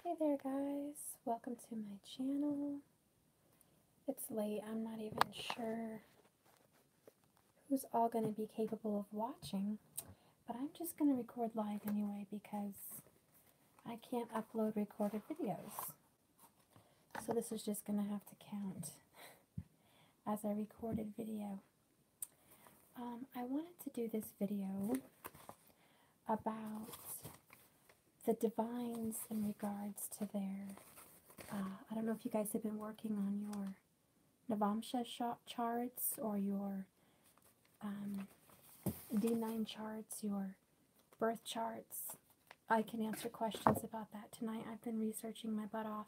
Hey there guys, welcome to my channel. It's late, I'm not even sure who's all going to be capable of watching, but I'm just going to record live anyway because I can't upload recorded videos. So this is just going to have to count as a recorded video. I wanted to do this video about the divines in regards to their, I don't know if you guys have been working on your Navamsha charts or your D9 charts, your birth charts. I can answer questions about that tonight. I've been researching my butt off.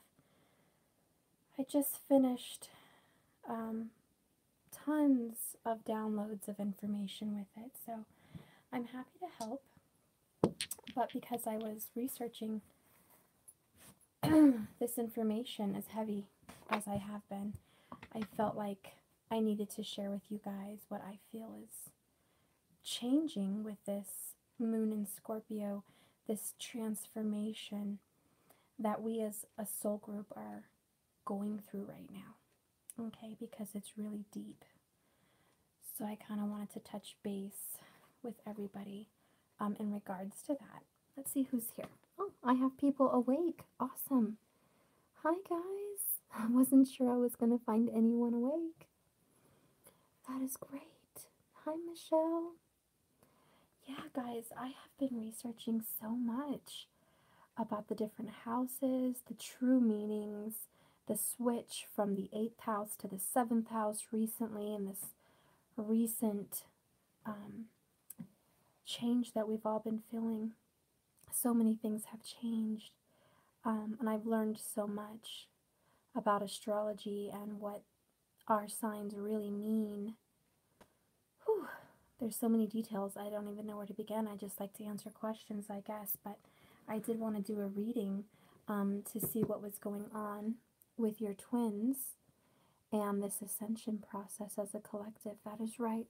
I just finished tons of downloads of information with it, so I'm happy to help. But because I was researching this information as heavy as I have been, I felt like I needed to share with you guys what I feel is changing with this moon in Scorpio, this transformation that we as a soul group are going through right now, okay, because it's really deep. So I kind of wanted to touch base with everybody in regards to that. Let's see who's here. Oh, I have people awake. Awesome. Hi guys. I wasn't sure I was going to find anyone awake. That is great. Hi Michelle. Yeah guys, I have been researching so much about the different houses, the true meanings, the switch from the 8th house to the 7th house recently, in this recent change that we've all been feeling. So many things have changed, and I've learned so much about astrology and what our signs really mean. Whew. There's so many details, I don't even know where to begin. I just like to answer questions, I guess, but I did want to do a reading to see what was going on with your twins and this ascension process as a collective. That is right.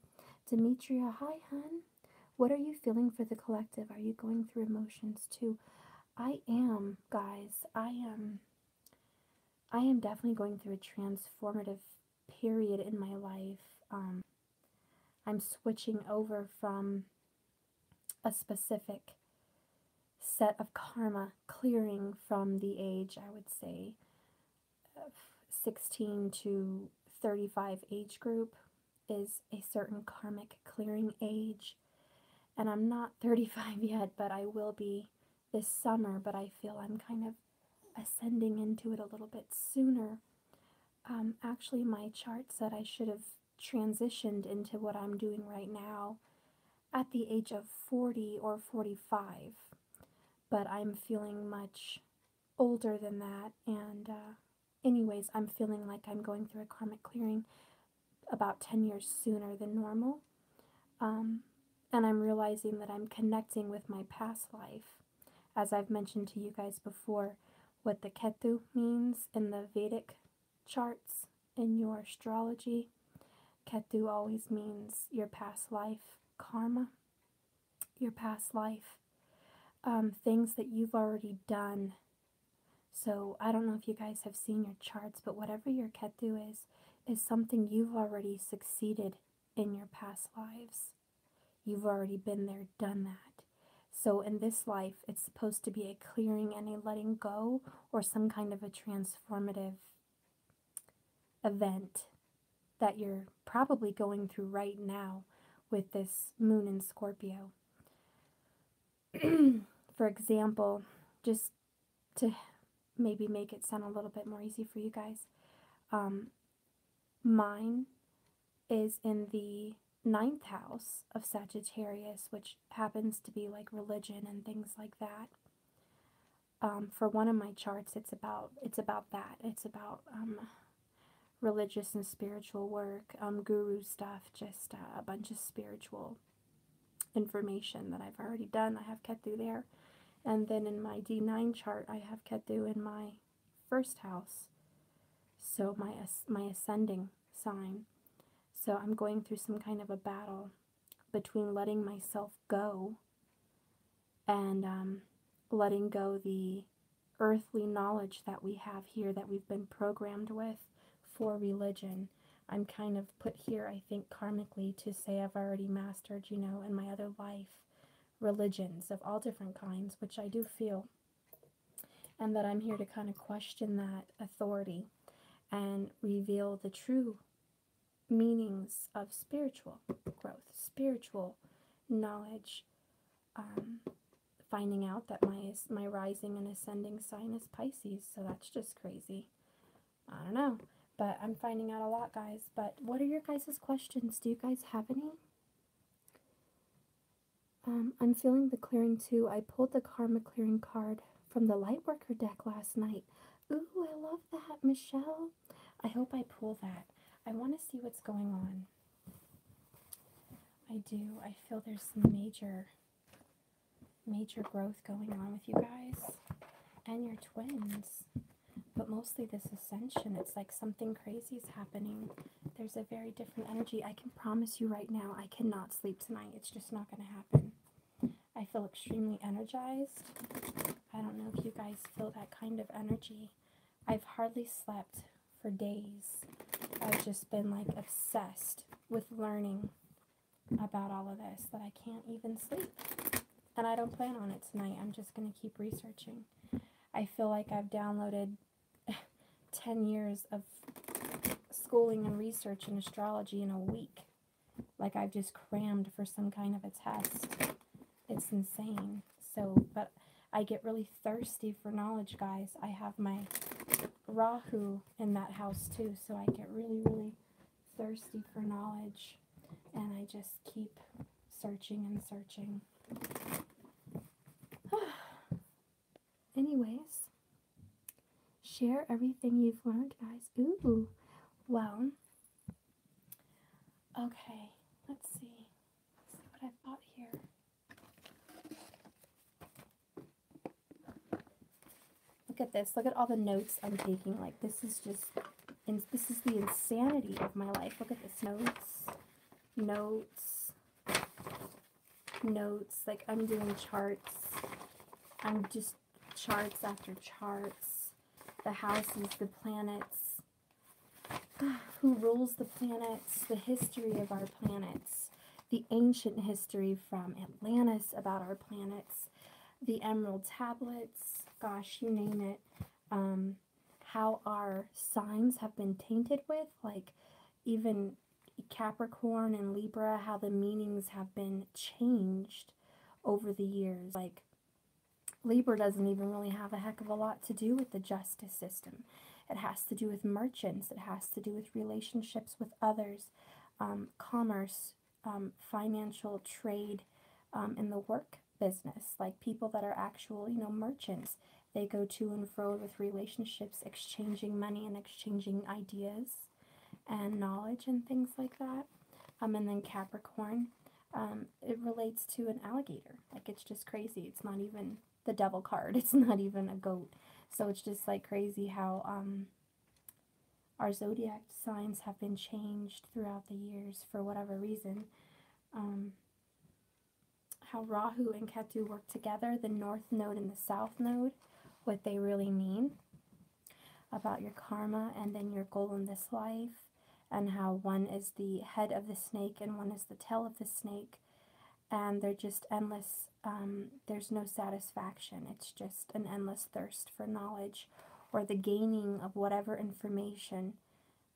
Demetria, hi hun. What are you feeling for the collective? Are you going through emotions too? I am, guys. I am definitely going through a transformative period in my life. I'm switching over from a specific set of karma, clearing from the age, I would say, 16 to 35 age group is a certain karmic clearing age. And I'm not 35 yet, but I will be this summer, but I feel I'm kind of ascending into it a little bit sooner. Actually, my chart said I should have transitioned into what I'm doing right now at the age of 40 or 45, but I'm feeling much older than that, and anyways, I'm feeling like I'm going through a karmic clearing about 10 years sooner than normal. And I'm realizing that I'm connecting with my past life. As I've mentioned to you guys before, what the Ketu means in the Vedic charts in your astrology. Ketu always means your past life karma, your past life, things that you've already done. So I don't know if you guys have seen your charts, but whatever your Ketu is something you've already succeeded in your past lives. You've already been there, done that. So in this life, it's supposed to be a clearing and a letting go, or some kind of a transformative event that you're probably going through right now with this moon in Scorpio. For example, just to maybe make it sound a little bit more easy for you guys, mine is in the 9th house of Sagittarius, which happens to be like religion and things like that. For one of my charts, it's about that. It's about religious and spiritual work, guru stuff, just a bunch of spiritual information that I've already done. I have Ketu there. And then in my D9 chart, I have Ketu in my 1st house. So my ascending sign. So I'm going through some kind of a battle between letting myself go and letting go the earthly knowledge that we have here that we've been programmed with for religion. I'm kind of put here, I think, karmically to say I've already mastered, you know, in my other life, religions of all different kinds, which I do feel. And that I'm here to kind of question that authority and reveal the true meanings of spiritual growth, spiritual knowledge, finding out that my rising and ascending sign is Pisces, so that's just crazy. I don't know, but I'm finding out a lot, guys. But what are your guys' questions? Do you guys have any? I'm feeling the clearing too. I pulled the karma clearing card from the Lightworker deck last night. Ooh, I love that, Michelle. I hope I pull that. I want to see what's going on. I do. I feel there's some major growth going on with you guys and your twins. But mostly this ascension, it's like something crazy is happening. There's a very different energy. I can promise you right now, I cannot sleep tonight. It's just not going to happen. I feel extremely energized. I don't know if you guys feel that kind of energy. I've hardly slept for days. I've just been like obsessed with learning about all of this that I can't even sleep. And I don't plan on it tonight. I'm just going to keep researching. I feel like I've downloaded 10 years of schooling and research in astrology in a week. Like I've just crammed for some kind of a test. It's insane. So, but I get really thirsty for knowledge, guys. I have my Rahu in that house too, so I get really, really thirsty for knowledge. And I just keep searching and searching. Anyways, share everything you've learned, guys. Ooh, well, okay, let's see what I've got here. Look at this. Look at all the notes I'm taking. Like, this is just, this is the insanity of my life. Look at this. Notes. Like, I'm doing charts. I'm just charts after charts. The houses, the planets. Who rules the planets? The history of our planets. The ancient history from Atlantis about our planets. The emerald tablets. Gosh, you name it. How our signs have been tainted with, like even Capricorn and Libra, how the meanings have been changed over the years. Like Libra doesn't even really have a heck of a lot to do with the justice system. It has to do with merchants. It has to do with relationships with others, commerce, financial trade, in the work business, like people that are actual, merchants. They go to and fro with relationships, exchanging money and exchanging ideas and knowledge and things like that. And then Capricorn, it relates to an alligator. Like, it's just crazy. It's not even the devil card. It's not even a goat. So it's just like crazy how our zodiac signs have been changed throughout the years for whatever reason. How Rahu and Ketu work together, the North Node and the South Node, what they really mean about your karma and then your goal in this life, and how one is the head of the snake and one is the tail of the snake, and they're just endless. There's no satisfaction. It's just an endless thirst for knowledge or the gaining of whatever information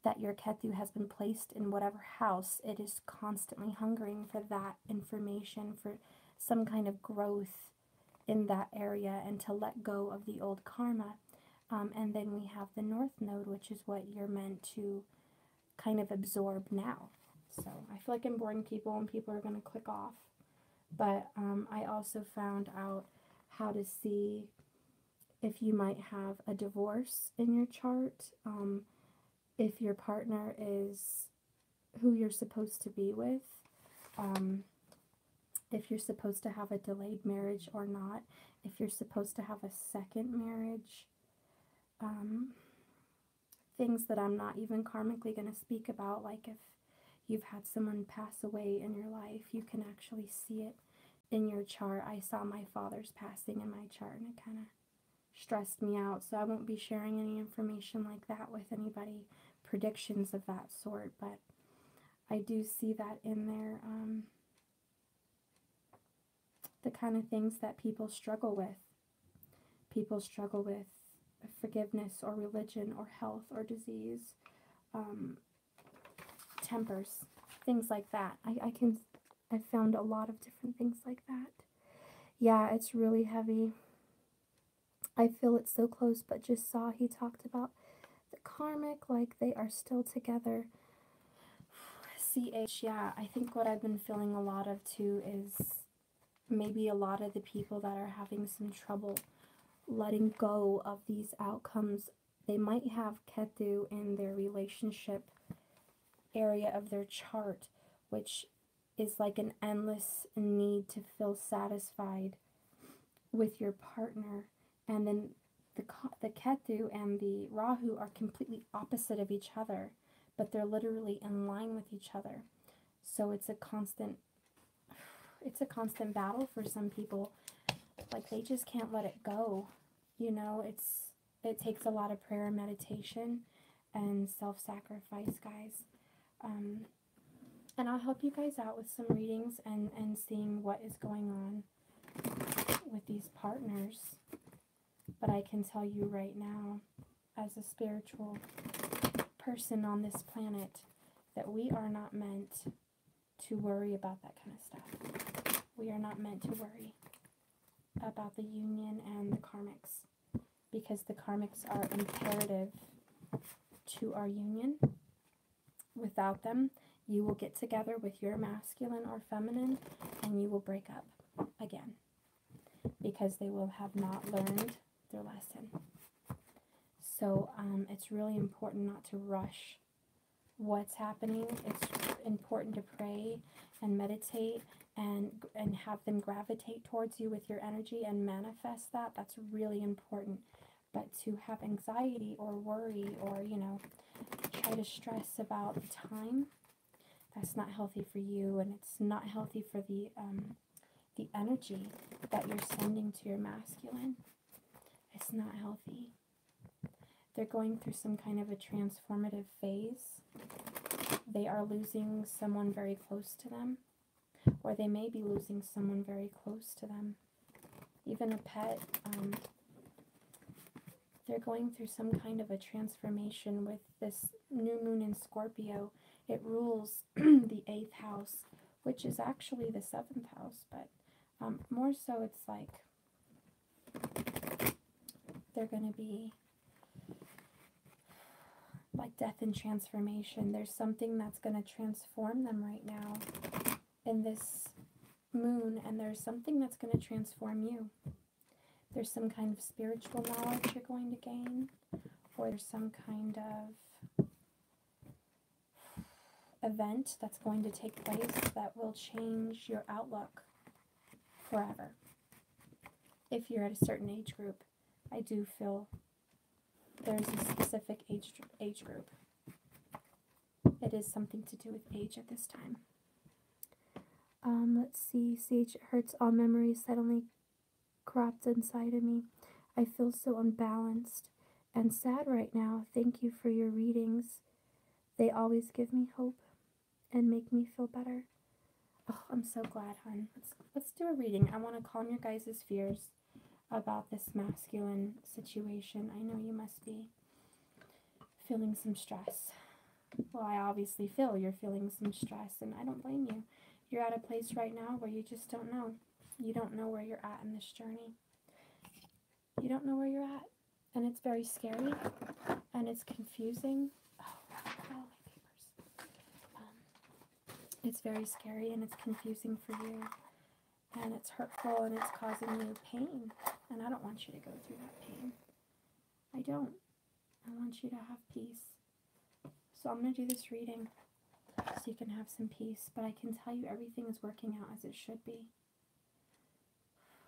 that your Ketu has been placed in whatever house. It is constantly hungering for that information, for some kind of growth in that area, and to let go of the old karma. And then we have the North Node, which is what you're meant to kind of absorb now. So I feel like I'm boring people and people are going to click off. But I also found out how to see if you might have a divorce in your chart, if your partner is who you're supposed to be with, if you're supposed to have a delayed marriage or not, if you're supposed to have a second marriage, things that I'm not even karmically going to speak about, like if you've had someone pass away in your life, you can actually see it in your chart. I saw my father's passing in my chart, and it kind of stressed me out. So I won't be sharing any information like that with anybody, predictions of that sort. But I do see that in there, the kind of things that people struggle with. People struggle with forgiveness or religion or health or disease, tempers, things like that. I found a lot of different things like that. Yeah, it's really heavy. I feel it's so close, but just saw he talked about the karmic, like they are still together. CH, yeah, I think what I've been feeling a lot of too is maybe a lot of the people that are having some trouble letting go of these outcomes. They might have Ketu in their relationship area of their chart, which is like an endless need to feel satisfied with your partner. And then the Ketu and the Rahu are completely opposite of each other, but they're literally in line with each other. So it's a constant battle for some people. Like, they just can't let it go. You know, it takes a lot of prayer and meditation and self-sacrifice, guys. And I'll help you guys out with some readings and seeing what is going on with these partners. But I can tell you right now, as a spiritual person on this planet, that we are not meant to worry about that kind of stuff. We are not meant to worry about the union and the karmics, because the karmics are imperative to our union. Without them, you will get together with your masculine or feminine and you will break up again, because they will have not learned their lesson. So it's really important not to rush what's happening. It's important to pray and meditate and have them gravitate towards you with your energy and manifest that. That's really important. But to have anxiety or worry or, you know, try to stress about the time, that's not healthy for you, and it's not healthy for the energy that you're sending to your masculine. It's not healthy. They're going through some kind of a transformative phase. They are losing someone very close to them, or they may be losing someone very close to them. Even a pet. They're going through some kind of a transformation with this new moon in Scorpio. It rules the 8th house, which is actually the 7th house, but more so it's like they're going to be like death and transformation. There's something that's going to transform them right now in this moon, and there's something that's going to transform you. There's some kind of spiritual knowledge you're going to gain, or there's some kind of event that's going to take place that will change your outlook forever. If you're at a certain age group, I do feel there's a specific age group. It is something to do with age at this time. Let's see. CH, it hurts. All memories suddenly cropped inside of me. I feel so unbalanced and sad right now. Thank you for your readings. They always give me hope and make me feel better. Oh, I'm so glad, hon. Let's do a reading. I want to calm your guys' fears about this masculine situation. I know you must be feeling some stress. Well, I obviously feel you're feeling some stress, and I don't blame you. You're at a place right now where you just don't know. You don't know where you're at in this journey. You don't know where you're at. And it's very scary. And it's confusing. Oh, I got all my papers. It's very scary and it's confusing for you. And it's hurtful and it's causing you pain. And I don't want you to go through that pain. I don't. I want you to have peace. So I'm going to do this reading so you can have some peace. But I can tell you everything is working out as it should be.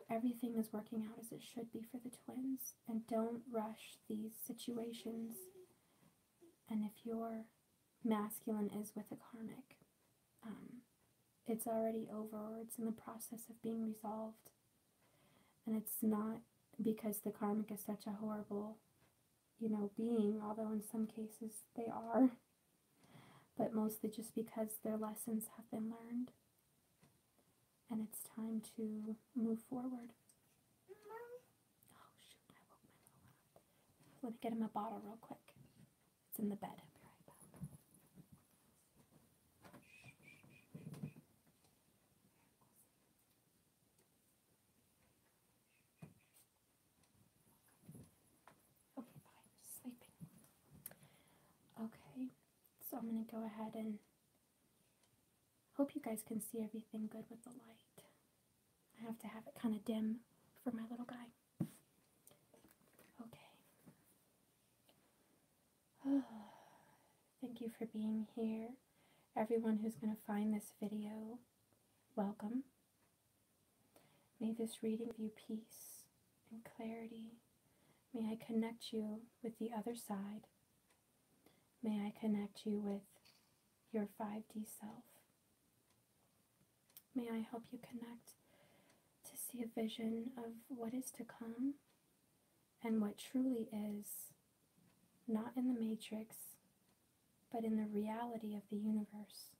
Everything is working out as it should be for the twins. And don't rush these situations. And if your masculine is with a karmic, it's already over, or it's in the process of being resolved. And it's not because the karmic is such a horrible, being, although in some cases they are, but mostly just because their lessons have been learned. And it's time to move forward. Oh, shoot, I woke my little one up. Let me get him a bottle real quick. It's in the bed. I'll be right back. Okay, fine. Just sleeping. Okay, so I'm going to go ahead and hope you guys can see everything good with the light. I have to have it kind of dim for my little guy. Okay. Thank you for being here. Everyone who's going to find this video, welcome. May this reading give you peace and clarity. May I connect you with the other side. May I connect you with your 5D self. May I help you connect to see a vision of what is to come and what truly is, not in the matrix, but in the reality of the universe.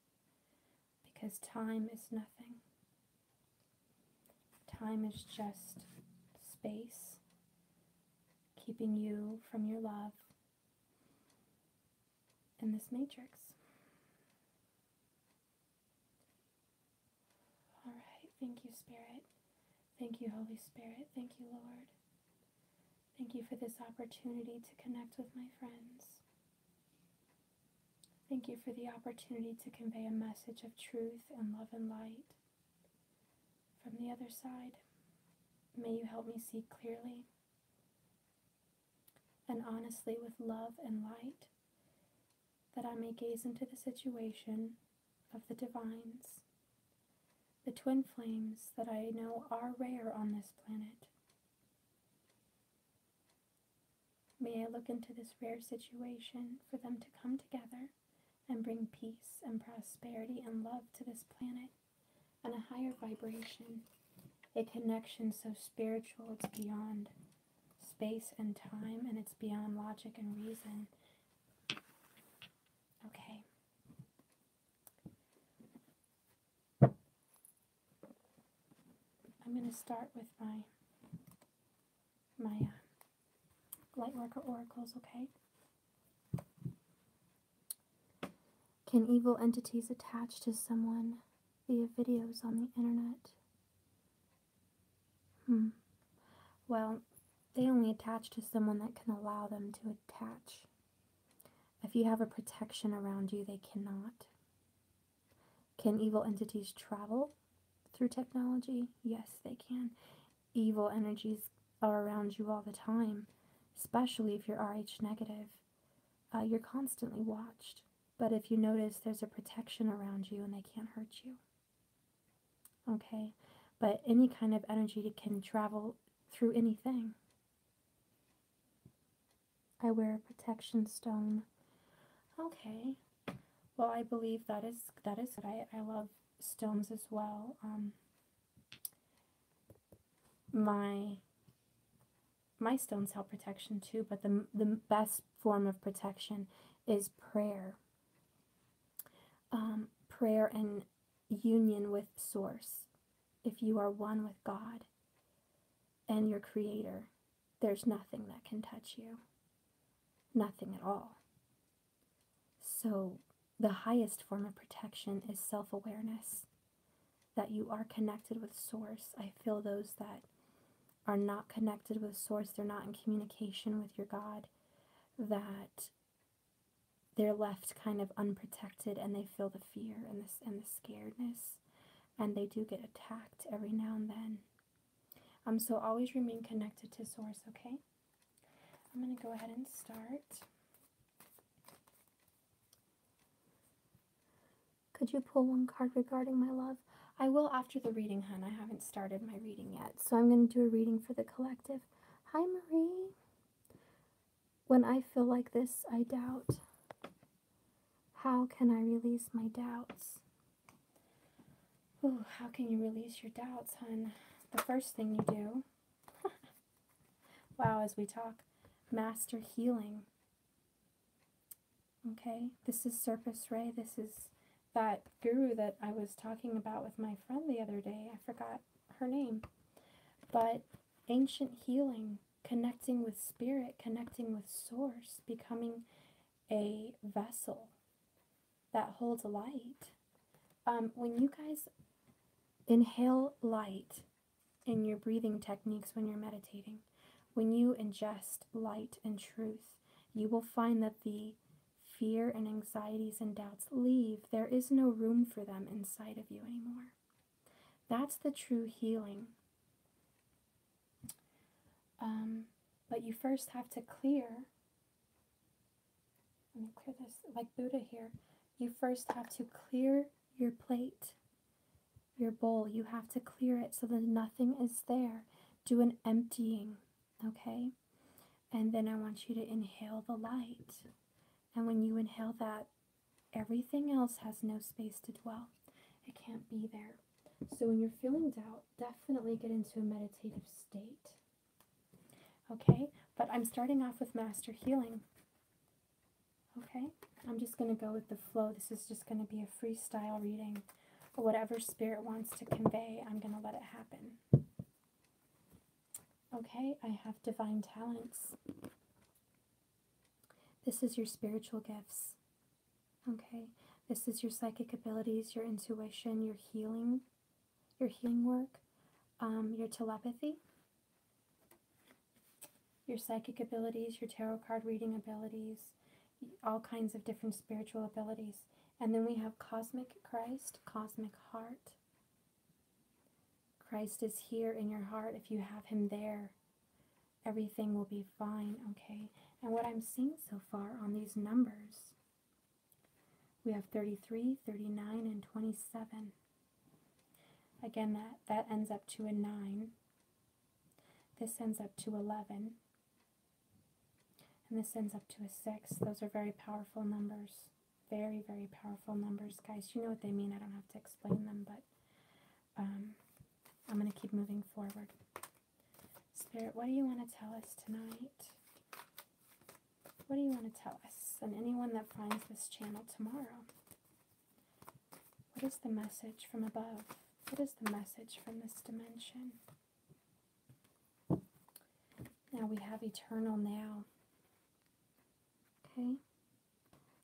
Because time is nothing. Time is just space, keeping you from your love in this matrix. Alright, thank you, Spirit. Thank you, Holy Spirit. Thank you, Lord. Thank you for this opportunity to connect with my friends. Thank you for the opportunity to convey a message of truth and love and light from the other side. May you help me see clearly and honestly with love and light, that I may gaze into the situation of the divines, the twin flames that I know are rare on this planet. May I look into this rare situation for them to come together and bring peace and prosperity and love to this planet, and a higher vibration, a connection so spiritual it's beyond space and time, and it's beyond logic and reason. Okay. I'm going to start with my Lightworker oracles, okay? Can evil entities attach to someone via videos on the internet? Well, they only attach to someone that can allow them to attach. If you have a protection around you, they cannot. Can evil entities travel through technology? Yes, they can. Evil energies are around you all the time, especially if you're RH negative. You're constantly watched. But if you notice, there's a protection around you and they can't hurt you. Okay? But any kind of energy can travel through anything. I wear a protection stone. Okay. Well, I believe that is what I love stones as well. My stones help protection too, but the best form of protection is prayer. Prayer and union with Source. If you are one with God and your Creator, there's nothing that can touch you. Nothing at all. So the highest form of protection is self-awareness, that you are connected with Source. I feel those that are not connected with Source, they're not in communication with your God, that they're left kind of unprotected and they feel the fear and the scaredness, and they do get attacked every now and then. So always remain connected to Source, okay? I'm going to go ahead and start. Could you pull one card regarding my love? I will after the reading, hon. I haven't started my reading yet. So I'm going to do a reading for the collective. Hi, Marie. When I feel like this, I doubt. How can I release my doubts? Ooh, how can you release your doubts, hon? The first thing you do Wow, as we talk, master healing. Okay, this is Surface Ray. This is that guru that I was talking about with my friend the other day. I forgot her name. But ancient healing, connecting with spirit, connecting with source, becoming a vessel that holds light. When you guys inhale light in your breathing techniques when you're meditating, when you ingest light and truth, you will find that the fear and anxieties and doubts leave. There is no room for them inside of you anymore. That's the true healing. But you first have to clear. Let me clear this, like Buddha here. You first have to clear your plate, your bowl. You have to clear it so that nothing is there. Do an emptying, okay? And then I want you to inhale the light. And when you inhale that, everything else has no space to dwell. It can't be there. So when you're feeling doubt, definitely get into a meditative state. Okay? But I'm starting off with master healing. Okay? I'm just going to go with the flow. This is just going to be a freestyle reading. Whatever spirit wants to convey, I'm going to let it happen. Okay? I have divine talents. This is your spiritual gifts. Okay? This is your psychic abilities, your intuition, your healing work, your telepathy, your psychic abilities, your tarot card reading abilities, all kinds of different spiritual abilities. And then we have cosmic Christ, cosmic heart. Christ is here in your heart. If you have him there, everything will be fine, okay? And what I'm seeing so far on these numbers, we have 33, 39, and 27. Again, that ends up to a 9. This ends up to 11. And this ends up to a 6. Those are very powerful numbers. Very, very powerful numbers, guys. You know what they mean. I don't have to explain them, but I'm going to keep moving forward. Spirit, what do you want to tell us tonight? What do you want to tell us? And anyone that finds this channel tomorrow. What is the message from above? What is the message from this dimension? Now we have eternal now. Okay?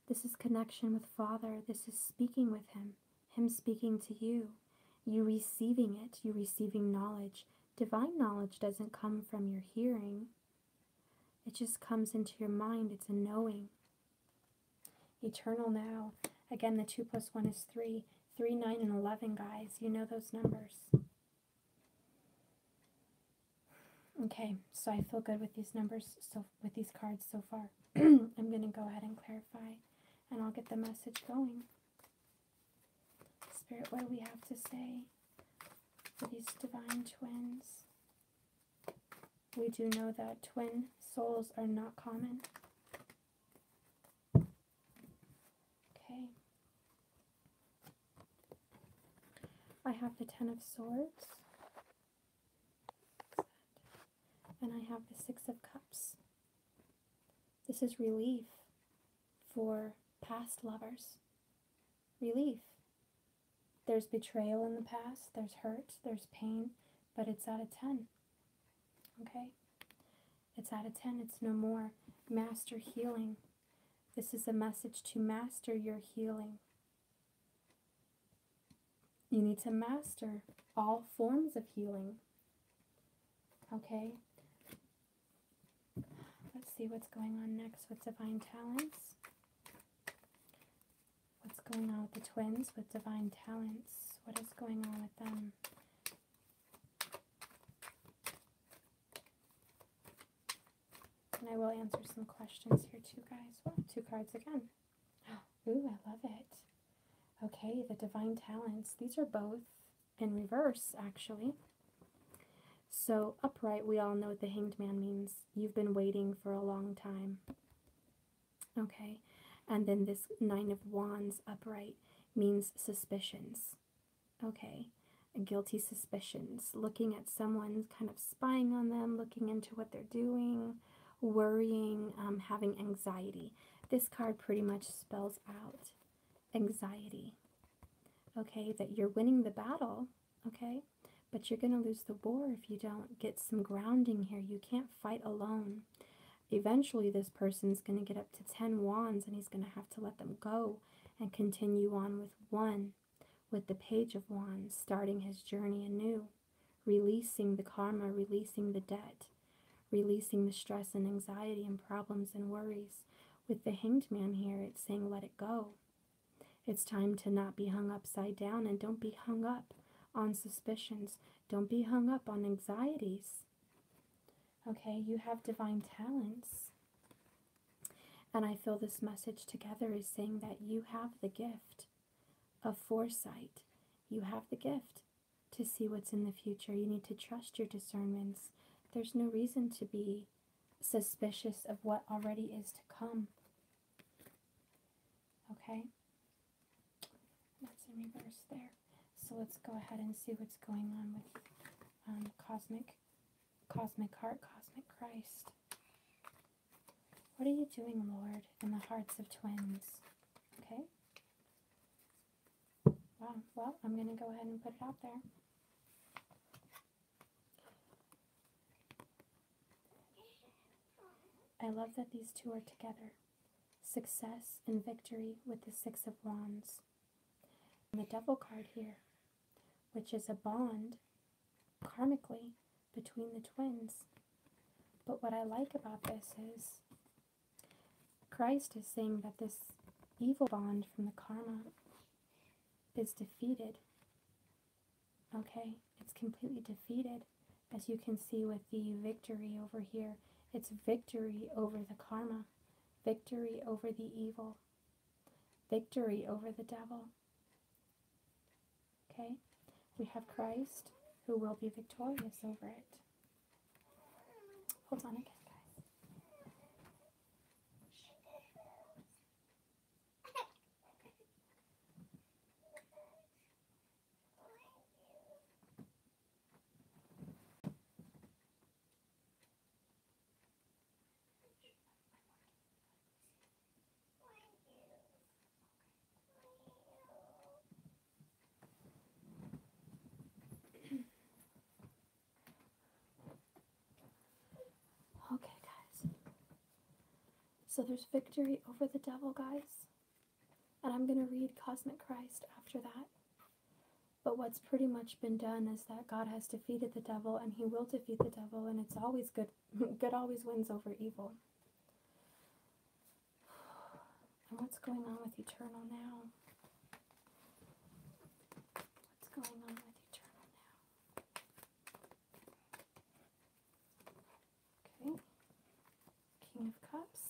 This is connection with Father. This is speaking with him. Him speaking to you. You receiving it. You receiving knowledge. Divine knowledge doesn't come from your hearing. It just comes into your mind. It's a knowing. Eternal now. Again, the 2 + 1 is 3. 3, 9, and 11, guys. You know those numbers. Okay, so I feel good with these numbers, with these cards so far. I'm going to go ahead and clarify, and I'll get the message going. Spirit, what do we have to say for these divine twins? We do know that twin souls are not common. Okay. I have the 10 of Swords. And I have the 6 of Cups. This is relief for past lovers. Relief. There's betrayal in the past, there's hurt, there's pain, but it's at a 10. Okay? It's at a 10, it's no more. Master healing. This is a message to master your healing. You need to master all forms of healing. Okay? Let's see what's going on next with divine talents. What's going on with the twins with divine talents? What is going on with them? And I will answer some questions here too, guys. Oh, 2 cards again. Ooh, I love it. Okay, the divine talents. These are both in reverse, actually. So, upright, we all know what the Hanged Man means. You've been waiting for a long time. Okay, and then this 9 of Wands upright means suspicions. Okay, guilty suspicions, looking at someone, kind of spying on them, looking into what they're doing, worrying, having anxiety. This card pretty much spells out anxiety, okay, that you're winning the battle, okay, but you're going to lose the war if you don't get some grounding here. You can't fight alone. Eventually, this person's going to get up to 10 wands, and he's going to have to let them go and continue on with one, with the Page of Wands, starting his journey anew, releasing the karma, releasing the debt, releasing the stress and anxiety and problems and worries. With the Hanged Man here, it's saying let it go. It's time to not be hung upside down, and don't be hung up on suspicions. Don't be hung up on anxieties. Okay, you have divine talents. And I feel this message together is saying that you have the gift of foresight. You have the gift to see what's in the future. You need to trust your discernments. There's no reason to be suspicious of what already is to come. Okay? That's in reverse there. So let's go ahead and see what's going on with Cosmic Heart, Cosmic Christ. What are you doing, Lord, in the hearts of twins? Okay? Wow, well, I'm going to go ahead and put it out there. I love that these two are together. Success and victory with the Six of Wands. And the Devil card here, which is a bond, karmically, between the twins. But what I like about this is Christ is saying that this evil bond from the karma is defeated. Okay, it's completely defeated. As you can see with the victory over here, it's victory over the karma, victory over the evil, victory over the devil. Okay, we have Christ who will be victorious over it. Hold on again, guys. Okay, guys. So there's victory over the devil, guys. And I'm going to read Cosmic Christ after that. But what's pretty much been done is that God has defeated the devil, and he will defeat the devil, and it's always good. Good always wins over evil. And what's going on with Eternal now? What's going on with Eternal now? Okay. King of Cups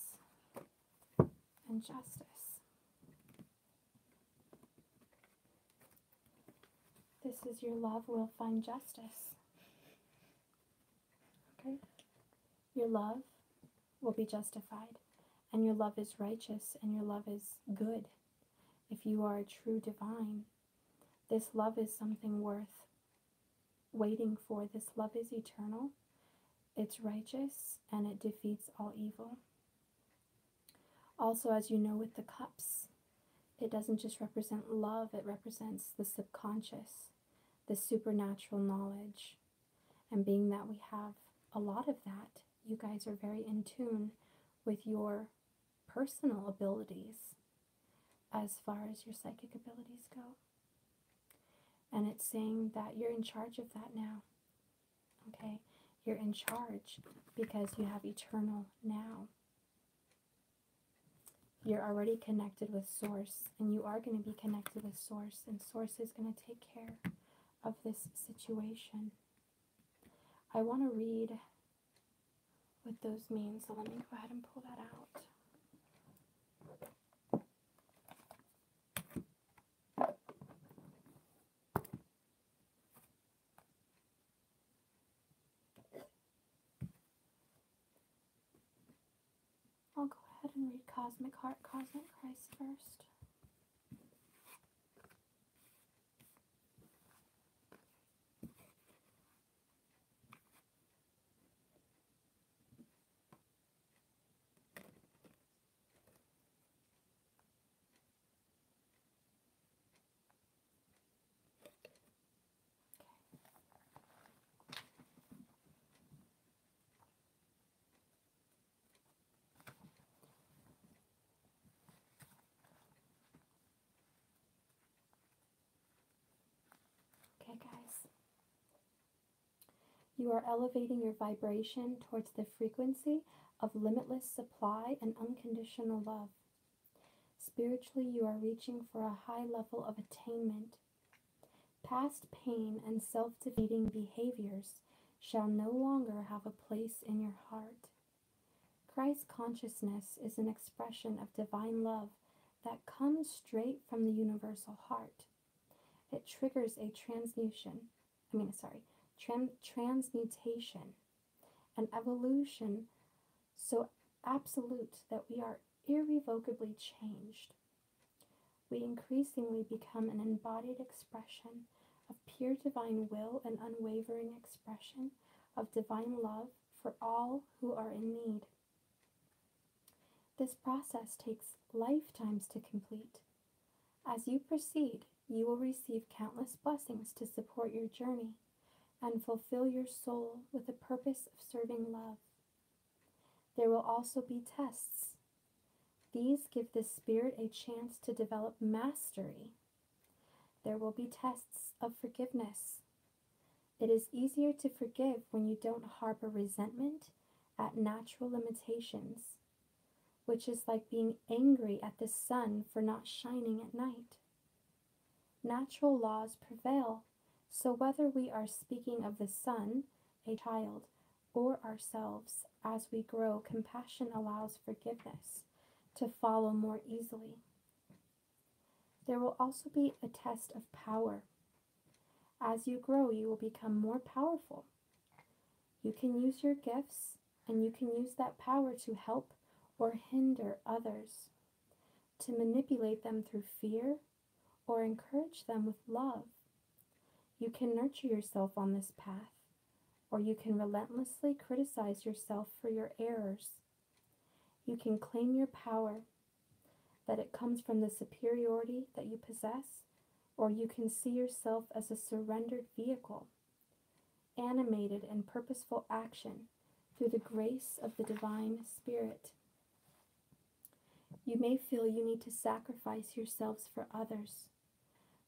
and Justice. This is your love will find justice. Okay? Your love will be justified, and your love is righteous, and your love is good. If you are a true divine, this love is something worth waiting for. This love is eternal, it's righteous, and it defeats all evil. Also, as you know, with the cups, it doesn't just represent love, it represents the subconscious, the supernatural knowledge. And being that we have a lot of that, you guys are very in tune with your personal abilities as far as your psychic abilities go. And it's saying that you're in charge of that now. Okay? You're in charge because you have eternal now. You're already connected with Source, and you are going to be connected with Source, and Source is going to take care of this situation. I want to read what those mean, so let me go ahead and pull that out. I'll go ahead and read Cosmic Heart, Cosmic Christ first. You are elevating your vibration towards the frequency of limitless supply and unconditional love. Spiritually, you are reaching for a high level of attainment. Past pain and self-defeating behaviors shall no longer have a place in your heart. Christ consciousness is an expression of divine love that comes straight from the universal heart. It triggers a transmutation, an evolution so absolute that we are irrevocably changed. We increasingly become an embodied expression of pure divine will and unwavering expression of divine love for all who are in need. This process takes lifetimes to complete. As you proceed, you will receive countless blessings to support your journey and fulfill your soul with the purpose of serving love. There will also be tests. These give the spirit a chance to develop mastery. There will be tests of forgiveness. It is easier to forgive when you don't harbor resentment at natural limitations, which is like being angry at the sun for not shining at night. Natural laws prevail, so whether we are speaking of the sun, a child, or ourselves, as we grow, compassion allows forgiveness to follow more easily. There will also be a test of power. As you grow, you will become more powerful. You can use your gifts, and you can use that power to help or hinder others, to manipulate them through fear, or encourage them with love. You can nurture yourself on this path, or you can relentlessly criticize yourself for your errors. You can claim your power, that it comes from the superiority that you possess, or you can see yourself as a surrendered vehicle, animated in purposeful action through the grace of the Divine Spirit. You may feel you need to sacrifice yourselves for others,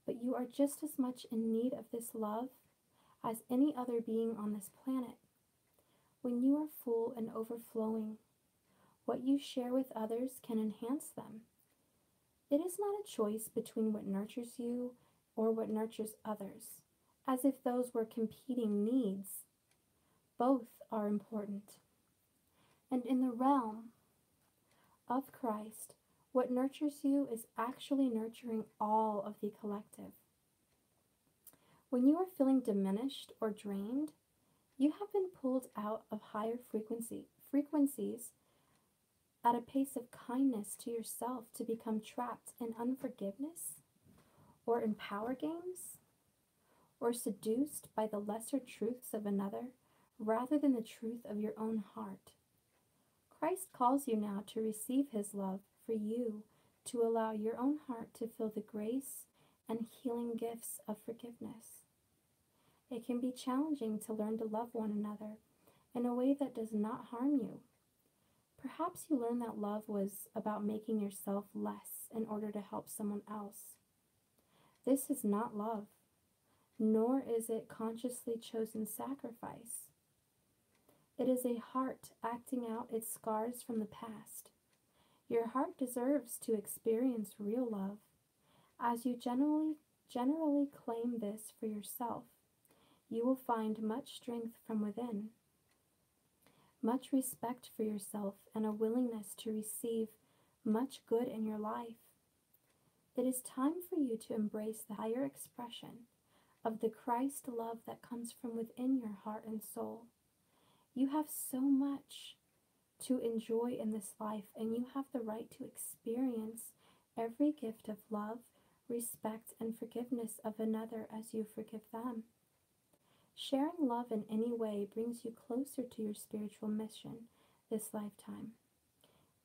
but you are just as much in need of this love as any other being on this planet. When you are full and overflowing, what you share with others can enhance them. It is not a choice between what nurtures you or what nurtures others, as if those were competing needs. Both are important. And in the realm of Christ, what nurtures you is actually nurturing all of the collective. When you are feeling diminished or drained, you have been pulled out of higher frequencies at a pace of kindness to yourself to become trapped in unforgiveness, or in power games, or seduced by the lesser truths of another rather than the truth of your own heart. Christ calls you now to receive his love for you, to allow your own heart to feel the grace and healing gifts of forgiveness. It can be challenging to learn to love one another in a way that does not harm you. Perhaps you learned that love was about making yourself less in order to help someone else. This is not love, nor is it consciously chosen sacrifice. It is a heart acting out its scars from the past. Your heart deserves to experience real love. As you generally claim this for yourself, you will find much strength from within, much respect for yourself, and a willingness to receive much good in your life. It is time for you to embrace the higher expression of the Christ love that comes from within your heart and soul. You have so much to enjoy in this life, and you have the right to experience every gift of love, respect, and forgiveness of another as you forgive them. Sharing love in any way brings you closer to your spiritual mission this lifetime.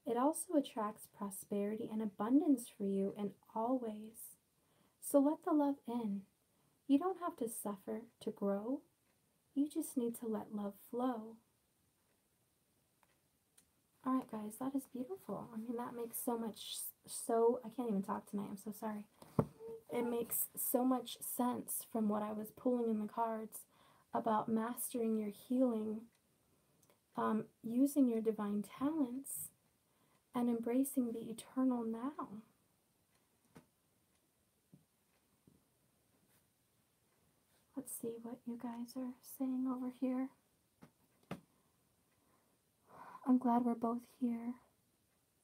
It also attracts prosperity and abundance for you in all ways. So let the love in. You don't have to suffer to grow. You just need to let love flow. Alright guys, that is beautiful. I mean, that makes I can't even talk tonight, I'm so sorry. It makes so much sense from what I was pulling in the cards. about mastering your healing, using your divine talents, and embracing the eternal now. Let's see what you guys are saying over here. I'm glad we're both here.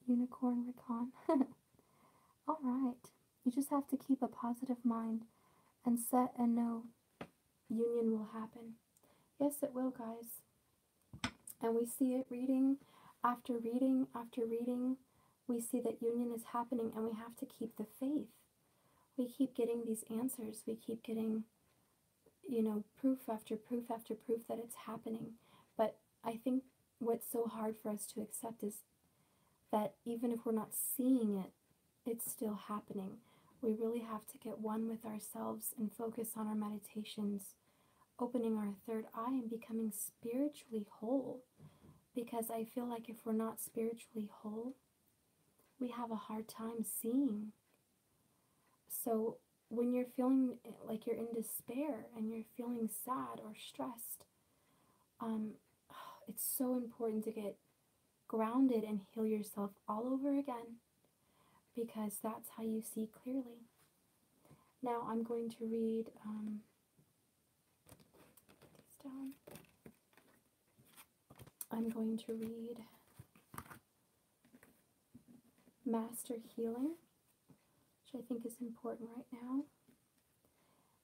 Unicorn Recon. All right. You just have to keep a positive mind and set and know union will happen. Yes, it will, guys. And we see it reading after reading after reading. We see that union is happening, and we have to keep the faith. We keep getting these answers. We keep getting, proof after proof after proof that it's happening. But I think what's so hard for us to accept is that even if we're not seeing it, it's still happening. We really have to get one with ourselves and focus on our meditations, opening our third eye and becoming spiritually whole. Because I feel like if we're not spiritually whole, we have a hard time seeing. So when you're feeling like you're in despair and you're feeling sad or stressed, it's so important to get grounded and heal yourself all over again, because that's how you see clearly. Now I'm going to read these down. I'm going to read Master Healing, which I think is important right now.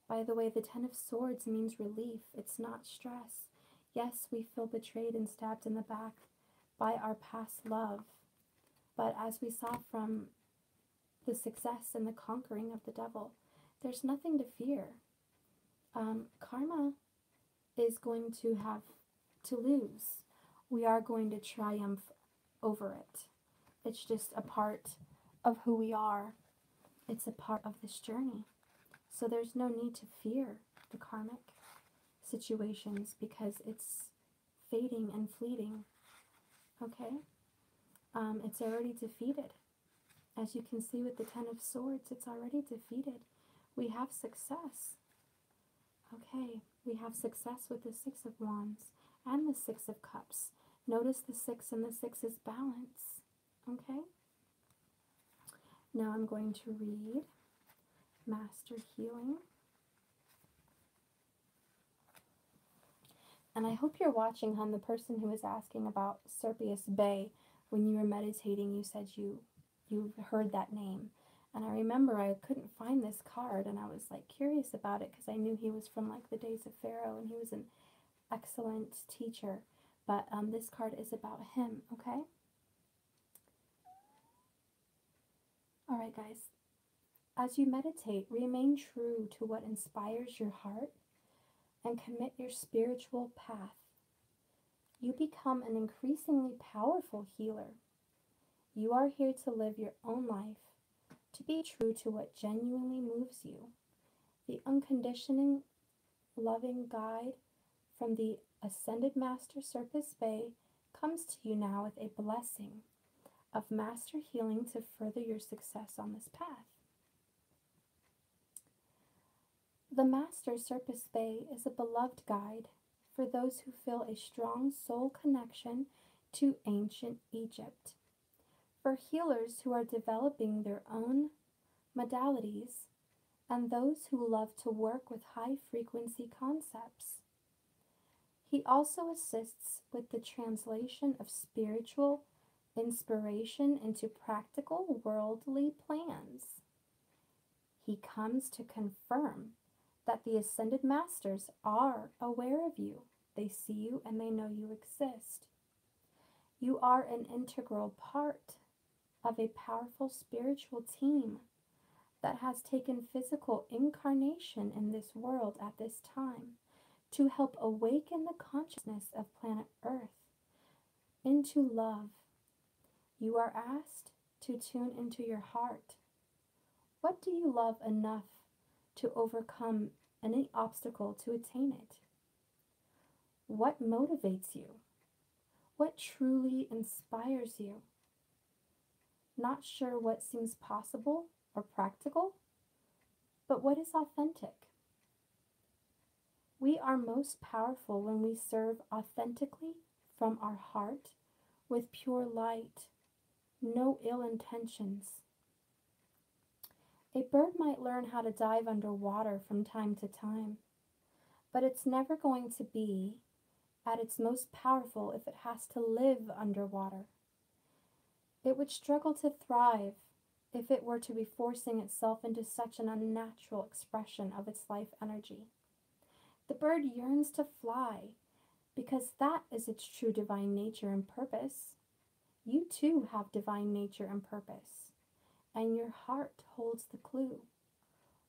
By the way, the Ten of Swords means relief. It's not stress. Yes, we feel betrayed and stabbed in the back by our past love. But as we saw from the success and the conquering of the devil, there's nothing to fear. Karma is going to have to lose. We are going to triumph over it. It's just a part of who we are. It's a part of this journey. So there's no need to fear the karmic situations, because it's fading and fleeting. Okay? It's already defeated. As you can see with the Ten of Swords, it's already defeated. We have success. Okay, we have success with the Six of Wands and the Six of Cups. Notice the 6 and the 6 is balance. Okay? Now I'm going to read Master Healing. And I hope you're watching, hon. The person who was asking about Serpius Bay, when you were meditating, you said you heard that name. And I remember I couldn't find this card, and I was like curious about it because I knew he was from like the days of Pharaoh, and he was an excellent teacher. But this card is about him, okay? All right, guys. As you meditate, remain true to what inspires your heart and commit your spiritual path. You become an increasingly powerful healer. You are here to live your own life, to be true to what genuinely moves you. The unconditioning, loving guide from the Ascended Master Serpis Bay comes to you now with a blessing of master healing to further your success on this path. The Master Serpis Bay is a beloved guide for those who feel a strong soul connection to ancient Egypt. For healers who are developing their own modalities, and those who love to work with high-frequency concepts. He also assists with the translation of spiritual inspiration into practical worldly plans. He comes to confirm that the Ascended Masters are aware of you. They see you and they know you exist. You are an integral part of a powerful spiritual team that has taken physical incarnation in this world at this time to help awaken the consciousness of planet Earth into love. You are asked to tune into your heart. What do you love enough to overcome any obstacle to attain it? What motivates you? What truly inspires you? Not sure what seems possible or practical, but what is authentic? We are most powerful when we serve authentically from our heart with pure light, no ill intentions. A bird might learn how to dive underwater from time to time, but it's never going to be at its most powerful if it has to live underwater. It would struggle to thrive if it were to be forcing itself into such an unnatural expression of its life energy. The bird yearns to fly because that is its true divine nature and purpose. You too have divine nature and purpose, and your heart holds the clue.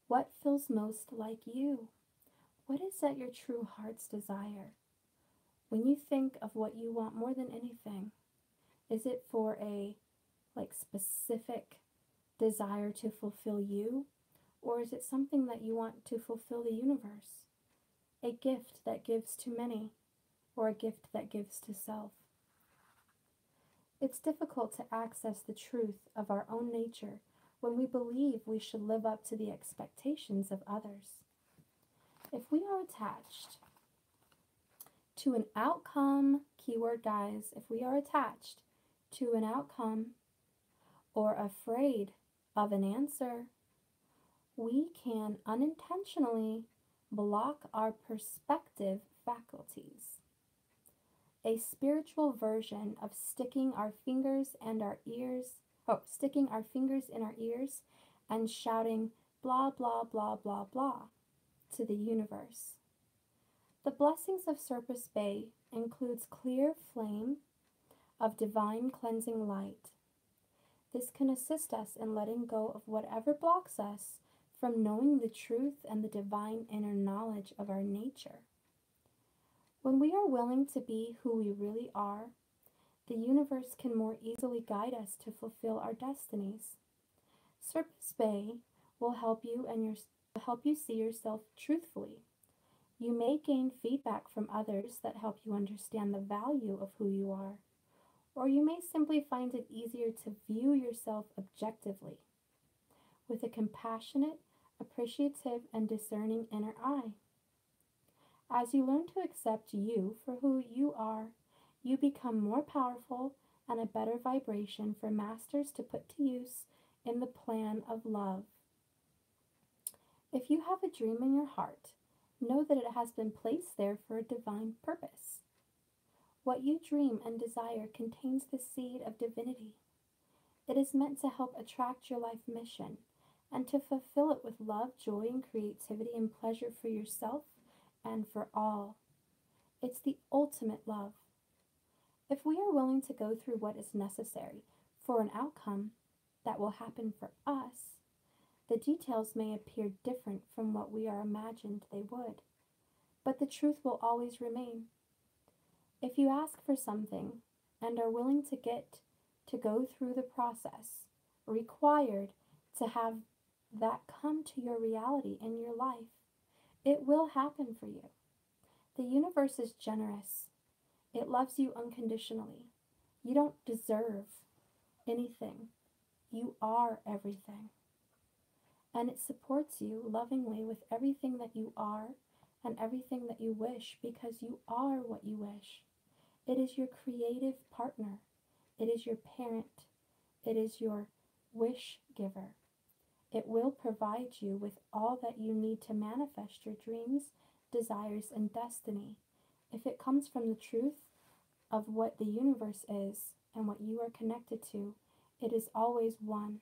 What feels most like you? What is at your true heart's desire? When you think of what you want more than anything, is it for a specific desire to fulfill you, or is it something that you want to fulfill the universe? A gift that gives to many, or a gift that gives to self? It's difficult to access the truth of our own nature when we believe we should live up to the expectations of others. If we are attached to an outcome, keyword guys, if we are attached to an outcome or afraid of an answer, we can unintentionally block our perspective faculties. A spiritual version of sticking our fingers in our ears and shouting blah blah blah blah blah to the universe. The blessings of Surface Bay includes clear flame of divine cleansing light. This can assist us in letting go of whatever blocks us from knowing the truth and the divine inner knowledge of our nature. When we are willing to be who we really are, the universe can more easily guide us to fulfill our destinies. Surface Bay will help you see yourself truthfully. You may gain feedback from others that help you understand the value of who you are, or you may simply find it easier to view yourself objectively, with a compassionate, appreciative, and discerning inner eye. As you learn to accept you for who you are, you become more powerful and a better vibration for masters to put to use in the plan of love. If you have a dream in your heart, know that it has been placed there for a divine purpose. What you dream and desire contains the seed of divinity. It is meant to help attract your life mission and to fulfill it with love, joy, and creativity and pleasure for yourself and for all. It's the ultimate love. If we are willing to go through what is necessary for an outcome that will happen for us, the details may appear different from what we are imagined they would, but the truth will always remain. If you ask for something and are willing to go through the process required to have that come to your reality in your life, it will happen for you. The universe is generous. It loves you unconditionally. You don't deserve anything. You are everything. And it supports you lovingly with everything that you are and everything that you wish, because you are what you wish. It is your creative partner. It is your parent. It is your wish giver. It will provide you with all that you need to manifest your dreams, desires, and destiny. If it comes from the truth of what the universe is and what you are connected to, it is always one,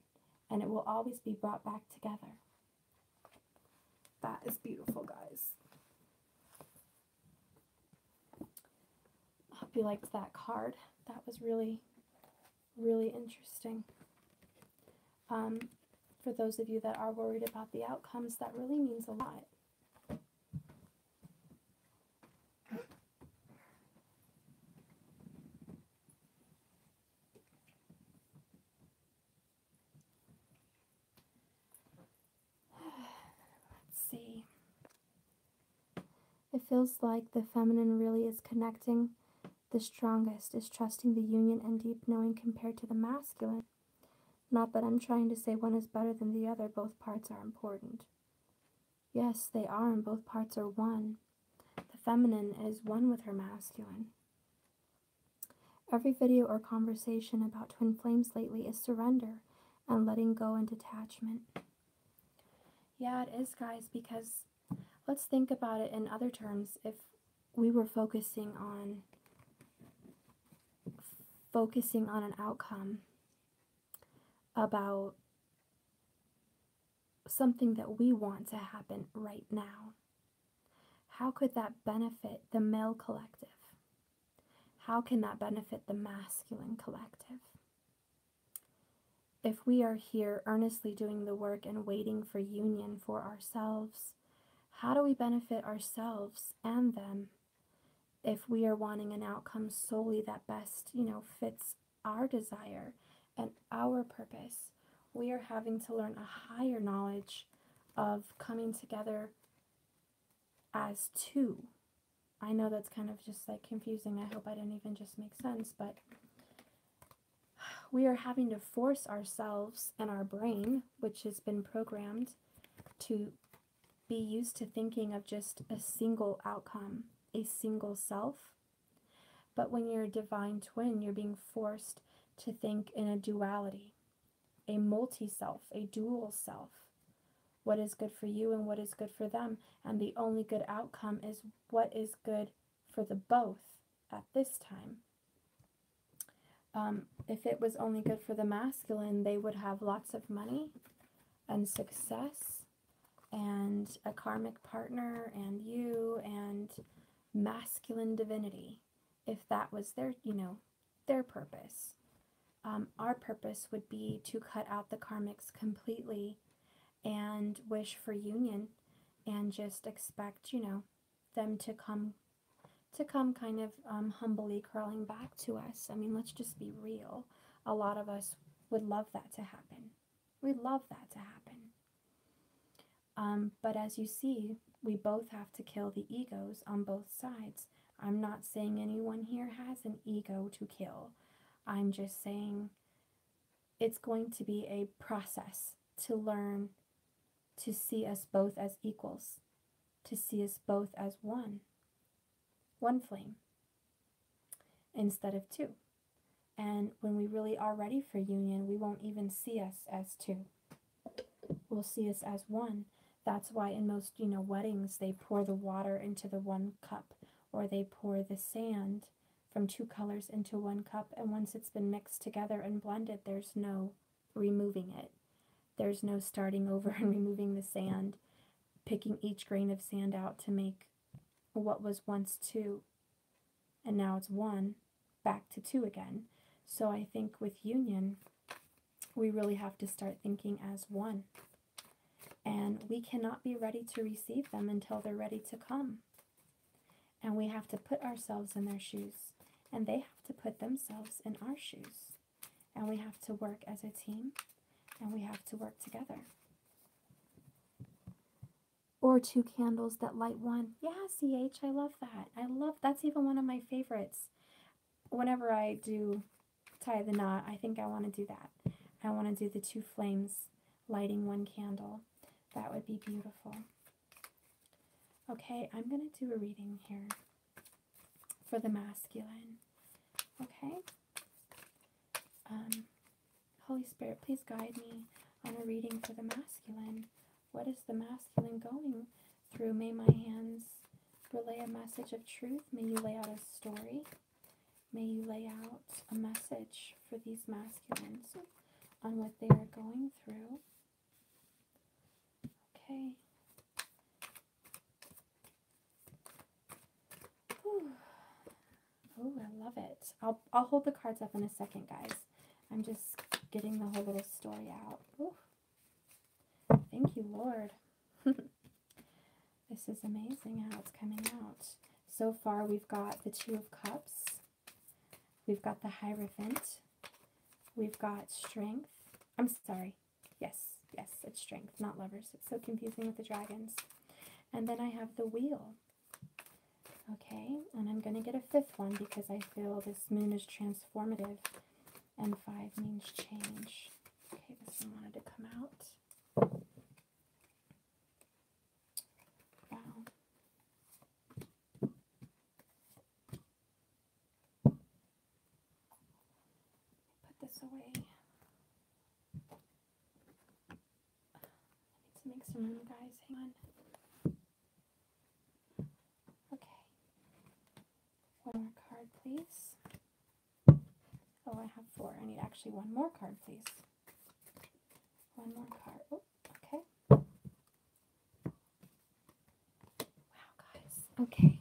and it will always be brought back together. That is beautiful, guys. I hope you liked that card. That was really, really interesting. For those of you that are worried about the outcomes, that really means a lot. Let's see. It feels like the feminine really is connecting the strongest, is trusting the union and deep knowing compared to the masculine. Not that I'm trying to say one is better than the other, both parts are important. Yes, they are, and both parts are one. feminine is one with her masculine. Every video or conversation about twin flames lately is surrender and letting go and detachment. Yeah, it is, guys, because let's think about it in other terms. If we were focusing on an outcome about something that we want to happen right now, how could that benefit the male collective? How can that benefit the masculine collective? If we are here earnestly doing the work and waiting for union for ourselves, how do we benefit ourselves and them if we are wanting an outcome solely that best, fits our desire and our purpose? We are having to learn a higher knowledge of coming together as two. I know that's kind of just like confusing. I hope I didn't even just make sense, but we are having to force ourselves and our brain, which has been programmed to be used to thinking of just a single outcome, a single self. But when you're a divine twin, you're being forced to think in a duality, a multi-self, a dual self. What is good for you and what is good for them. And the only good outcome is what is good for the both at this time. If it was only good for the masculine, they would have lots of money and success and a karmic partner and you and masculine divinity, if that was their, their purpose. Our purpose would be to cut out the karmics completely and wish for union and just expect, them to come kind of humbly crawling back to us. I mean, let's just be real. A lot of us would love that to happen. We'd love that to happen. But as you see, we both have to kill the egos on both sides. I'm not saying anyone here has an ego to kill. I'm just saying it's going to be a process to learn to see us both as equals, to see us both as one flame, instead of two. And when we really are ready for union, we won't even see us as two. We'll see us as one. That's why in most, weddings, they pour the water into the one cup, or they pour the sand from two colors into one cup, and once it's been mixed together and blended, there's no removing it. There's no starting over and removing the sand, picking each grain of sand out to make what was once two, and now it's one, back to two again. So I think with union, we really have to start thinking as one. And we cannot be ready to receive them until they're ready to come. And we have to put ourselves in their shoes, and they have to put themselves in our shoes. And we have to work as a team, and we have to work together. Or two candles that light one. Yeah, CH, I love that. That's even one of my favorites. Whenever I do tie the knot, I think I want to do that. I want to do the two flames lighting one candle. That would be beautiful. Okay, I'm going to do a reading here for the masculine. Okay? Holy Spirit, please guide me on a reading for the masculine. What is the masculine going through? May my hands relay a message of truth. May you lay out a story. May you lay out a message for these masculines on what they are going through. Okay. Whew. Oh, I love it. I'll hold the cards up in a second, guys. I'm just getting the whole little story out. Ooh. Thank you, Lord. This is amazing how it's coming out. So far, we've got the Two of Cups. We've got the Hierophant. We've got Strength. I'm sorry. Yes, it's Strength, not Lovers. It's so confusing with the dragons. And then I have the Wheel. Okay, and I'm going to get a fifth one because I feel this moon is transformative. And 5 means change. Okay, this one wanted to come out. Wow. away. I need to make some room, guys. Hang on. Okay. One more card, please. Oh, I have 4. I need actually one more card, please. One more card. Oh, okay. Wow, guys. Okay.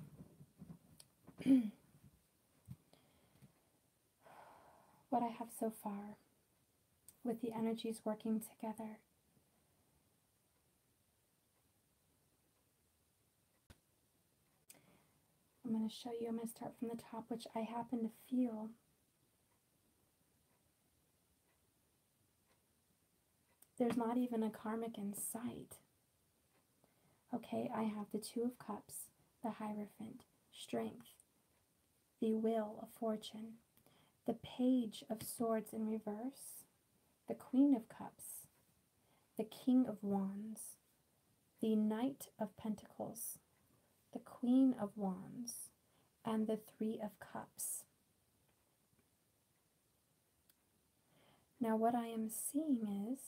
What I have so far with the energies working together. I'm going to show you. I'm going to start from the top, which I happen to feel. There's not even a karmic in sight. Okay, I have the 2 of Cups, the Hierophant, Strength, the Wheel of Fortune, the Page of Swords in reverse, the Queen of Cups, the King of Wands, the Knight of Pentacles, the Queen of Wands, and the 3 of Cups. Now what I am seeing is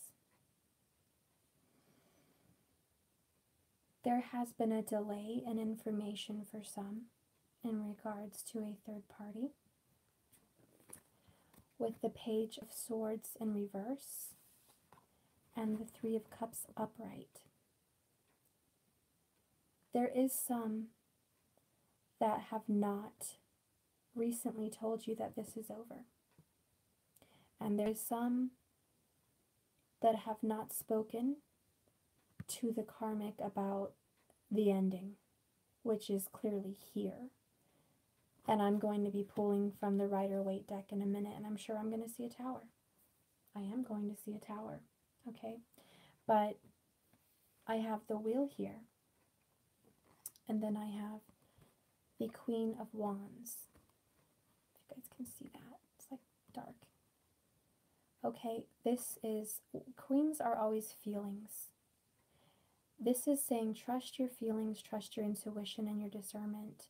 there has been a delay in information for some in regards to a third party. With the Page of Swords in reverse and the 3 of Cups upright. There is some that have not recently told you that this is over. And there's some that have not spoken to the karmic about the ending, which is clearly here. And I'm going to be pulling from the Rider-Waite deck in a minute, and I'm sure I'm going to see a tower. I am going to see a tower, okay? But I have the Wheel here, and then I have the Queen of Wands. If you guys can see that, it's like dark. Okay, this is, Queens are always feelings. This is saying trust your feelings, trust your intuition and your discernment,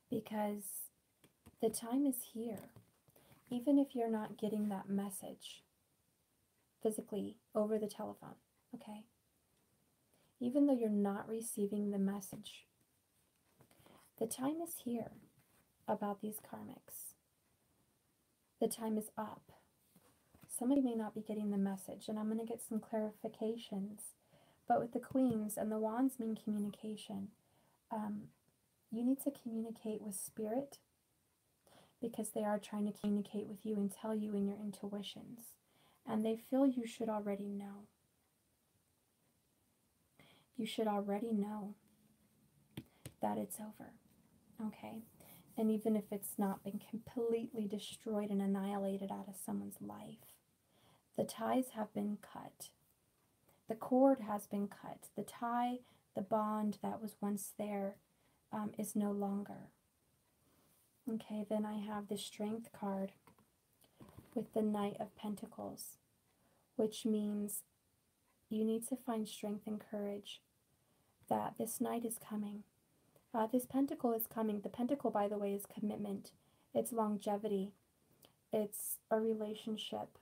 because the time is here. Even if you're not getting that message physically over the telephone, okay? Even though you're not receiving the message, the time is here about these karmics. The time is up. Somebody may not be getting the message, and I'm going to get some clarifications. But with the Queens and the Wands mean communication. You need to communicate with Spirit, because they are trying to communicate with you and tell you in your intuitions. And they feel you should already know. You should already know that it's over. Okay? And even if it's not been completely destroyed and annihilated out of someone's life, the ties have been cut. The cord has been cut. The tie, the bond that was once there is no longer. Okay, then I have the Strength card with the Knight of Pentacles, which means you need to find strength and courage that this night is coming. This pentacle is coming. The pentacle, by the way, is commitment. It's longevity. It's a relationship.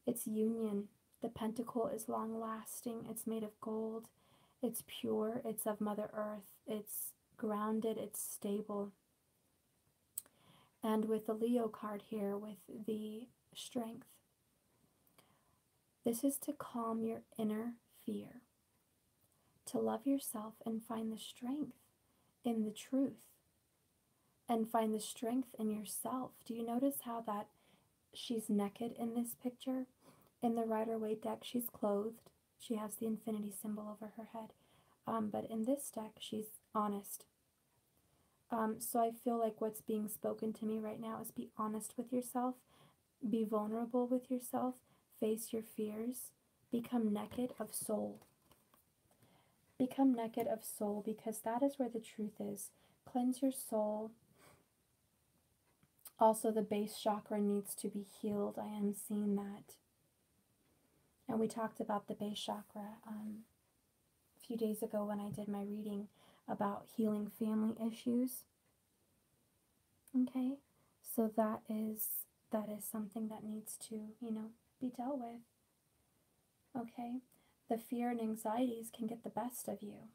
It's union. The pentacle is long-lasting. It's made of gold. It's pure. It's of Mother Earth. It's grounded. It's stable. And with the Leo card here, with the Strength, this is to calm your inner fear, to love yourself and find the strength in the truth, and find the strength in yourself. Do you notice how that she's naked in this picture? In the Rider-Waite deck, she's clothed. She has the infinity symbol over her head. But in this deck, she's honest. So I feel like what's being spoken to me right now is be honest with yourself, be vulnerable with yourself, face your fears, become naked of soul. Become naked of soul, because that is where the truth is. Cleanse your soul. Also, the base chakra needs to be healed. I am seeing that. And we talked about the base chakra a few days ago when I did my reading about healing family issues. Okay, so that is that is something that needs to, be dealt with. Okay? The fear and anxieties can get the best of you.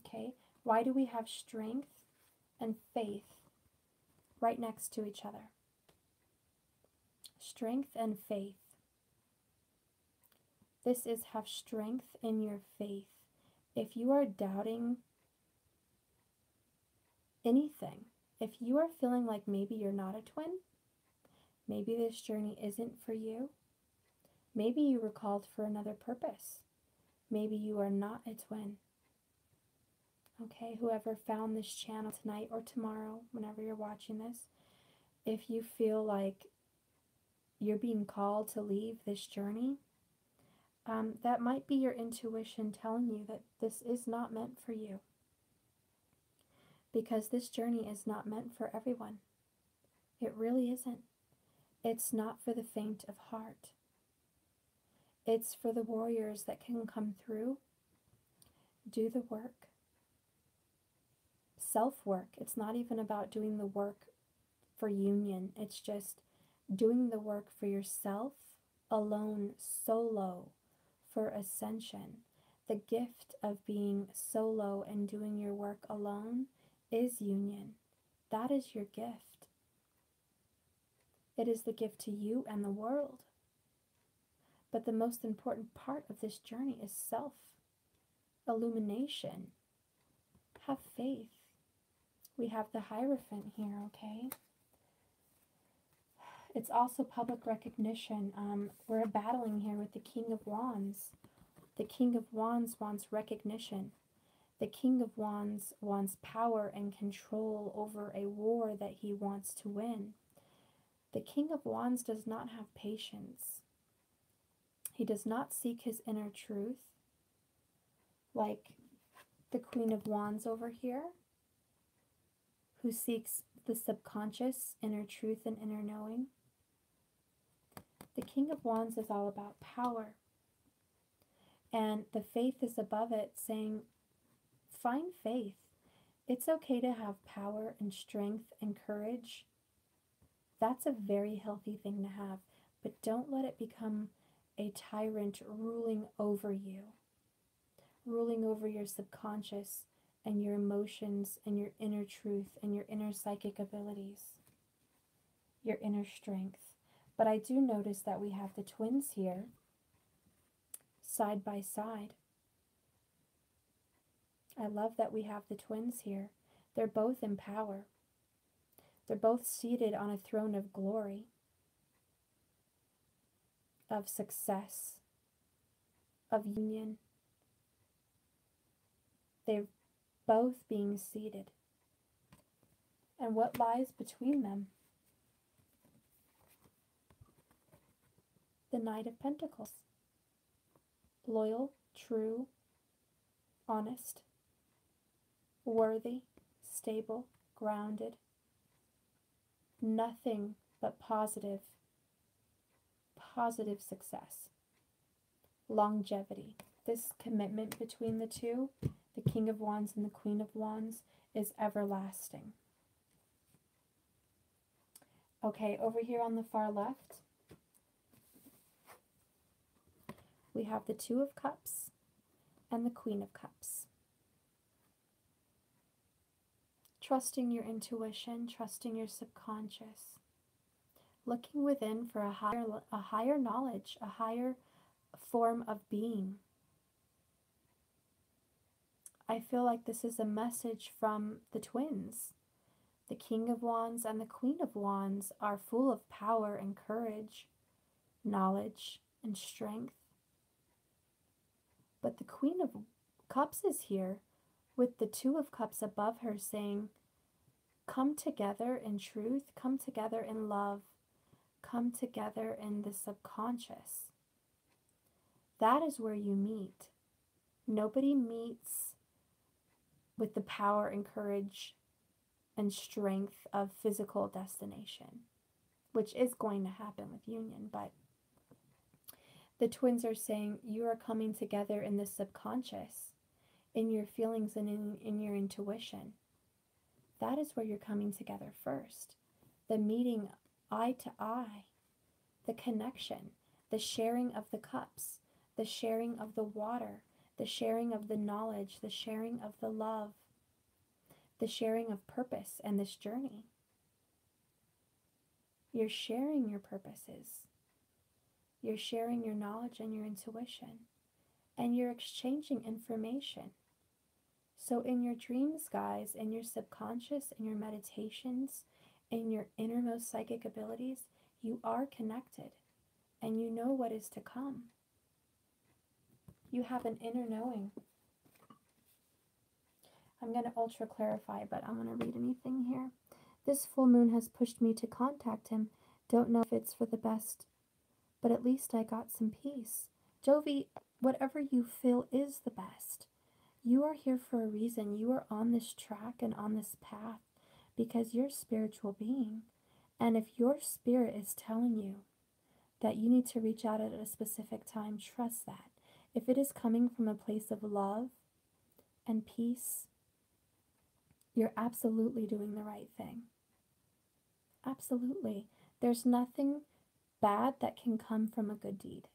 Okay? Why do we have strength and faith right next to each other? Strength and faith. This is have strength in your faith. If you are doubting anything, if you are feeling like maybe you're not a twin, maybe this journey isn't for you, maybe you were called for another purpose, maybe you are not a twin. Okay, whoever found this channel tonight or tomorrow, whenever you're watching this, if you feel like you're being called to leave this journey, that might be your intuition telling you that this is not meant for you. Because this journey is not meant for everyone. It really isn't. It's not for the faint of heart. It's for the warriors that can come through, do the work. Self-work. It's not even about doing the work for union. It's just doing the work for yourself, alone, solo, for ascension. The gift of being solo and doing your work alone is union. That is your gift. It is the gift to you and the world. But the most important part of this journey is self-illumination. Have faith. We have the Hierophant here, okay? It's also public recognition. We're battling here with the King of Wands. The King of Wands wants recognition. The King of Wands wants power and control over a war that he wants to win. The King of Wands does not have patience. He does not seek his inner truth like the Queen of Wands over here, who seeks the subconscious, inner truth, and inner knowing. The King of Wands is all about power. And the faith is above it, saying, find faith. It's okay to have power and strength and courage. That's a very healthy thing to have. But don't let it become a tyrant ruling over you, ruling over your subconscious and your emotions and your inner truth and your inner psychic abilities, your inner strength. But I do notice that we have the twins here, side by side. I love that we have the twins here. They're both in power. They're both seated on a throne of glory, of success, of union. They're both being seated. And what lies between them? The Knight of Pentacles. Loyal, true, honest, worthy, stable, grounded. Nothing but positive success. Longevity. This commitment between the two, the King of Wands and the Queen of Wands, is everlasting. Okay, over here on the far left, we have the Two of Cups and the Queen of Cups. Trusting your intuition, trusting your subconscious. Looking within for a higher knowledge, a higher form of being. I feel like this is a message from the twins. The King of Wands and the Queen of Wands are full of power and courage, knowledge and strength. But the Queen of Cups is here with the Two of Cups above her saying, come together in truth, come together in love, come together in the subconscious. That is where you meet. Nobody meets with the power and courage and strength of physical destination, which is going to happen with union, but the twins are saying you are coming together in the subconscious, in your feelings and in your intuition. That is where you're coming together first. the meeting eye to eye, the connection, the sharing of the cups, the sharing of the water, the sharing of the knowledge, the sharing of the love, the sharing of purpose and this journey. You're sharing your purposes. You're sharing your knowledge and your intuition. And you're exchanging information. So in your dreams, guys, in your subconscious, in your meditations, in your innermost psychic abilities, you are connected. And you know what is to come. You have an inner knowing. I'm going to ultra clarify, but I'm going to read anything here. This full moon has pushed me to contact him. Don't know if it's for the best, but at least I got some peace. Jovi, whatever you feel is the best. You are here for a reason. You are on this track and on this path because you're a spiritual being. And if your spirit is telling you that you need to reach out at a specific time, trust that. If it is coming from a place of love and peace, you're absolutely doing the right thing. Absolutely. There's nothing bad that can come from a good deed.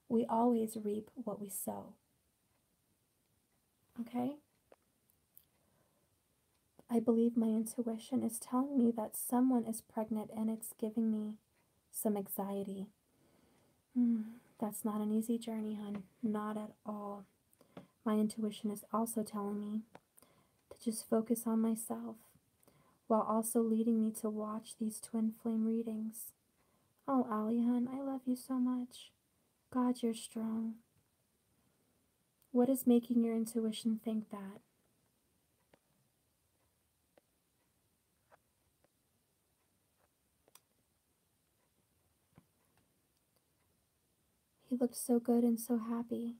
We always reap what we sow. Okay? I believe my intuition is telling me that someone is pregnant and it's giving me some anxiety. That's not an easy journey, hon. Not at all. My intuition is also telling me to just focus on myself while also leading me to watch these twin flame readings. Oh, Allie, hon, I love you so much. God, you're strong. What is making your intuition think that? He looked so good and so happy,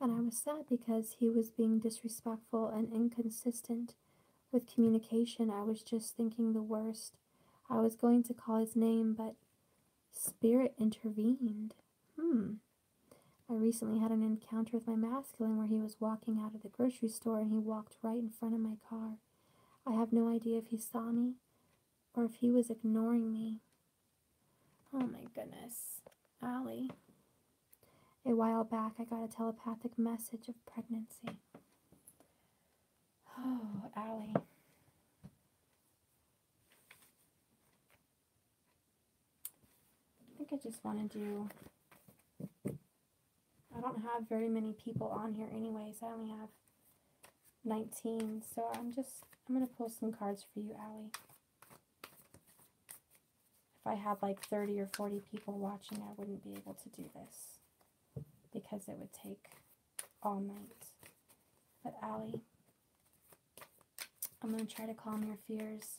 and I was sad because he was being disrespectful and inconsistent with communication. I was just thinking the worst. I was going to call his name, but Spirit intervened. I recently had an encounter with my masculine where he was walking out of the grocery store and he walked right in front of my car. I have no idea if he saw me or if he was ignoring me. Oh my goodness. Allie. A while back, I got a telepathic message of pregnancy. Oh, Allie. I think I just want to do... I don't have very many people on here anyways. I only have 19. So I'm going to pull some cards for you, Allie. If I had like 30 or 40 people watching, I wouldn't be able to do this because it would take all night. But Allie, I'm going to try to calm your fears.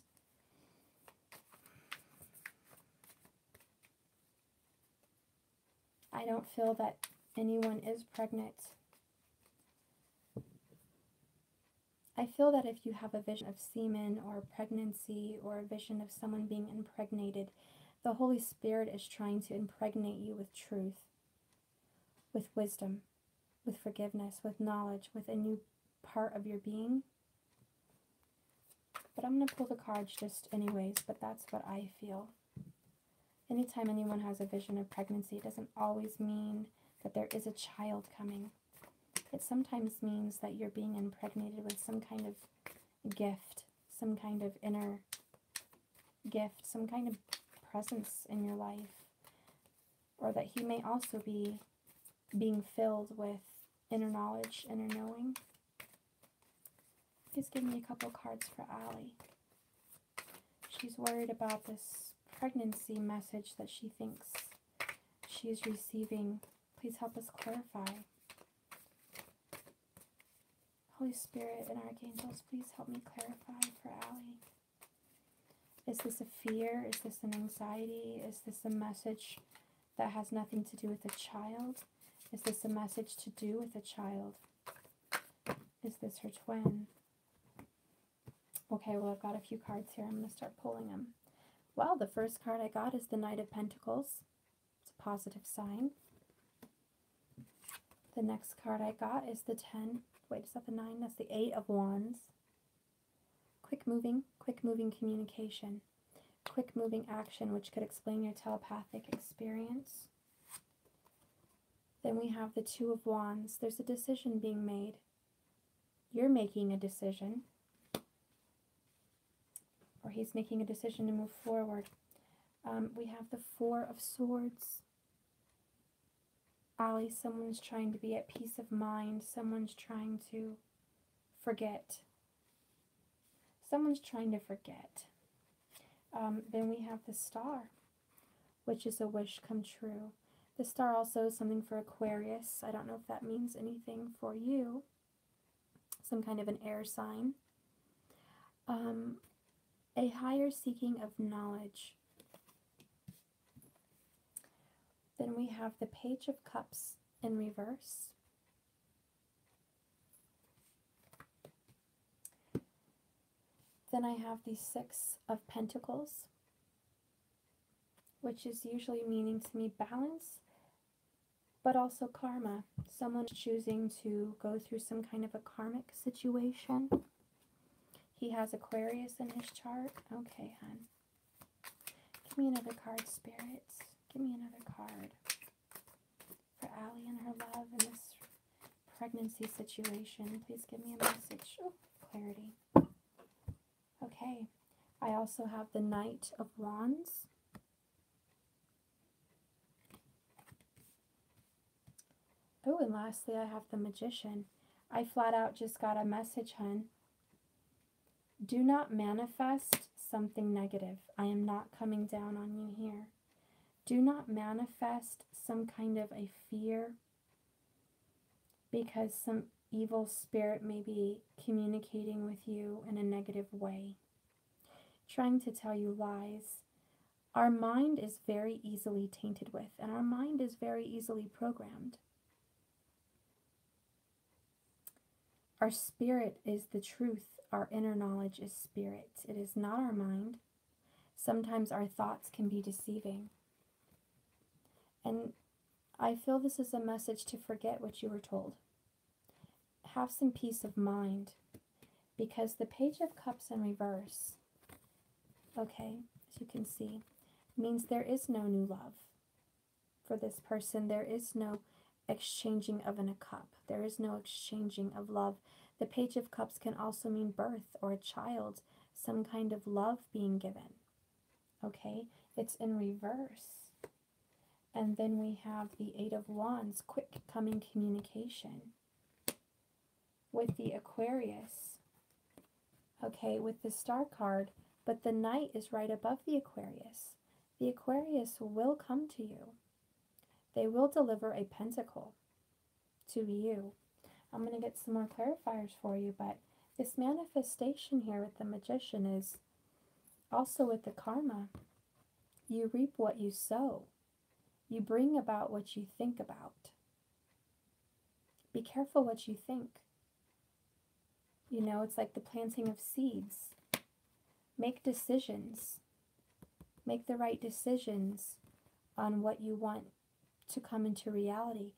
I don't feel that anyone is pregnant. I feel that if you have a vision of semen or pregnancy or a vision of someone being impregnated, the Holy Spirit is trying to impregnate you with truth, with wisdom, with forgiveness, with knowledge, with a new part of your being. But I'm going to pull the cards just anyways, but that's what I feel. Anytime anyone has a vision of pregnancy, it doesn't always mean that there is a child coming. It sometimes means that you're being impregnated with some kind of gift, some kind of inner gift, some kind of presence in your life. Or that he may also be being filled with inner knowledge, inner knowing. Please give me a couple cards for Allie. She's worried about this pregnancy message that she thinks she's receiving. Please help us clarify. Holy Spirit and Archangels, please help me clarify for Allie. Is this a fear? Is this an anxiety? Is this a message that has nothing to do with a child? Is this a message to do with a child? Is this her twin? Okay, well, I've got a few cards here. I'm going to start pulling them. Well, the first card I got is the Knight of Pentacles. It's a positive sign. The next card I got is the 10. Wait, is that the 9? That's the 8 of Wands. Quick moving communication. quick moving action, which could explain your telepathic experience. Then we have the Two of Wands. There's a decision being made. You're making a decision. Or he's making a decision to move forward. We have the Four of Swords. Allie, someone's trying to be at peace of mind. Someone's trying to forget. Someone's trying to forget. Then we have the Star, which is a wish come true. The Star also is something for Aquarius. I don't know if that means anything for you. Some kind of an air sign. A higher seeking of knowledge. Then we have the Page of Cups in reverse. Then I have the Six of Pentacles, which is usually meaning to me balance, but also karma. Someone's choosing to go through some kind of a karmic situation. He has Aquarius in his chart. Okay, hon. Give me another card, spirits. Give me another card for Allie and her love in this pregnancy situation. Please give me a message. Oh, clarity. Okay. I also have the Knight of Wands. Oh, and lastly, I have the Magician. I flat out just got a message, hun. Do not manifest something negative. I am not coming down on you here. Do not manifest some kind of a fear because some evil spirit may be communicating with you in a negative way, trying to tell you lies. Our mind is very easily tainted with, and our mind is very easily programmed. Our spirit is the truth. Our inner knowledge is spirit. It is not our mind. Sometimes our thoughts can be deceiving. And I feel this is a message to forget what you were told. Have some peace of mind, because the Page of Cups in reverse, okay, as you can see, means there is no new love for this person. There is no exchanging of a cup. There is no exchanging of love. The Page of Cups can also mean birth or a child, some kind of love being given. Okay, it's in reverse. And then we have the Eight of Wands, quick coming communication. With the Aquarius, okay, with the Star card, but the Knight is right above the Aquarius. The Aquarius will come to you. They will deliver a pentacle to you. I'm going to get some more clarifiers for you, but this manifestation here with the Magician is also with the karma. You reap what you sow. You bring about what you think about. Be careful what you think. You know, it's like the planting of seeds. Make decisions. Make the right decisions on what you want to come into reality.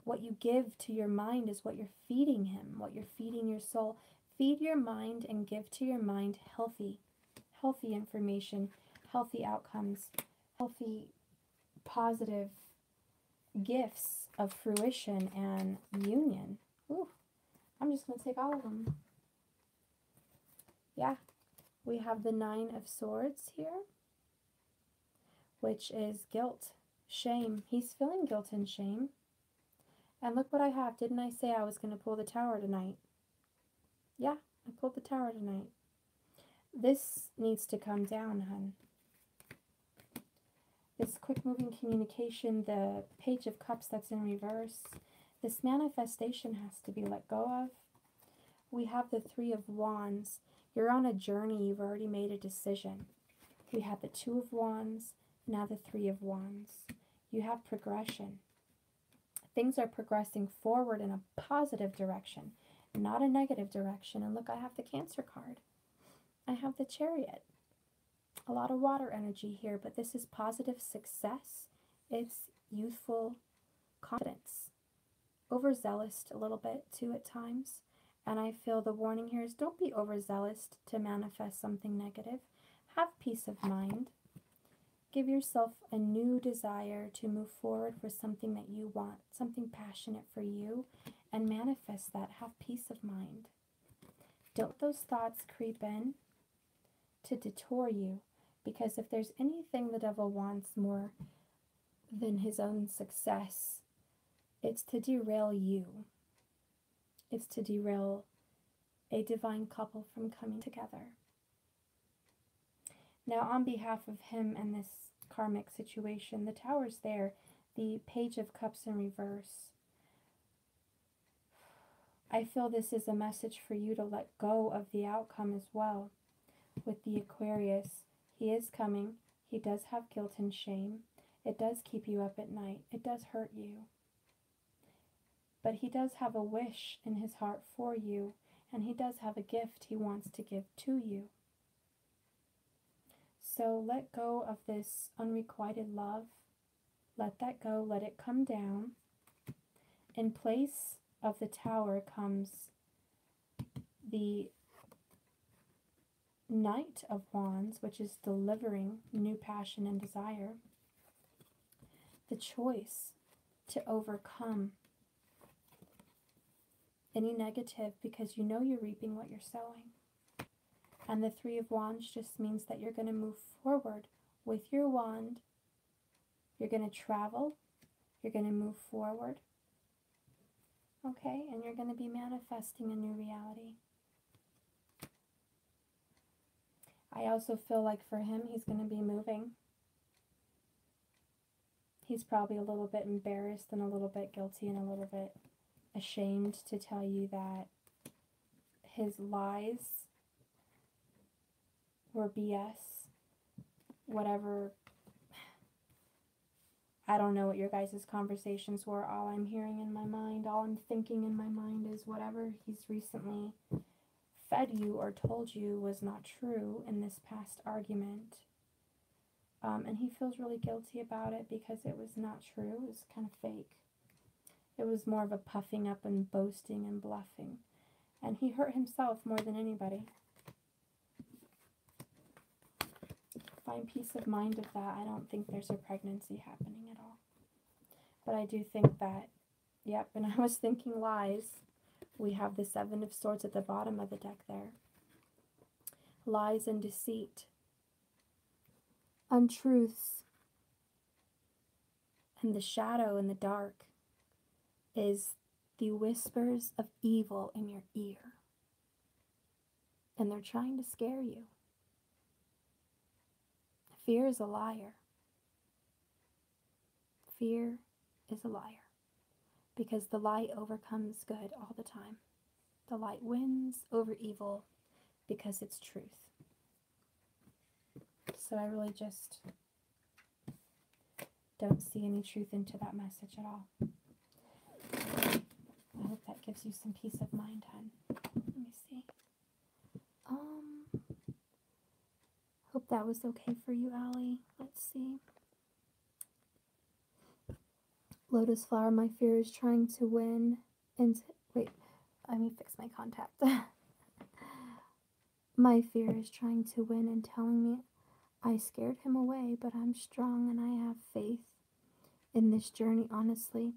What you give to your mind is what you're feeding him, what you're feeding your soul. Feed your mind and give to your mind healthy information, healthy outcomes, healthy, positive gifts of fruition and union. Ooh, I'm just going to take all of them. Yeah, we have the Nine of Swords here, which is guilt, shame. He's feeling guilt and shame. And look what I have. Didn't I say I was going to pull the Tower tonight? Yeah, I pulled the Tower tonight. This needs to come down, hun. This quick-moving communication, the Page of Cups that's in reverse, this manifestation has to be let go of. We have the Three of Wands. You're on a journey. You've already made a decision. We have the Two of Wands, now the Three of Wands. You have progression. Things are progressing forward in a positive direction, not a negative direction. And look, I have the Cancer card. I have the Chariot. A lot of water energy here, but this is positive success. It's youthful confidence. Overzealous a little bit too at times. And I feel the warning here is don't be overzealous to manifest something negative. Have peace of mind. Give yourself a new desire to move forward for something that you want, something passionate for you, and manifest that. Have peace of mind. Don't let those thoughts creep in to detour you, because if there's anything the devil wants more than his own success, it's to derail you. It's to derail a divine couple from coming together. Now, on behalf of him and this karmic situation, the Tower's there, the Page of Cups in reverse. I feel this is a message for you to let go of the outcome as well. With the Aquarius, he is coming. He does have guilt and shame. It does keep you up at night. It does hurt you. But he does have a wish in his heart for you, and he does have a gift he wants to give to you. So let go of this unrequited love. Let that go. Let it come down. In place of the Tower comes the Knight of Wands, which is delivering new passion and desire. The choice to overcome any negative, because you know you're reaping what you're sowing. And the Three of Wands just means that you're going to move forward with your wand. You're going to travel. You're going to move forward. Okay? And you're going to be manifesting a new reality. I also feel like for him, he's going to be moving. He's probably a little bit embarrassed and a little bit guilty and a little bit ashamed to tell you that his lies were BS. Whatever. I don't know what your guys' conversations were. All I'm hearing in my mind, all I'm thinking in my mind is whatever he's recently fed you or told you was not true in this past argument. And he feels really guilty about it because it was not true. It was kind of fake. It was more of a puffing up and boasting and bluffing. And he hurt himself more than anybody. Find peace of mind of that. I don't think there's a pregnancy happening at all. But I do think that, yep, and I was thinking lies. We have the Seven of Swords at the bottom of the deck there. Lies and deceit. Untruths. And the shadow and the dark is the whispers of evil in your ear. And they're trying to scare you. Fear is a liar. Fear is a liar. Because the light overcomes good all the time. The light wins over evil because it's truth. So I really just don't see any truth into that message at all. I hope that gives you some peace of mind, hon. Let me see. Hope that was okay for you, Allie. Let's see. Lotus flower, my fear is trying to win. And wait, let me fix my contact. My fear is trying to win and telling me I scared him away, but I'm strong and I have faith in this journey, honestly.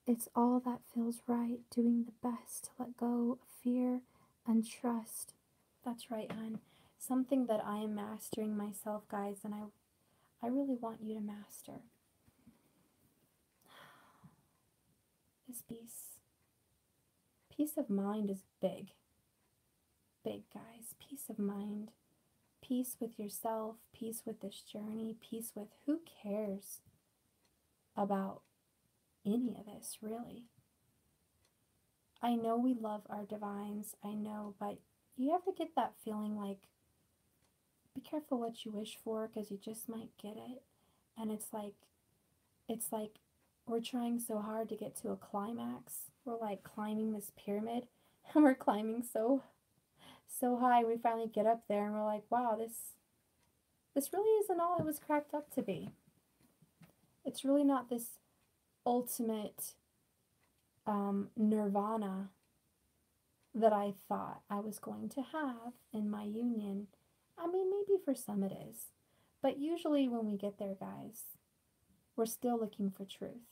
It's all that feels right, doing the best to let go of fear and trust. That's right, hon. Something that I am mastering myself, guys, and I really want you to master. Is peace. Peace of mind is big. Big, guys. Peace of mind. Peace with yourself. Peace with this journey. Peace with who cares about any of this, really. I know we love our divines. I know, but you ever get that feeling like, be careful what you wish for because you just might get it. And it's like we're trying so hard to get to a climax. We're like climbing this pyramid and we're climbing so high. We finally get up there and we're like, wow, this really isn't all it was cracked up to be. It's really not this ultimate nirvana that I thought I was going to have in my union I mean, maybe for some it is. But usually when we get there, guys, we're still looking for truth.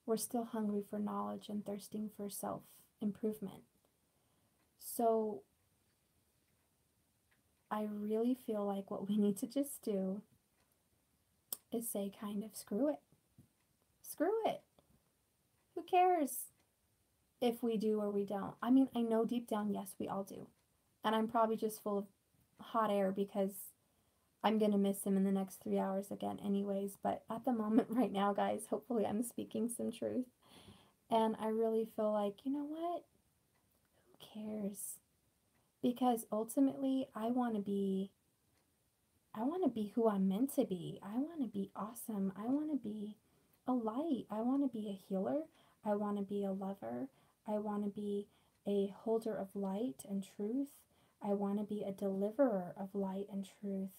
We're still hungry for knowledge and thirsting for self-improvement. So I really feel like what we need to just do is say kind of screw it. Screw it. Who cares if we do or we don't? I mean, I know deep down, yes, we all do. And I'm probably just full of hot air because I'm going to miss him in the next 3 hours again anyways. But at the moment right now, guys, hopefully I'm speaking some truth. And I really feel like, you know what? Who cares? Because ultimately, I want to be who I'm meant to be. I want to be awesome. I want to be a light. I want to be a healer. I want to be a lover. I want to be a holder of light and truth. I want to be a deliverer of light and truth.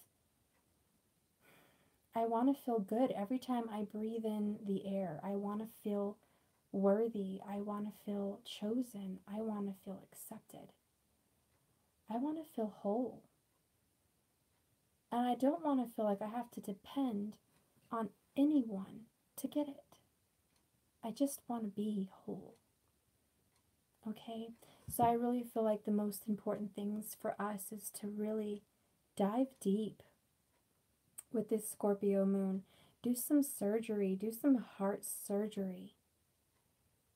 I want to feel good every time I breathe in the air. I want to feel worthy. I want to feel chosen. I want to feel accepted. I want to feel whole. And I don't want to feel like I have to depend on anyone to get it. I just want to be whole. Okay? So I really feel like the most important things for us is to really dive deep with this Scorpio moon. Do some surgery. Do some heart surgery.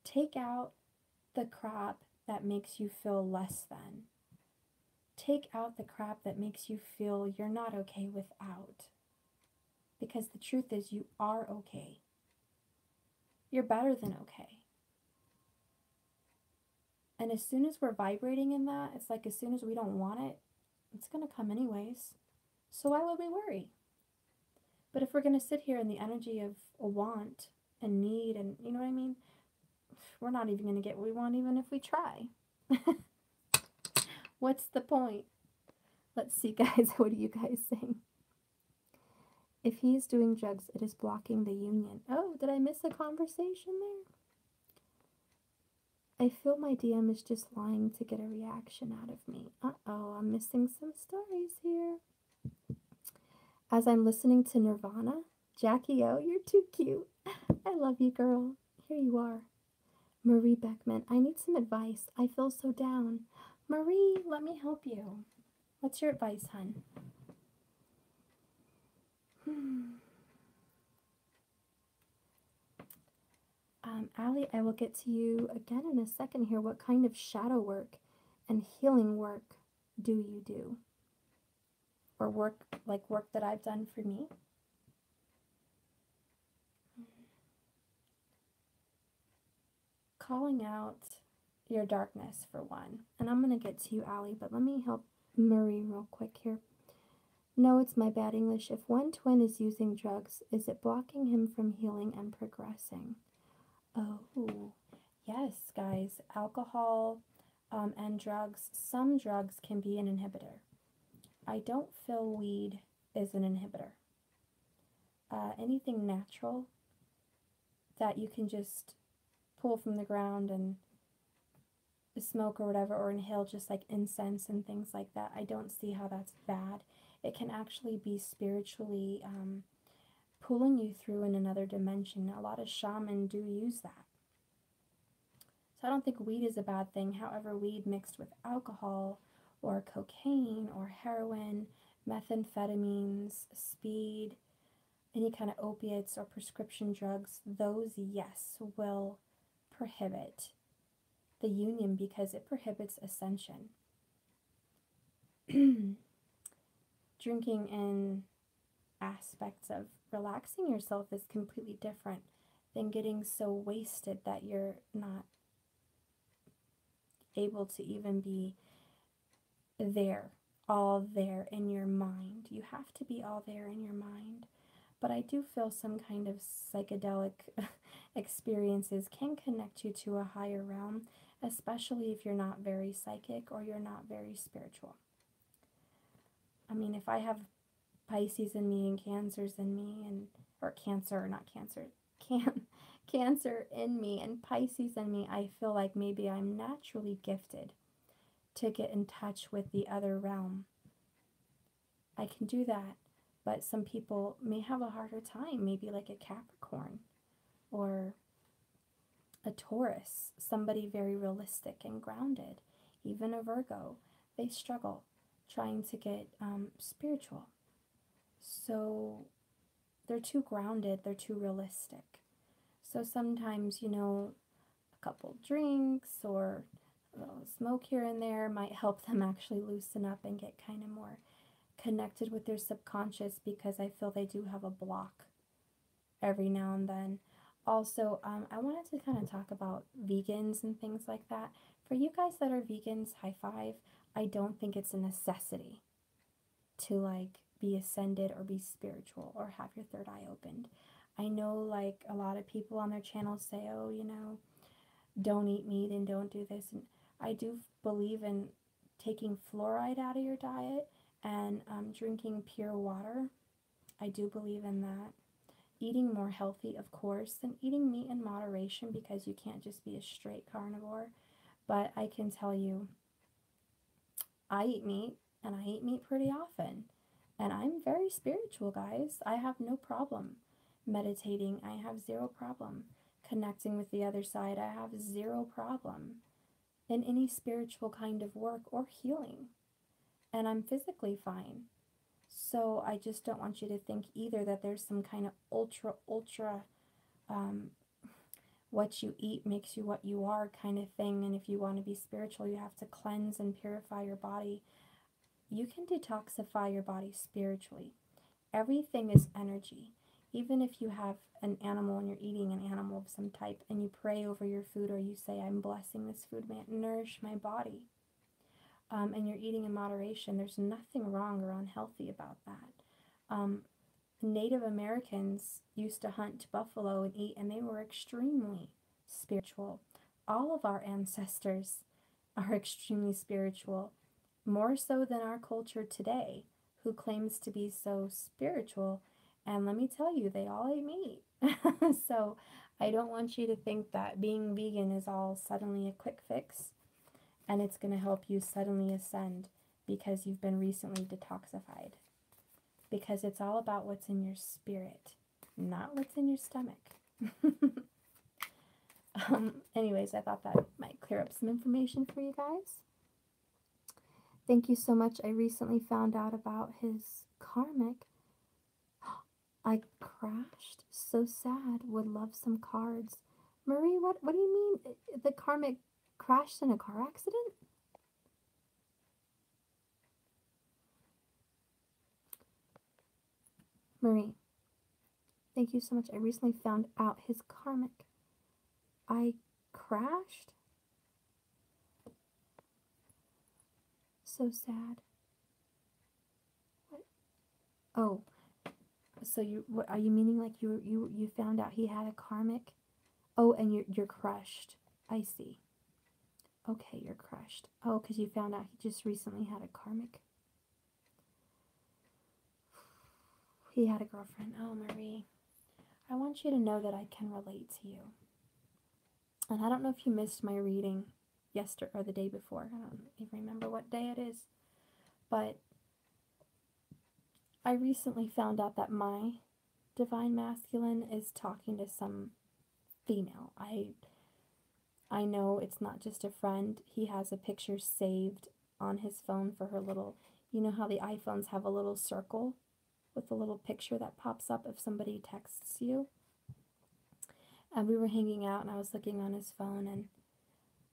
Take out the crap that makes you feel less than. Take out the crap that makes you feel you're not okay without. Because the truth is, you are okay. You're better than okay. And as soon as we're vibrating in that, it's like as soon as we don't want it, it's going to come anyways. So why would we worry? But if we're going to sit here in the energy of a want and need and, you know what I mean? We're not even going to get what we want even if we try. What's the point? Let's see, guys. What do you guys think? If he is doing drugs, it is blocking the union. Oh, did I miss a conversation there? I feel my DM is just lying to get a reaction out of me. Uh-oh, I'm missing some stories here. As I'm listening to Nirvana, Jackie O, you're too cute. I love you, girl. Here you are. Marie Beckman, I need some advice. I feel so down. Marie, let me help you. What's your advice, hun? Allie, I will get to you again in a second here. What kind of shadow work and healing work do you do? Or work that I've done for me? Calling out your darkness for one. And I'm going to get to you, Allie, but let me help Marie real quick here. No, it's my bad English. If one twin is using drugs, is it blocking him from healing and progressing? Oh, yes, guys. Alcohol and drugs. Some drugs can be an inhibitor. I don't feel weed is an inhibitor. Anything natural that you can just pull from the ground and smoke or whatever, or inhale just like incense and things like that, I don't see how that's bad. It can actually be spiritually pulling you through in another dimension. A lot of shamans do use that. So I don't think weed is a bad thing. However, weed mixed with alcohol or cocaine or heroin, methamphetamines, speed, any kind of opiates or prescription drugs, those, yes, will prohibit the union because it prohibits ascension. Drinking in aspects of relaxing yourself is completely different than getting so wasted that you're not able to even be there, all there in your mind. You have to be all there in your mind. But I do feel some kind of psychedelic experiences can connect you to a higher realm, especially if you're not very psychic or you're not very spiritual. I mean, if I have Pisces in me and Cancers in me, or Cancer, not Cancer, Cancer in me and Pisces in me, I feel like maybe I'm naturally gifted to get in touch with the other realm. I can do that. But some people may have a harder time, maybe like a Capricorn or a Taurus, somebody very realistic and grounded, even a Virgo. They struggle trying to get spiritual. So they're too grounded, they're too realistic. So sometimes, you know, a couple drinks or a little smoke here and there might help them actually loosen up and get kind of more connected with their subconscious, because I feel they do have a block every now and then. Also, I wanted to kind of talk about vegans and things like that. For you guys that are vegans, high five. I don't think it's a necessity to like be ascended or be spiritual or have your third eye opened. I know like a lot of people on their channel say, oh, you know, don't eat meat and don't do this. And I do believe in taking fluoride out of your diet and drinking pure water. I do believe in that. Eating more healthy, of course, and eating meat in moderation, because you can't just be a straight carnivore. But I can tell you, I eat meat, and I eat meat pretty often. And I'm very spiritual, guys. I have no problem meditating. I have zero problem connecting with the other side. I have zero problem in any spiritual kind of work or healing. And I'm physically fine. So I just don't want you to think either that there's some kind of ultra, what you eat makes you what you are kind of thing. And if you want to be spiritual, you have to cleanse and purify your body. You can detoxify your body spiritually. Everything is energy. Even if you have an animal and you're eating an animal of some type and you pray over your food, or you say, I'm blessing this food, may it nourish my body. And you're eating in moderation, there's nothing wrong or unhealthy about that. Native Americans used to hunt buffalo and eat, and they were extremely spiritual. All of our ancestors are extremely spiritual, more so than our culture today, who claims to be so spiritual. And let me tell you, they all ate meat. So I don't want you to think that being vegan is all suddenly a quick fix and it's going to help you suddenly ascend because you've been recently detoxified. Because it's all about what's in your spirit, not what's in your stomach. Anyways, I thought that might clear up some information for you guys. Thank you so much. I recently found out about his karmic. I crashed. So sad. Would love some cards. Marie, what do you mean? The karmic crashed in a car accident? Marie, thank you so much. I recently found out his karmic. I crashed? So sad. What? Oh, so what are you meaning? Like you found out he had a karmic? Oh, and you're crushed. I see. Okay, you're crushed. Oh, because you found out he just recently had a karmic. He had a girlfriend. Oh, Marie. I want you to know that I can relate to you. And I don't know if you missed my reading yesterday or the day before. I don't even remember what day it is. But I recently found out that my divine masculine is talking to some female. I know it's not just a friend. He has a picture saved on his phone for her little, you know how the iPhones have a little circle with a little picture that pops up if somebody texts you? And we were hanging out and I was looking on his phone and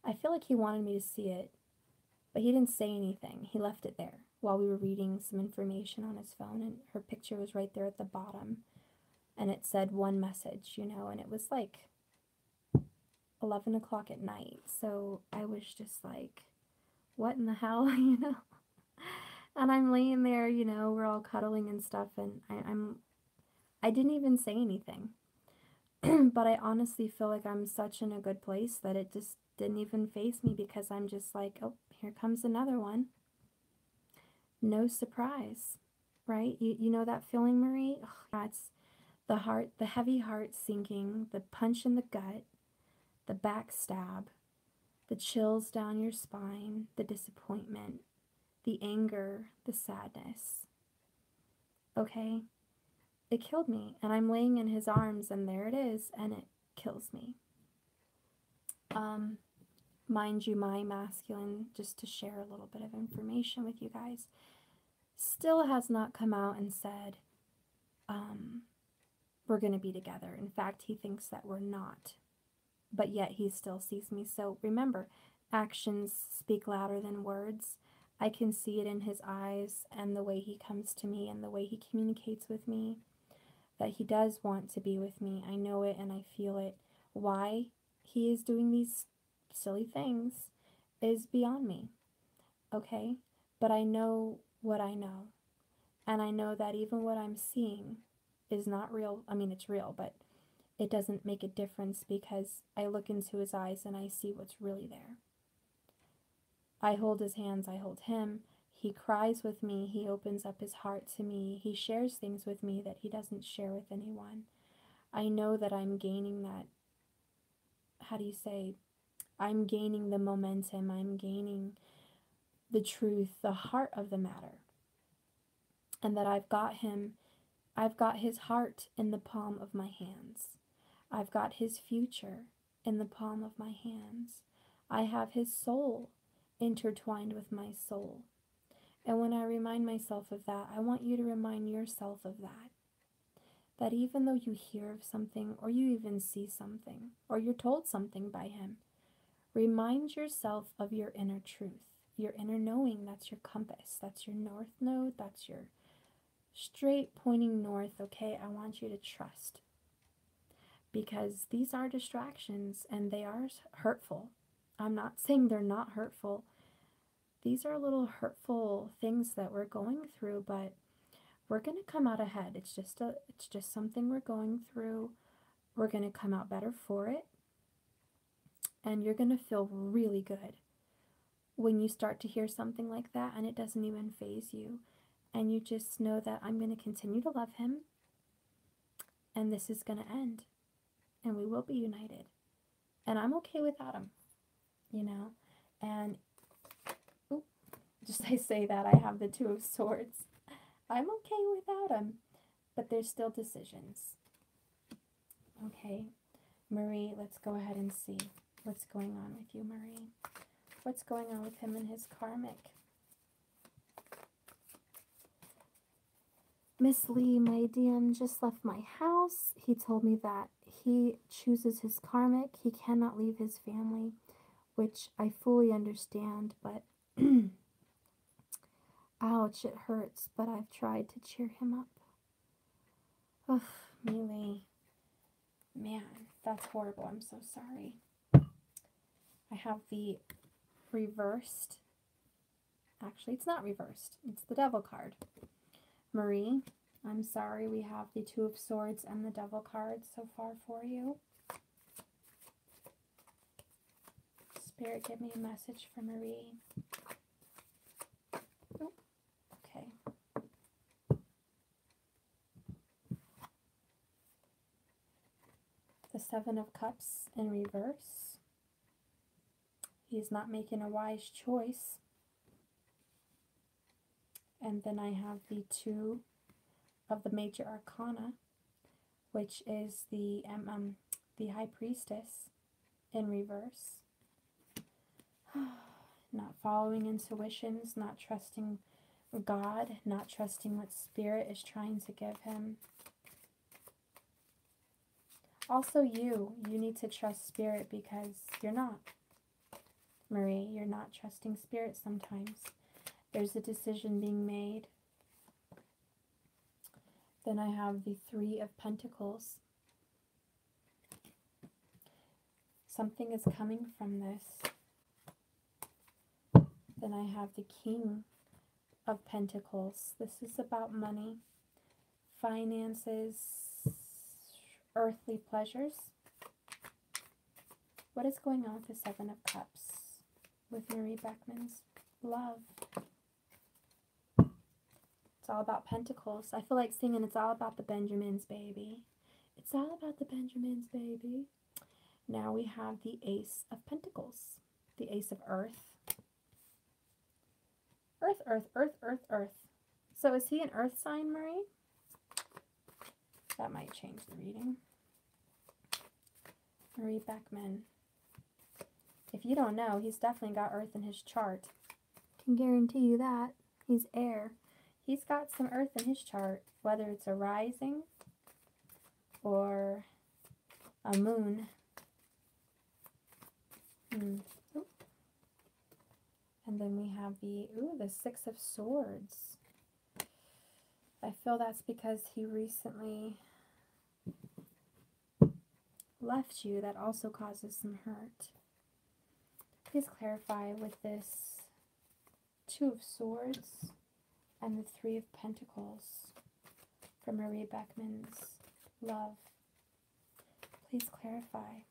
I feel like he wanted me to see it, but he didn't say anything. He left it there while we were reading some information on his phone, and her picture was right there at the bottom and it said one message, you know, and it was like 11 o'clock at night. So I was just like, what in the hell, you know? And I'm laying there, you know, we're all cuddling and stuff, and I didn't even say anything. But I honestly feel like I'm such in a good place that it just didn't even faze me, because I'm just like, oh, here comes another one. No surprise, right? You know that feeling, Marie? Oh, that's the heart, the heavy heart sinking, the punch in the gut, the backstab, the chills down your spine, the disappointment, the anger, the sadness. okay? It killed me, and I'm laying in his arms, and there it is, and it kills me. Mind you, my masculine, just to share a little bit of information with you guys, still has not come out and said, we're going to be together. In fact, he thinks that we're not, but yet he still sees me. So remember, actions speak louder than words. I can see it in his eyes and the way he comes to me and the way he communicates with me, that he does want to be with me. I know it and I feel it. Why he is doing these silly things is beyond me, okay? But I know what I know. And I know that even what I'm seeing is not real. I mean, it's real, but it doesn't make a difference because I look into his eyes and I see what's really there. I hold his hands, I hold him. He cries with me, he opens up his heart to me, he shares things with me that he doesn't share with anyone. I know that I'm gaining that, how do you say, I'm gaining the momentum, I'm gaining the truth, the heart of the matter. And that I've got his heart in the palm of my hands. I've got his future in the palm of my hands. I have his soul intertwined with my soul. And when I remind myself of that, I want you to remind yourself of that. That even though you hear of something, or you even see something, or you're told something by him, remind yourself of your inner truth, your inner knowing. That's your compass, that's your north node, that's your straight pointing north, okay? I want you to trust. Because these are distractions and they are hurtful. I'm not saying they're not hurtful. These are little hurtful things that we're going through, but we're going to come out ahead. It's just something we're going through. We're going to come out better for it. And you're going to feel really good when you start to hear something like that and it doesn't even faze you. And you just know that I'm going to continue to love him. And this is going to end. And we will be united. And I'm okay without him, you know. And just I say that, I have the Two of Swords. I'm okay without him, but there's still decisions. Okay, Marie, let's go ahead and see what's going on with you, Marie. What's going on with him and his karmic? Miss Lee, my DM just left my house. He told me that he chooses his karmic. He cannot leave his family, which I fully understand, but ouch, it hurts, but I've tried to cheer him up. Ugh, Mealy. Man, that's horrible. I'm so sorry. I have the reversed. Actually, it's not reversed. It's the Devil card. Marie, I'm sorry. We have the Two of Swords and the Devil card so far for you. Spirit, give me a message for Marie. Oh, okay. The Seven of Cups in reverse. He's not making a wise choice. And then I have the Two of the Major Arcana, which is the High Priestess in reverse. Not following intuitions, not trusting God, not trusting what Spirit is trying to give him. Also you need to trust Spirit because you're not. Marie, you're not trusting Spirit sometimes. There's a decision being made. Then I have the Three of Pentacles. Something is coming from this. Then I have the King of Pentacles. This is about money, finances, earthly pleasures. What is going on with the Seven of Cups with Marie Beckman's love? It's all about Pentacles. I feel like singing It's All About the Benjamins, baby. It's all about the Benjamins, baby. Now we have the Ace of Pentacles. The Ace of Earth. Earth, earth, earth, earth, earth. So is he an earth sign, Marie? That might change the reading. Marie Beckman. If you don't know, he's definitely got Earth in his chart. Can guarantee you that. He's air. He's got some Earth in his chart, whether it's a rising or a moon. And then we have the Six of Swords. I feel that's because he recently left you. That also causes some hurt. Please clarify with this Two of Swords and the Three of Pentacles for Marie Beckman's love. Please clarify.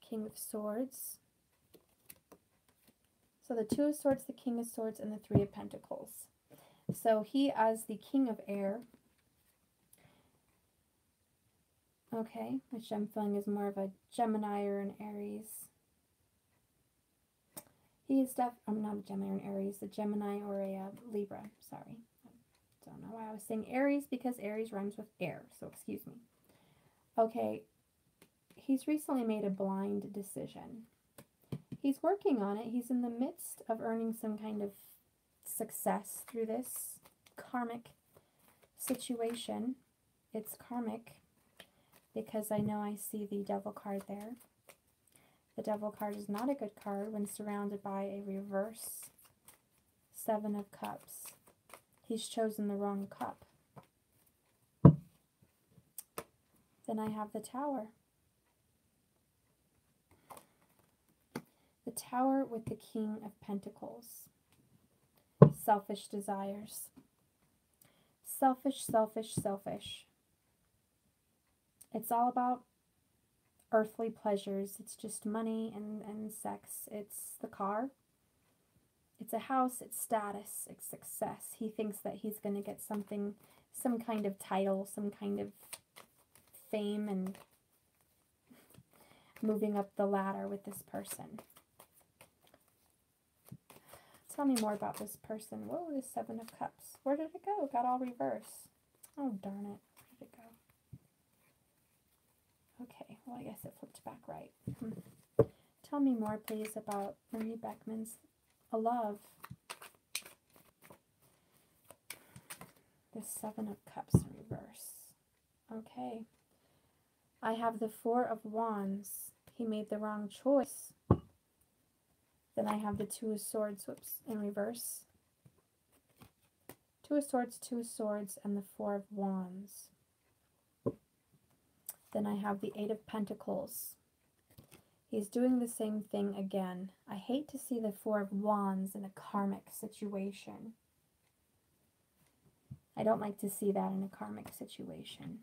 King of Swords. So the Two of Swords, the King of Swords, and the Three of Pentacles. So he, as the King of Air, okay, which I'm feeling is more of a Gemini or an Aries. He is I'm not a Gemini or an Aries, a Gemini or a Libra, sorry. I don't know why I was saying Aries, because Aries rhymes with air, so excuse me. Okay, he's recently made a blind decision. He's working on it. He's in the midst of earning some kind of success through this karmic situation. It's karmic because I know I see the Devil card there. The Devil card is not a good card when surrounded by a reverse Seven of Cups. He's chosen the wrong cup. Then I have the Tower. The Tower with the King of Pentacles. Selfish desires. Selfish, selfish, selfish. It's all about earthly pleasures. It's just money and sex. It's the car. It's a house. It's status. It's success. He thinks that he's going to get something, some kind of title, some kind of fame, and moving up the ladder with this person. Tell me more about this person. Whoa, the Seven of Cups. Where did it go? Got all reversed. Oh, darn it. Where did it go? Okay, well, I guess it flipped back right. Tell me more, please, about Marie Beckman's love. The Seven of Cups in reverse. Okay. I have the Four of Wands. He made the wrong choice. Then I have the Two of Swords, in reverse. Two of Swords, and the Four of Wands. Then I have the Eight of Pentacles. He's doing the same thing again. I hate to see the Four of Wands in a karmic situation. I don't like to see that in a karmic situation.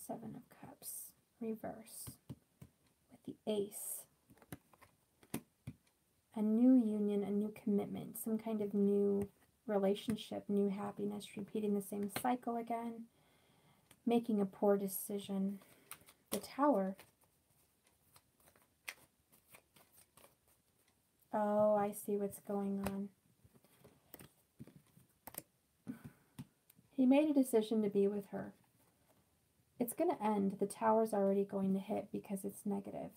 Seven of Cups, reverse, with the Ace. A new union, a new commitment, some kind of new relationship, new happiness, repeating the same cycle again, making a poor decision. The Tower. Oh, I see what's going on. He made a decision to be with her. It's going to end. The Tower's already going to hit because it's negative.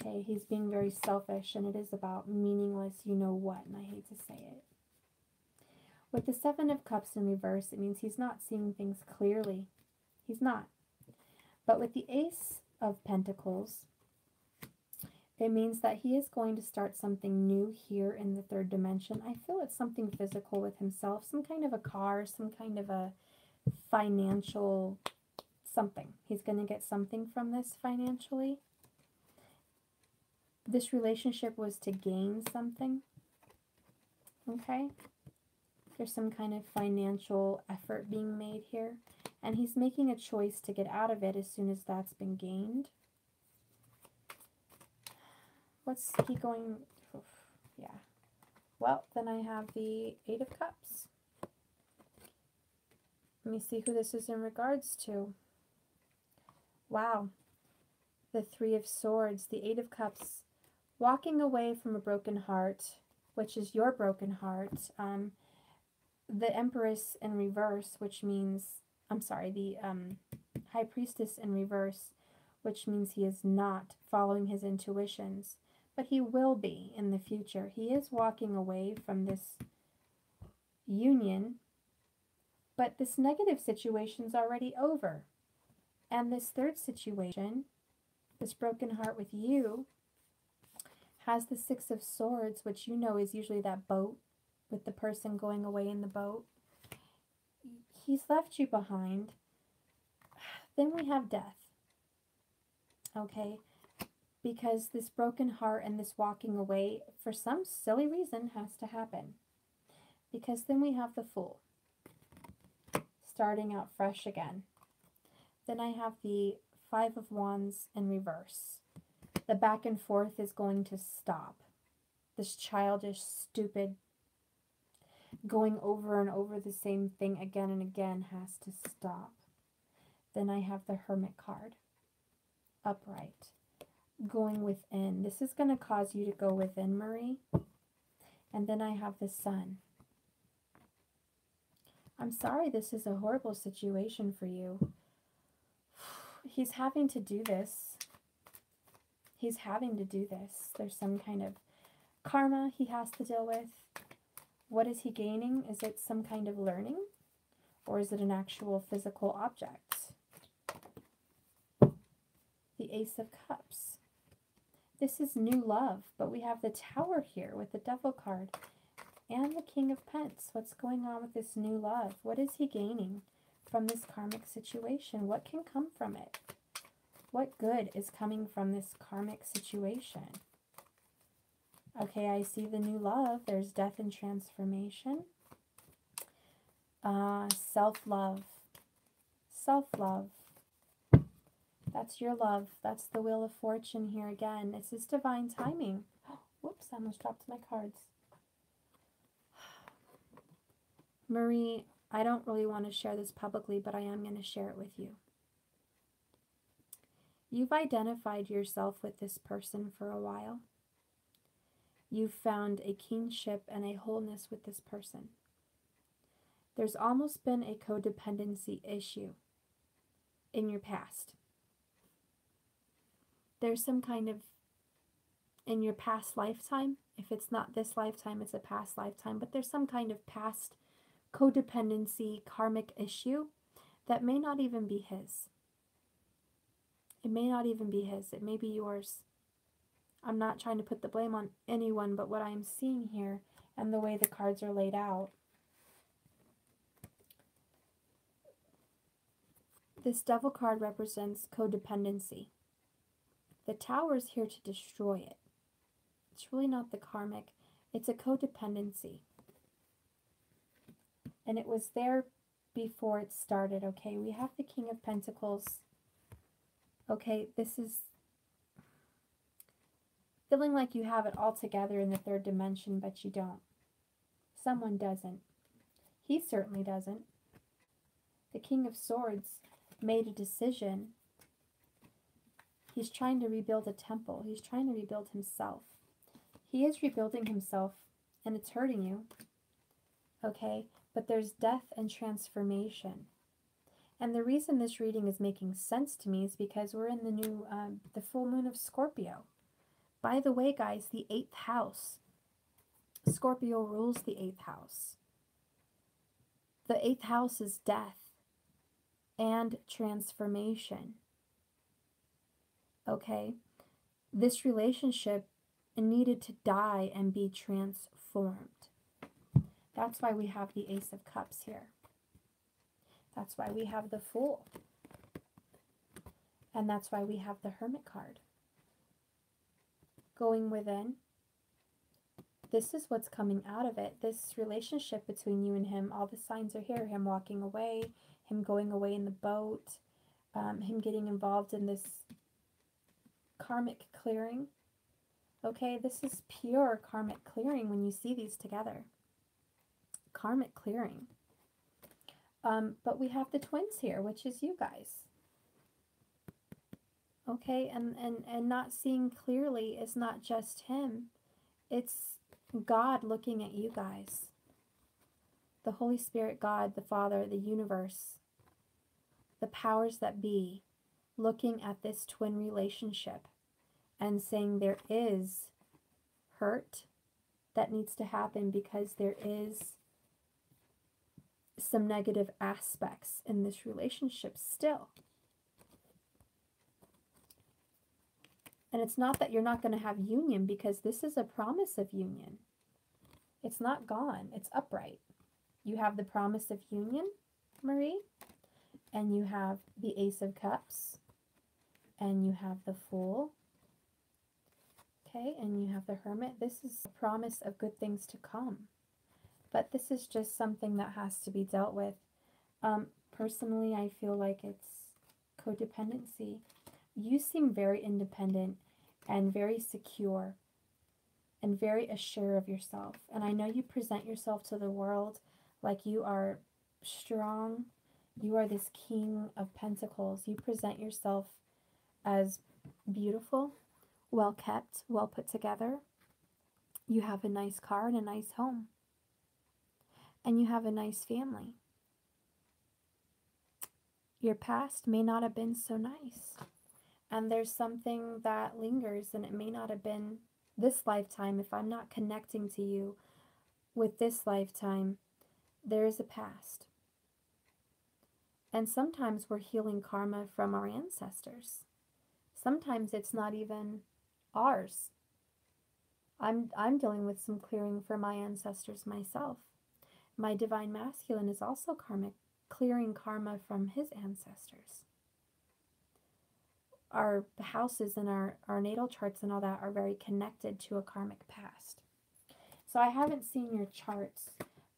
Okay, he's being very selfish, and it is about meaningless you-know-what, and I hate to say it. With the Seven of Cups in reverse, it means he's not seeing things clearly. He's not. But with the Ace of Pentacles, it means that he is going to start something new here in the third dimension. I feel it's something physical with himself, some kind of a car, some kind of a financial something. He's going to get something from this financially. This relationship was to gain something, okay? There's some kind of financial effort being made here, and he's making a choice to get out of it as soon as that's been gained. What's he going, yeah. Well, then I have the Eight of Cups. Let me see who this is in regards to. Wow. The Three of Swords, the Eight of Cups. walking away from a broken heart, which is your broken heart. The Empress in reverse, which means, I'm sorry, the High Priestess in reverse, which means he is not following his intuitions, but he will be in the future. He is walking away from this union, but this negative situation's already over. And this third situation, this broken heart with you, has the Six of Swords, which you know is usually that boat with the person going away in the boat. He's left you behind. Then we have death. Okay? Because this broken heart and this walking away, for some silly reason, has to happen. Because then we have the Fool. Starting out fresh again. Then I have the Five of Wands in reverse. The back and forth is going to stop. This childish, stupid, going over and over the same thing again and again has to stop. Then I have the Hermit card. Upright. Going within. This is going to cause you to go within, Marie. And then I have the Sun. I'm sorry this is a horrible situation for you. He's having to do this. He's having to do this. There's some kind of karma he has to deal with. What is he gaining? Is it some kind of learning? Or is it an actual physical object? The Ace of Cups. This is new love, but we have the Tower here with the Devil card and the King of Pentacles. What's going on with this new love? What is he gaining from this karmic situation? What can come from it? What good is coming from this karmic situation? Okay, I see the new love. There's death and transformation. Self-love. Self-love. That's your love. That's the Wheel of Fortune here again. It's this divine timing. Whoops, I almost dropped my cards. Marie, I don't really want to share this publicly, but I am going to share it with you. You've identified yourself with this person for a while. You've found a kinship and a wholeness with this person. There's almost been a codependency issue in your past. There's some kind of, in your past lifetime, if it's not this lifetime, it's a past lifetime, but there's some kind of past codependency, karmic issue that may not even be his. It may not even be his. It may be yours. I'm not trying to put the blame on anyone, but what I'm seeing here and the way the cards are laid out, this Devil card represents codependency. The Tower is here to destroy it. It's really not the karmic. It's a codependency. And it was there before it started, okay? We have the King of Pentacles. Okay, this is feeling like you have it all together in the third dimension, but you don't. Someone doesn't. He certainly doesn't. The King of Swords made a decision. He's trying to rebuild a temple. He's trying to rebuild himself. He is rebuilding himself, and it's hurting you. Okay? But there's death and transformation. And the reason this reading is making sense to me is because we're in the new, the full moon of Scorpio. By the way, guys, the 8th house. Scorpio rules the 8th house. The 8th house is death and transformation. Okay? This relationship needed to die and be transformed. That's why we have the Ace of Cups here. That's why we have the Fool. And that's why we have the Hermit card. Going within. This is what's coming out of it. This relationship between you and him, all the signs are here. Him walking away, him going away in the boat, him getting involved in this karmic clearing. Okay, this is pure karmic clearing when you see these together. Karmic clearing. But we have the twins here, which is you guys. Okay, and not seeing clearly is not just him. It's God looking at you guys. The Holy Spirit, God, the Father, the universe, the powers that be, looking at this twin relationship and saying there is hurt that needs to happen because there is some negative aspects in this relationship still. And it's not that you're not going to have union, because this is a promise of union. It's not gone. It's upright. You have the promise of union, Marie, and you have the Ace of Cups, and you have the Fool, okay, and you have the Hermit. This is a promise of good things to come. But this is just something that has to be dealt with. Personally, I feel like it's codependency. You seem very independent and very secure and very assured of yourself. And I know you present yourself to the world like you are strong. You are this King of Pentacles. You present yourself as beautiful, well kept, well put together. You have a nice car and a nice home. And you have a nice family. Your past may not have been so nice. And there's something that lingers, and it may not have been this lifetime. If I'm not connecting to you with this lifetime, there is a past. And sometimes we're healing karma from our ancestors. Sometimes it's not even ours. I'm dealing with some clearing for my ancestors myself. My divine masculine is also karmic, clearing karma from his ancestors. Our houses and our natal charts and all that are very connected to a karmic past. So I haven't seen your charts,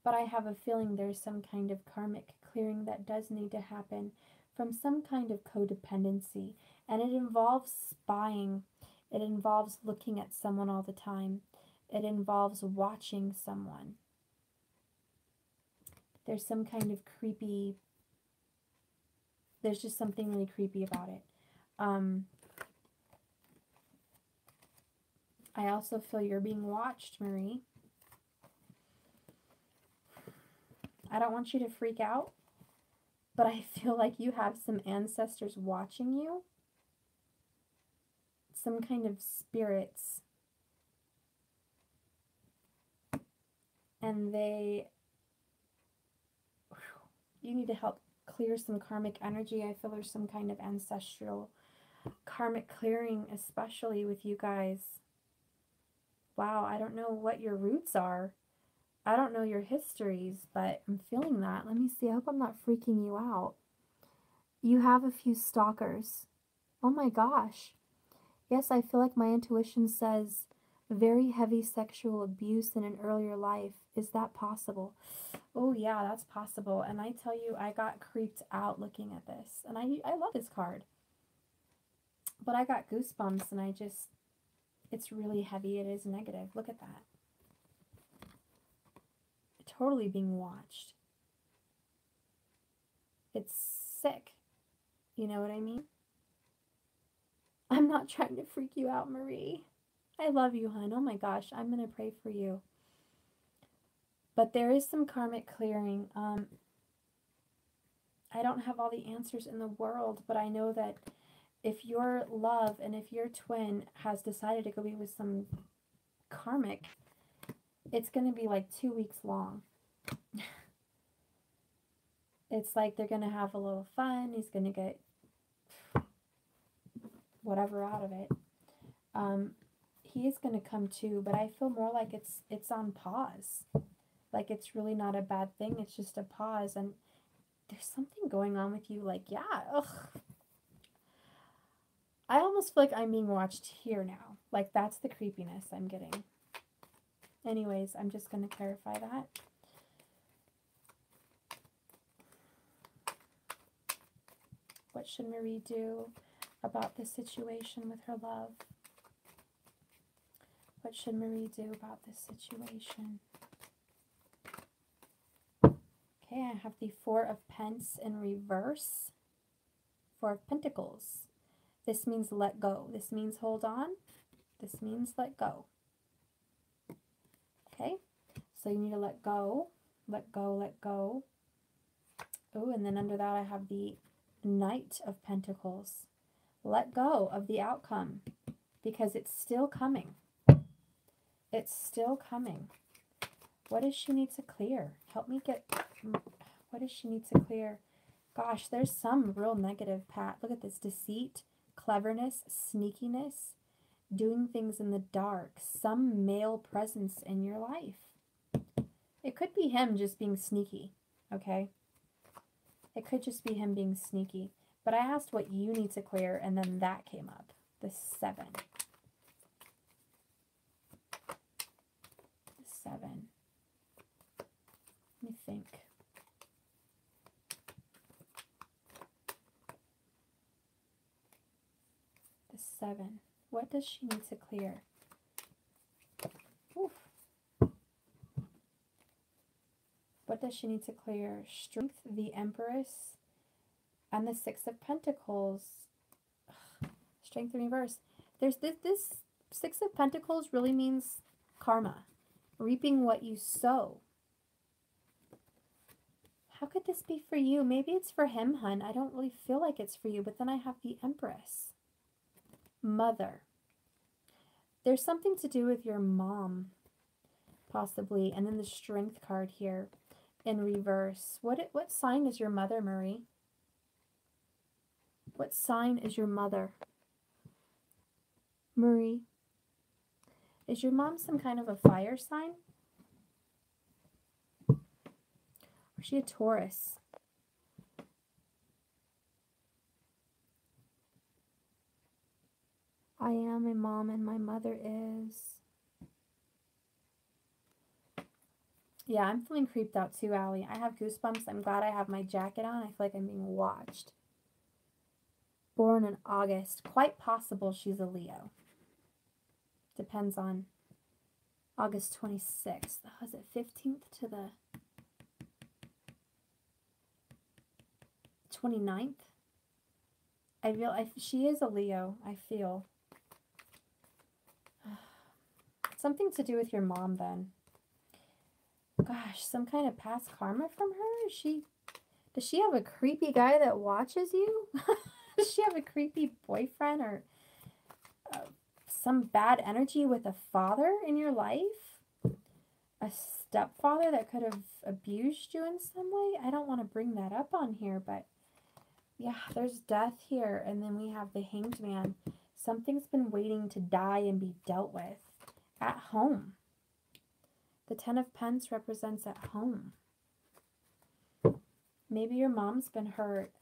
but I have a feeling there's some kind of karmic clearing that does need to happen from some kind of codependency. And it involves spying. It involves looking at someone all the time. It involves watching someone. There's some kind of creepy, there's just something really creepy about it. I also feel you're being watched, Marie. I don't want you to freak out, but I feel like you have some ancestors watching you. Some kind of spirits. And you need to help clear some karmic energy. I feel there's some kind of ancestral karmic clearing, especially with you guys. Wow, I don't know what your roots are. I don't know your histories, but I'm feeling that. Let me see. I hope I'm not freaking you out. You have a few stalkers. Oh my gosh. Yes, I feel like my intuition says very heavy sexual abuse in an earlier life. Is that possible? Oh yeah, that's possible. And I tell you, I got creeped out looking at this. And I love this card. But I got goosebumps, and it's really heavy. It is negative. Look at that. Totally being watched. It's sick. You know what I mean? I'm not trying to freak you out, Marie. I love you, hon. Oh my gosh, I'm going to pray for you. But there is some karmic clearing. I don't have all the answers in the world, but I know that if your love and if your twin has decided to go be with some karmic, it's going to be like 2 weeks long. It's like they're going to have a little fun. He's going to get whatever out of it. He is going to come too, but I feel more like it's on pause. Like it's really not a bad thing. It's just a pause, and there's something going on with you. Like, yeah, ugh. I almost feel like I'm being watched here now. Like that's the creepiness I'm getting. Anyways, I'm just going to clarify that. What should Marie do about this situation with her love? What should Marie do about this situation? Okay, I have the Four of Pence in reverse. Four of Pentacles. This means let go. This means hold on. This means let go. Okay? So you need to let go, let go, let go. Oh, and then under that I have the Knight of Pentacles. Let go of the outcome because it's still coming. It's still coming. What does she need to clear? Help me get... What does she need to clear? Gosh, there's some real negative, Pat. Look at this. Deceit, cleverness, sneakiness, doing things in the dark, some male presence in your life. It could be him just being sneaky, okay? It could just be him being sneaky. But I asked what you need to clear, and then that came up. The 7. The 7. Let me think. The 7. What does she need to clear? Oof. What does she need to clear? Strength, the Empress, and the 6 of Pentacles. Ugh. Strength in reverse. There's this 6 of Pentacles really means karma. Reaping what you sow. How could this be for you? Maybe it's for him, hun. I don't really feel like it's for you. But then I have the Empress. Mother. There's something to do with your mom, possibly. And then the Strength card here in reverse. What sign is your mother, Marie? What sign is your mother? Marie. Is your mom some kind of a fire sign? Or is she a Taurus? I am a mom and my mother is... Yeah, I'm feeling creeped out too, Allie. I have goosebumps. I'm glad I have my jacket on. I feel like I'm being watched. Born in August. Quite possible she's a Leo. Depends on August 26th. Was it 15th to the 29th? She is a Leo, I feel. Something to do with your mom then. Gosh, some kind of past karma from her? Does she have a creepy guy that watches you? Does she have a creepy boyfriend or some bad energy with a father in your life? A stepfather that could have abused you in some way? I don't want to bring that up on here, but yeah, there's death here. And then we have the Hanged Man. Something's been waiting to die and be dealt with at home. The 10 of Pentacles represents at home. Maybe your mom's been hurt.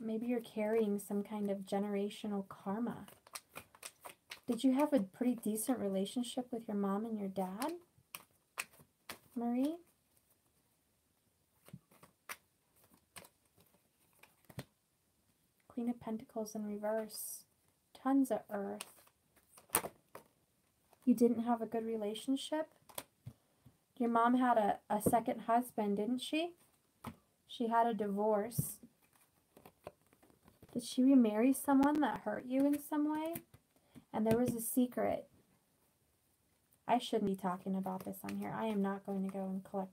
Maybe you're carrying some kind of generational karma. Did you have a pretty decent relationship with your mom and your dad, Marie? Queen of Pentacles in reverse. Tons of Earth. You didn't have a good relationship? Your mom had a second husband, didn't she? She had a divorce. Did she remarry someone that hurt you in some way? And there was a secret. I shouldn't be talking about this on here. I am not going to go and collect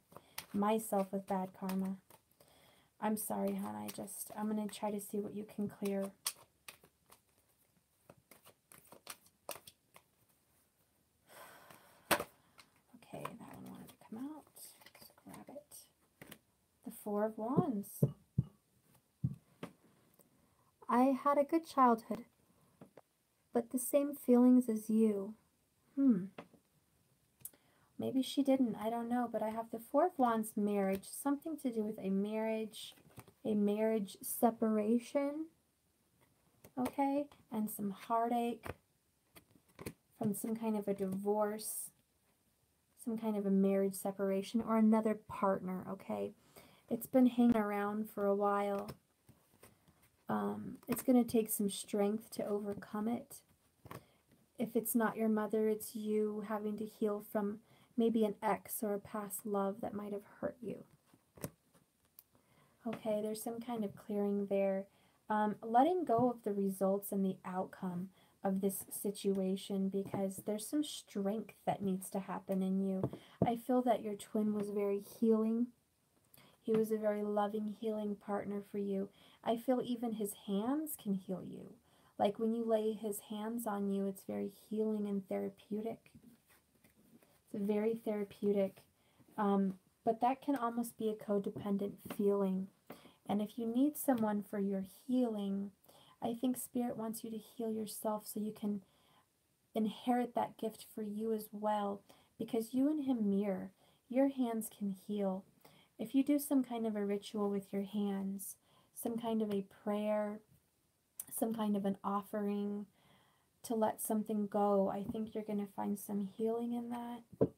myself with bad karma. I'm sorry, hon. I'm going to try to see what you can clear. Okay, that one wanted to come out. Let's grab it. The 4 of Wands. I had a good childhood, but the same feelings as you. Maybe she didn't. I don't know. But I have the 4 of Wands, marriage. Something to do with a marriage separation. Okay? And some heartache from some kind of a divorce, some kind of a marriage separation, or another partner. Okay? It's been hanging around for a while. It's going to take some strength to overcome it. If it's not your mother, it's you having to heal from maybe an ex or a past love that might have hurt you. Okay, there's some kind of clearing there. letting go of the results and the outcome of this situation, because there's some strength that needs to happen in you. I feel that your twin was very healing. He was a very loving, healing partner for you. I feel even his hands can heal you. Like when you lay his hands on you, it's very healing and therapeutic. It's very therapeutic. But that can almost be a codependent feeling. And if you need someone for your healing, I think Spirit wants you to heal yourself so you can inherit that gift for you as well. Because you and him mirror. Your hands can heal. If you do some kind of a ritual with your hands, some kind of a prayer, some kind of an offering to let something go, I think you're going to find some healing in that.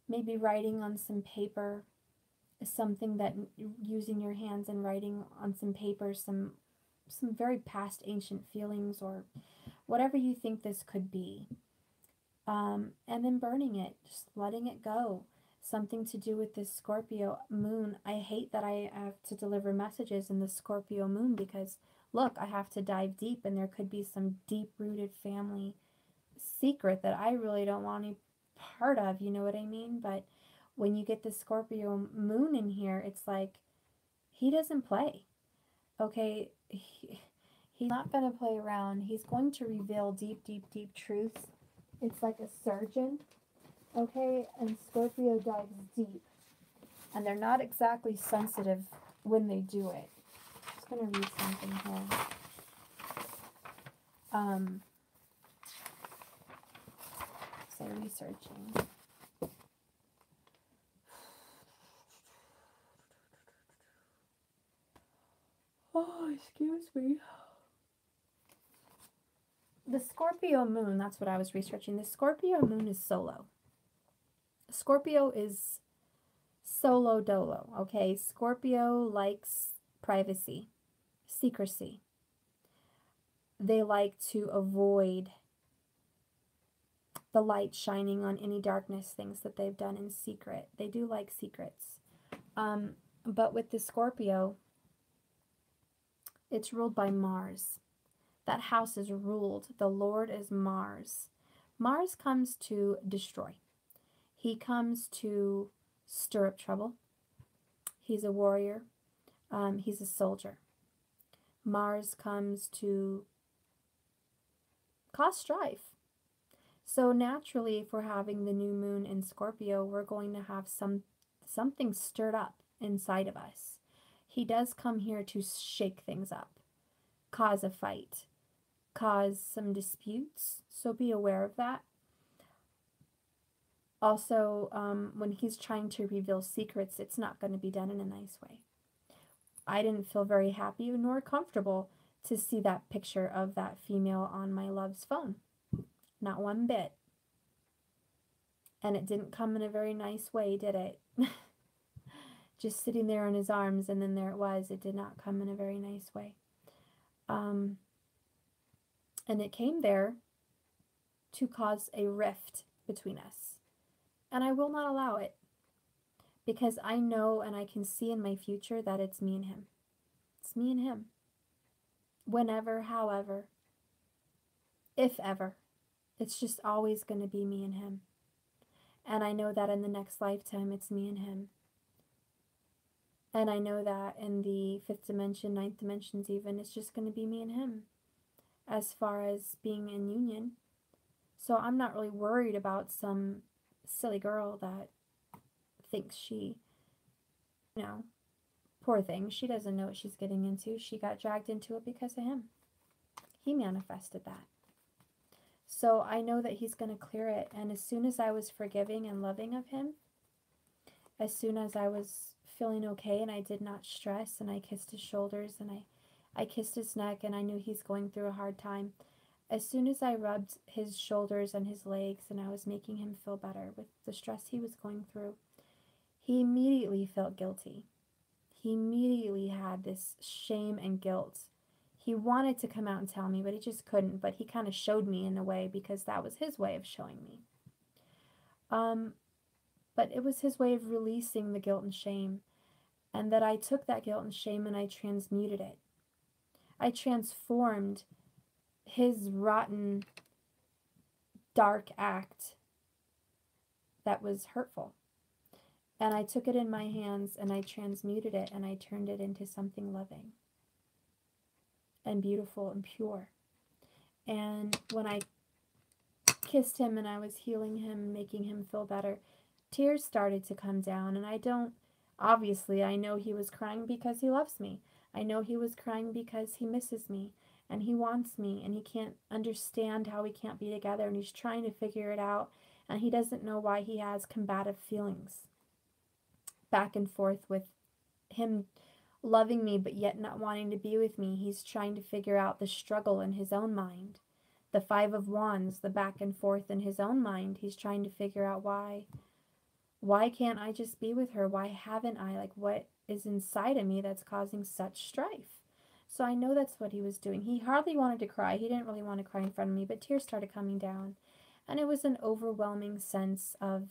Maybe writing on some paper, something that, using your hands and writing on some paper, some very past ancient feelings or whatever you think this could be. And then burning it, just letting it go. Something to do with this Scorpio moon. I hate that I have to deliver messages in the Scorpio moon because, look, I have to dive deep and there could be some deep-rooted family secret that I really don't want any part of, you know what I mean? But when you get the Scorpio moon in here, it's like he doesn't play, okay? He's not going to play around. He's going to reveal deep, deep, deep truths. It's like a surgeon, okay? And Scorpio dives deep. And they're not exactly sensitive when they do it. I'm just going to read something here. So researching. Oh, excuse me. The Scorpio moon, that's what I was researching. The Scorpio moon is solo. Scorpio is solo dolo, okay? Scorpio likes privacy, secrecy. They like to avoid the light shining on any darkness, things that they've done in secret. They do like secrets. But with the Scorpio, it's ruled by Mars. That house is ruled. The Lord is Mars. Mars comes to destroy. He comes to stir up trouble. He's a warrior. He's a soldier. Mars comes to cause strife. So naturally, if we're having the new moon in Scorpio, we're going to have something stirred up inside of us. He does come here to shake things up, cause a fight, cause some disputes, so be aware of that. Also, when he's trying to reveal secrets, it's not going to be done in a nice way. I didn't feel very happy nor comfortable to see that picture of that female on my love's phone. Not one bit. And it didn't come in a very nice way, did it? Just sitting there in his arms, and then there it was. It did not come in a very nice way. And it came there to cause a rift between us. And I will not allow it. Because I know and I can see in my future that it's me and him. It's me and him. Whenever, however, if ever. It's just always going to be me and him. And I know that in the next lifetime, it's me and him. And I know that in the 5th dimension, 9th dimensions even, it's just going to be me and him. As far as being in union. So I'm not really worried about some silly girl that thinks she, poor thing, she doesn't know what she's getting into. She got dragged into it because of him. He manifested that. So I know that he's going to clear it. And as soon as I was forgiving and loving of him, as soon as I was feeling okay and I did not stress and I kissed his shoulders and I kissed his neck and I knew he's going through a hard time, as soon as I rubbed his shoulders and his legs and I was making him feel better with the stress he was going through, he immediately felt guilty. He immediately had this shame and guilt. He wanted to come out and tell me, but he just couldn't. But he kind of showed me in a way because that was his way of showing me. But it was his way of releasing the guilt and shame. And that I took that guilt and shame and I transmuted it. I transformed his rotten, dark act that was hurtful. And I took it in my hands and I transmuted it and I turned it into something loving and beautiful and pure. And when I kissed him and I was healing him, making him feel better, tears started to come down. And obviously I know he was crying because he loves me. I know he was crying because he misses me and he wants me and he can't understand how we can't be together and he's trying to figure it out and he doesn't know why he has combative feelings back and forth with him loving me but yet not wanting to be with me. He's trying to figure out the struggle in his own mind. The Five of Wands, the back and forth in his own mind. He's trying to figure out why can't I just be with her? Why haven't I? Like, what is inside of me that's causing such strife? So I know that's what he was doing. He hardly wanted to cry. He didn't really want to cry in front of me, but tears started coming down. And it was an overwhelming sense of,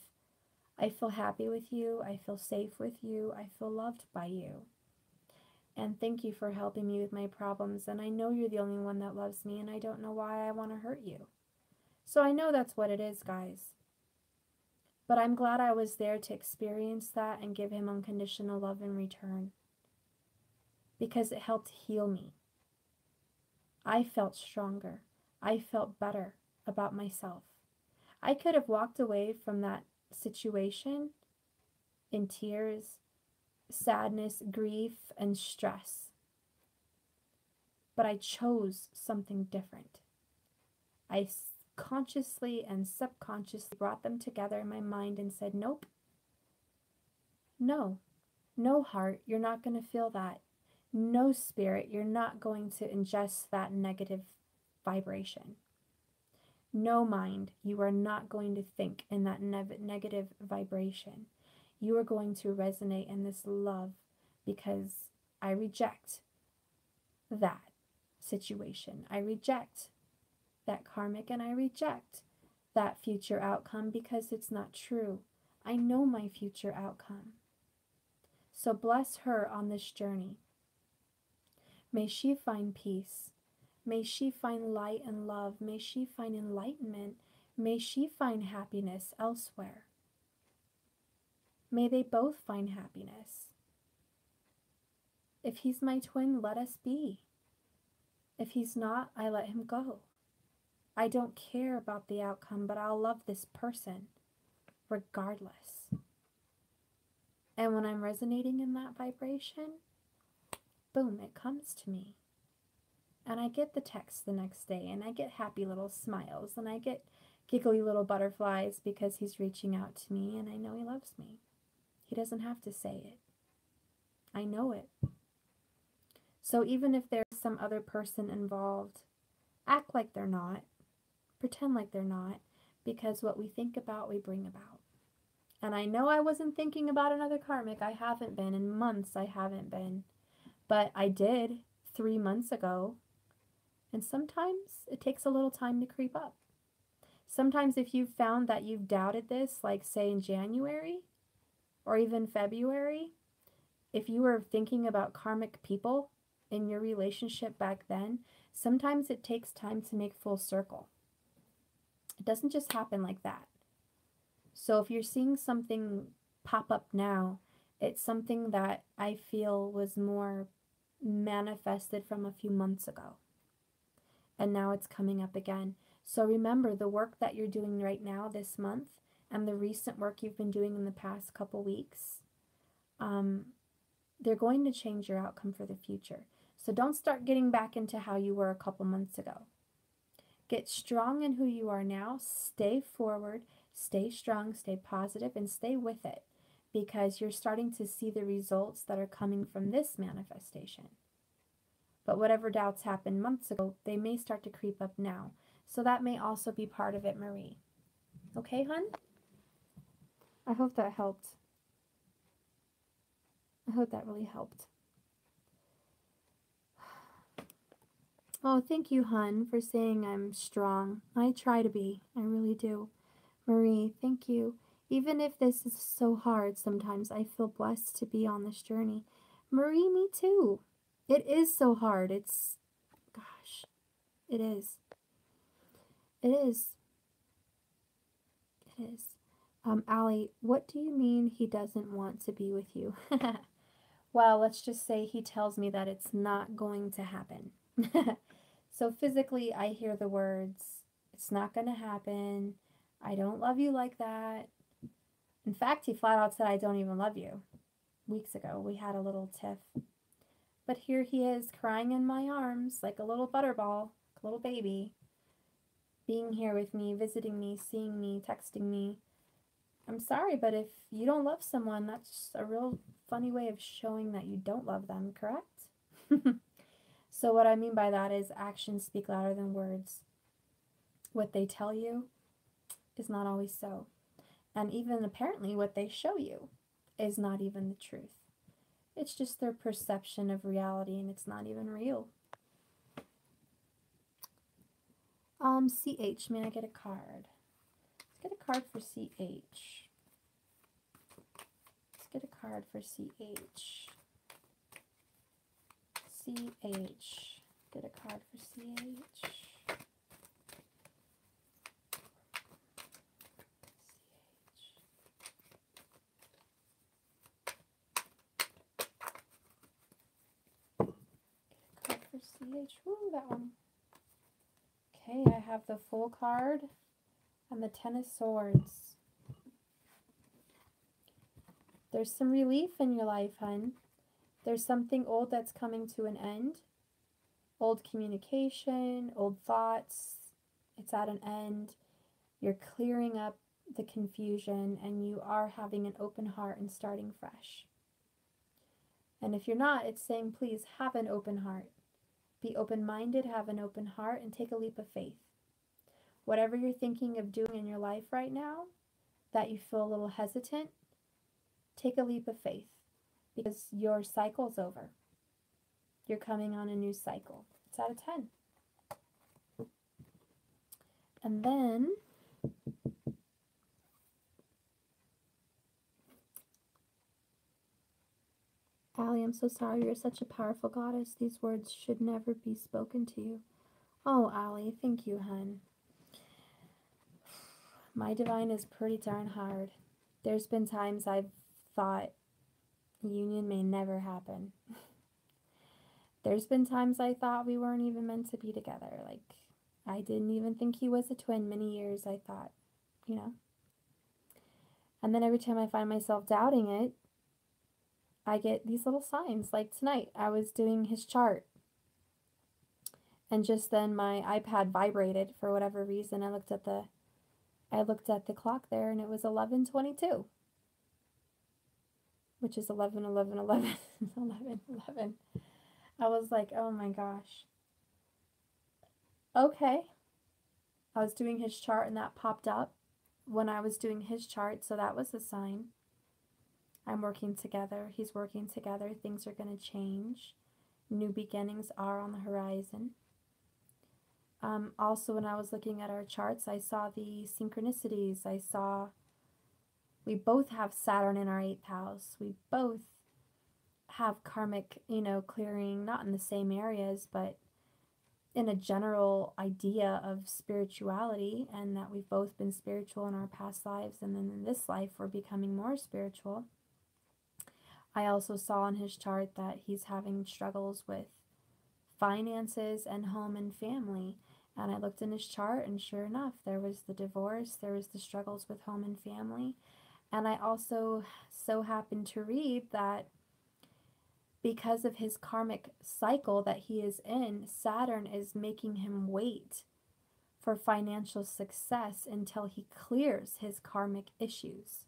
I feel happy with you. I feel safe with you. I feel loved by you. And thank you for helping me with my problems. And I know you're the only one that loves me, and I don't know why I want to hurt you. So I know that's what it is, guys. But I'm glad I was there to experience that and give him unconditional love in return. Because it helped heal me. I felt stronger. I felt better about myself. I could have walked away from that situation in tears, sadness, grief, and stress. But I chose something different. I consciously and subconsciously brought them together in my mind and said, nope. No. No, heart, you're not going to feel that. No, spirit, you're not going to ingest that negative vibration. No, mind, you are not going to think in that negative vibration. You are going to resonate in this love because I reject that situation. I reject that karmic and I reject that future outcome because it's not true. I know my future outcome. So bless her on this journey. May she find peace. May she find light and love. May she find enlightenment. May she find happiness elsewhere. May they both find happiness. If he's my twin, let us be. If he's not, I let him go. I don't care about the outcome, but I'll love this person regardless. And when I'm resonating in that vibration, boom, it comes to me. And I get the text the next day, and I get happy little smiles, and I get giggly little butterflies because he's reaching out to me, and I know he loves me. He doesn't have to say it. I know it. So even if there's some other person involved, act like they're not. Pretend like they're not, because what we think about, we bring about. And I know I wasn't thinking about another karmic. I haven't been. In months, I haven't been. But I did 3 months ago. And sometimes it takes a little time to creep up. Sometimes if you've found that you've doubted this, like say in January or even February, if you were thinking about karmic people in your relationship back then, sometimes it takes time to make full circle. It doesn't just happen like that. So if you're seeing something pop up now, it's something that I feel was more manifested from a few months ago. And now it's coming up again. So remember, the work that you're doing right now this month and the recent work you've been doing in the past couple weeks, they're going to change your outcome for the future. So don't start getting back into how you were a couple months ago. Get strong in who you are now. Stay forward, stay strong, stay positive, and stay with it, because you're starting to see the results that are coming from this manifestation. But whatever doubts happened months ago, they may start to creep up now. So that may also be part of it, Marie. Okay, hun? I hope that helped. I hope that really helped. Oh, thank you, hun, for saying I'm strong. I try to be. I really do. Marie, thank you. Even if this is so hard sometimes, I feel blessed to be on this journey. Marie, me too. It is so hard. It's It is. It is. It is. Allie, what do you mean he doesn't want to be with you? Well, let's just say he tells me that it's not going to happen. So physically, I hear the words, it's not going to happen. I don't love you like that. In fact, he flat out said, I don't even love you. Weeks ago, we had a little tiff. But here he is crying in my arms like a little butterball, a little baby, being here with me, visiting me, seeing me, texting me. I'm sorry, but if you don't love someone, that's a real funny way of showing that you don't love them, correct? So what I mean by that is actions speak louder than words. What they tell you is not always so. And even apparently what they show you is not even the truth. It's just their perception of reality, and it's not even real. CH, may I get a card? Let's get a card for CH. Let's get a card for CH. CH. Get a card for CH. CH. Ooh, that one. Okay, I have the Fool card and the Ten of Swords. There's some relief in your life, hun. There's something old that's coming to an end. Old communication, old thoughts. It's at an end. You're clearing up the confusion, and you are having an open heart and starting fresh. And if you're not, it's saying, please have an open heart. Be open-minded, have an open heart, and take a leap of faith. Whatever you're thinking of doing in your life right now, that you feel a little hesitant, take a leap of faith, because your cycle's over. You're coming on a new cycle. It's out of 10. And then, Allie, I'm so sorry. You're such a powerful goddess. These words should never be spoken to you. Oh, Allie, thank you, hun. My divine is pretty darn hard. There's been times I've thought union may never happen. There's been times I thought we weren't even meant to be together. Like, I didn't even think he was a twin. Many years I thought, you know. And then every time I find myself doubting it, I get these little signs. Like tonight, I was doing his chart. And just then my iPad vibrated for whatever reason. I looked at the clock there, and it was 11:22. Which is 11, 11, 11, 11, 11. I was like, oh my gosh. Okay. I was doing his chart, and that popped up when I was doing his chart, so that was a sign. I'm working together. He's working together. Things are going to change. New beginnings are on the horizon. Also, when I was looking at our charts, I saw the synchronicities. I saw we both have Saturn in our 8th house. We both have karmic, clearing, not in the same areas, but in a general idea of spirituality, and that we've both been spiritual in our past lives, and then in this life we're becoming more spiritual. I also saw in his chart that he's having struggles with finances and home and family. And I looked in his chart, and sure enough, there was the divorce, there was the struggles with home and family. And I also so happened to read that because of his karmic cycle that he is in, Saturn is making him wait for financial success until he clears his karmic issues.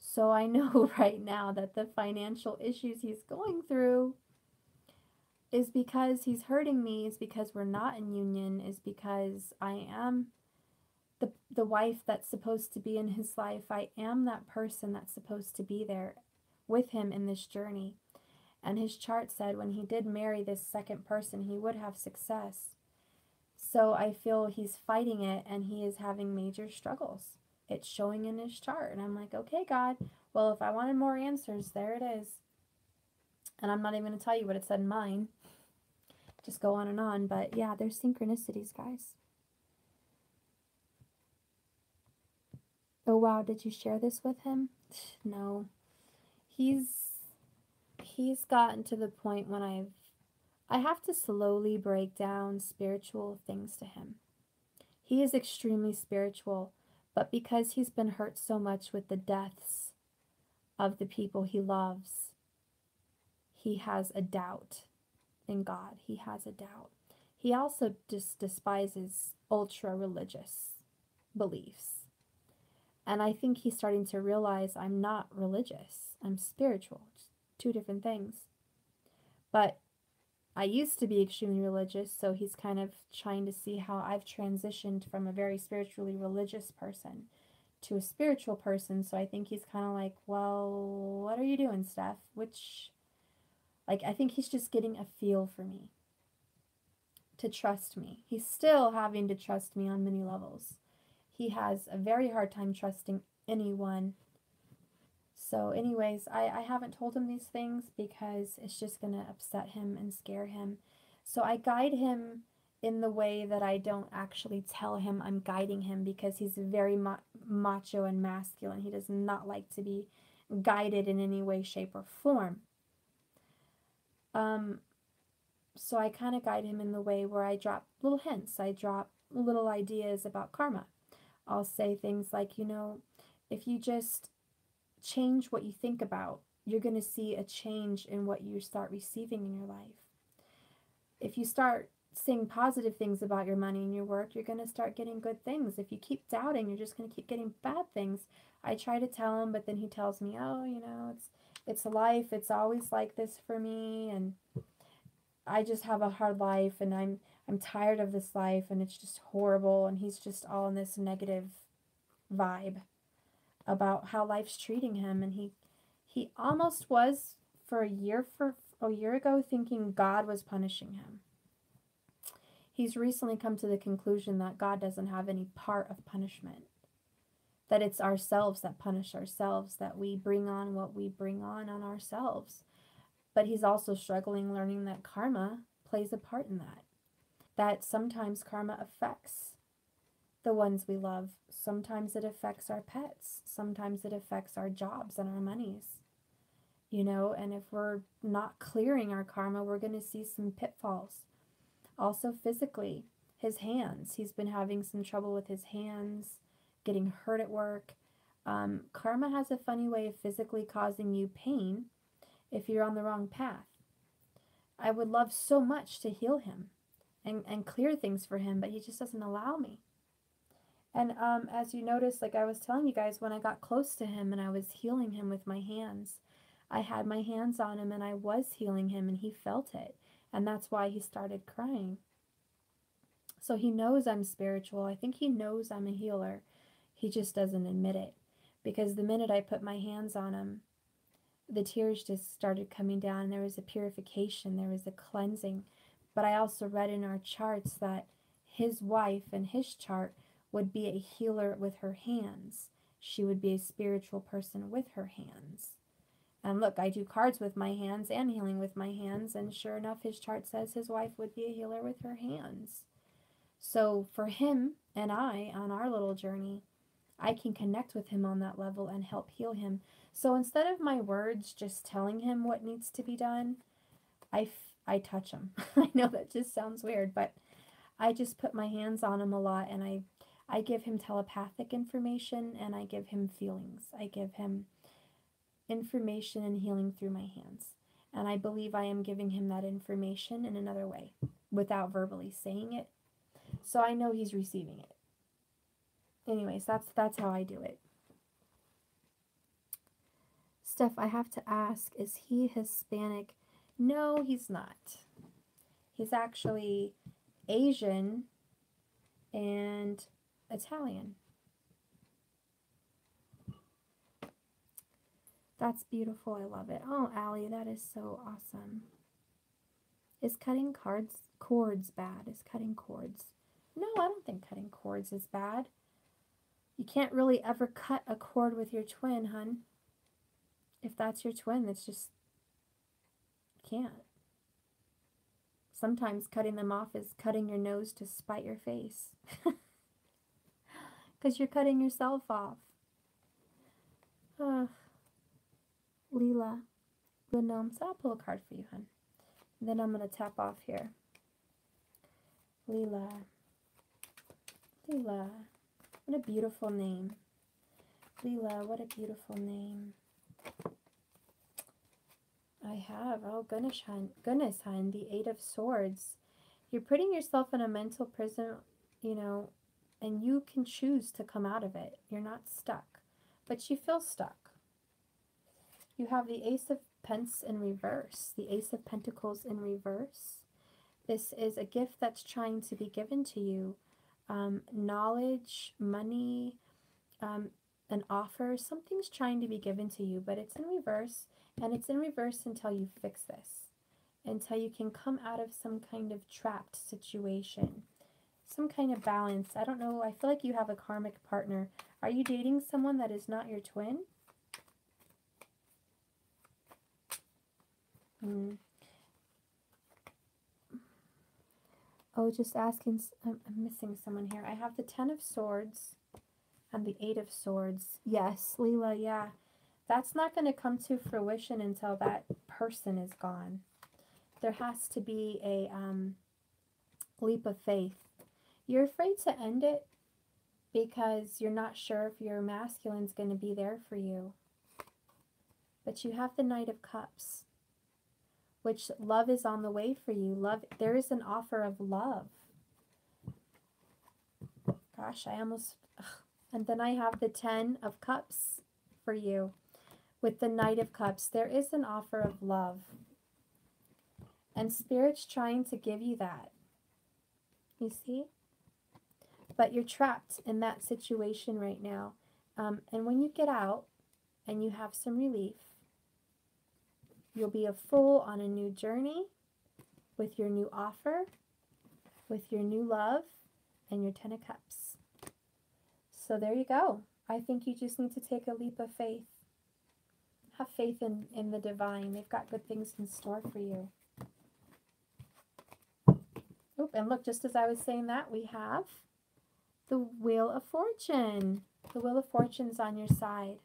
So I know right now that the financial issues he's going through is because he's hurting me, is because we're not in union, is because I am the wife that's supposed to be in his life. I am that person that's supposed to be there with him in this journey. And his chart said when he did marry this second person, he would have success. So I feel he's fighting it, and he is having major struggles. It's showing in his chart. And I'm like, okay, God, well, if I wanted more answers, there it is. And I'm not even going to tell you what it said in mine. just go on and on. But yeah, there's synchronicities, guys. Oh wow, did you share this with him? No. He's gotten to the point when I have to slowly break down spiritual things to him. He is extremely spiritual, but because he's been hurt so much with the deaths of the people he loves, he has a doubt in God. He has a doubt. He also just despises ultra religious beliefs. And I think he's starting to realize I'm not religious. I'm spiritual. It's two different things. But I used to be extremely religious, so he's kind of trying to see how I've transitioned from a very spiritually religious person to a spiritual person. So I think he's kind of like, well, what are you doing, Steph? I think he's just getting a feel for me, to trust me. He's still having to trust me on many levels. He has a very hard time trusting anyone. So anyways, I haven't told him these things because it's just going to upset him and scare him. So I guide him in the way that I don't actually tell him I'm guiding him, because he's very macho and masculine. He does not like to be guided in any way, shape, or form. So I kind of guide him in the way where I drop little hints. I drop little ideas about karma. I'll say things like, if you just change what you think about, you're going to see a change in what you start receiving in your life. If you start saying positive things about your money and your work, you're going to start getting good things. If you keep doubting, you're just going to keep getting bad things. I try to tell him, but then he tells me, oh, it's life. It's always like this for me, and I just have a hard life, and I'm tired of this life, and it's just horrible. And he's just all in this negative vibe about how life's treating him. And he almost was for a year ago thinking God was punishing him. He's recently come to the conclusion that God doesn't have any part of punishment, that it's ourselves that punish ourselves, that we bring on what we bring on ourselves. But he's also struggling learning that karma plays a part in that sometimes karma affects the ones we love. Sometimes it affects our pets. Sometimes it affects our jobs and our monies. And if we're not clearing our karma, we're going to see some pitfalls. Also physically, his hands. He's been having some trouble with his hands, getting hurt at work. Karma has a funny way of physically causing you pain if you're on the wrong path. I would love so much to heal him and clear things for him, but he just doesn't allow me. And as you notice, like I was telling you guys, when I got close to him and I was healing him with my hands, I had my hands on him and I was healing him, and he felt it. And that's why he started crying. So he knows I'm spiritual. I think he knows I'm a healer. He just doesn't admit it. Because the minute I put my hands on him, the tears just started coming down. There was a purification. There was a cleansing. But I also read in our charts that his wife and his chart would be a healer with her hands. She would be a spiritual person with her hands. And look, I do cards with my hands and healing with my hands, and sure enough, his chart says his wife would be a healer with her hands. So for him and I, on our little journey, I can connect with him on that level and help heal him. So instead of my words just telling him what needs to be done, I touch him. I know that just sounds weird, but I just put my hands on him a lot, and I give him telepathic information, and I give him feelings. I give him information and healing through my hands. And I believe I am giving him that information in another way without verbally saying it. So I know he's receiving it. Anyways, that's how I do it. Steph, I have to ask, is he Hispanic? No, he's not. He's actually Asian and Italian. That's beautiful. I love it. Oh, Allie, that is so awesome. Is cutting cords bad? Is cutting cords? No, I don't think cutting cords is bad. You can't really ever cut a cord with your twin, hun. If that's your twin, it's just, you can't. sometimes cutting them off is cutting your nose to spite your face. Because you're cutting yourself off. Leela. The gnomes. I'll pull a card for you, hon. And then I'm going to tap off here. Leela. Leela. What a beautiful name. Leela, what a beautiful name. I have, oh goodness, hon, the Eight of Swords. You're putting yourself in a mental prison, you know, and you can choose to come out of it. You're not stuck, but you feel stuck. You have the Ace of Pence in reverse, the Ace of Pentacles in reverse. This is a gift that's trying to be given to you. Knowledge, money, an offer, something's trying to be given to you, but it's in reverse, and it's in reverse until you fix this, until you can come out of some kind of trapped situation, some kind of balance. I don't know, I feel like you have a karmic partner. Are you dating someone that is not your twin? Oh, just asking, I'm missing someone here. I have the Ten of Swords and the Eight of Swords. Yes, Leela, yeah. That's not going to come to fruition until that person is gone. There has to be a leap of faith. You're afraid to end it because you're not sure if your masculine's going to be there for you. But you have the Knight of Cups, which love is on the way for you. Love, there is an offer of love. Gosh, I almost... Ugh. And then I have the Ten of Cups for you. With the Knight of Cups, there is an offer of love. And Spirit's trying to give you that. You see? But you're trapped in that situation right now. And when you get out and you have some relief, you'll be a fool on a new journey with your new offer, with your new love, and your Ten of Cups. So there you go. I think you just need to take a leap of faith. Have faith in the divine. They've got good things in store for you. Oh, and look, just as I was saying that, we have the Wheel of Fortune. The Wheel of Fortune's on your side.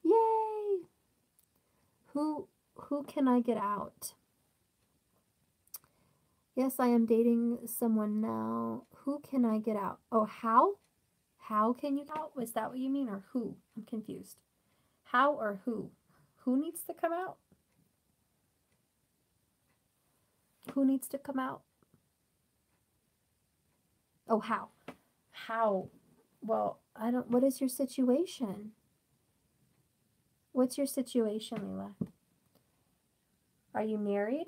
Yay! Who can I get out? Yes, I am dating someone now. Who can I get out? Oh, how? How can you get out? Was that what you mean, or who? I'm confused. How or who? Who needs to come out? Who needs to come out? Oh, how? How? Well, I don't... What is your situation? What's your situation, Leela? Are you married?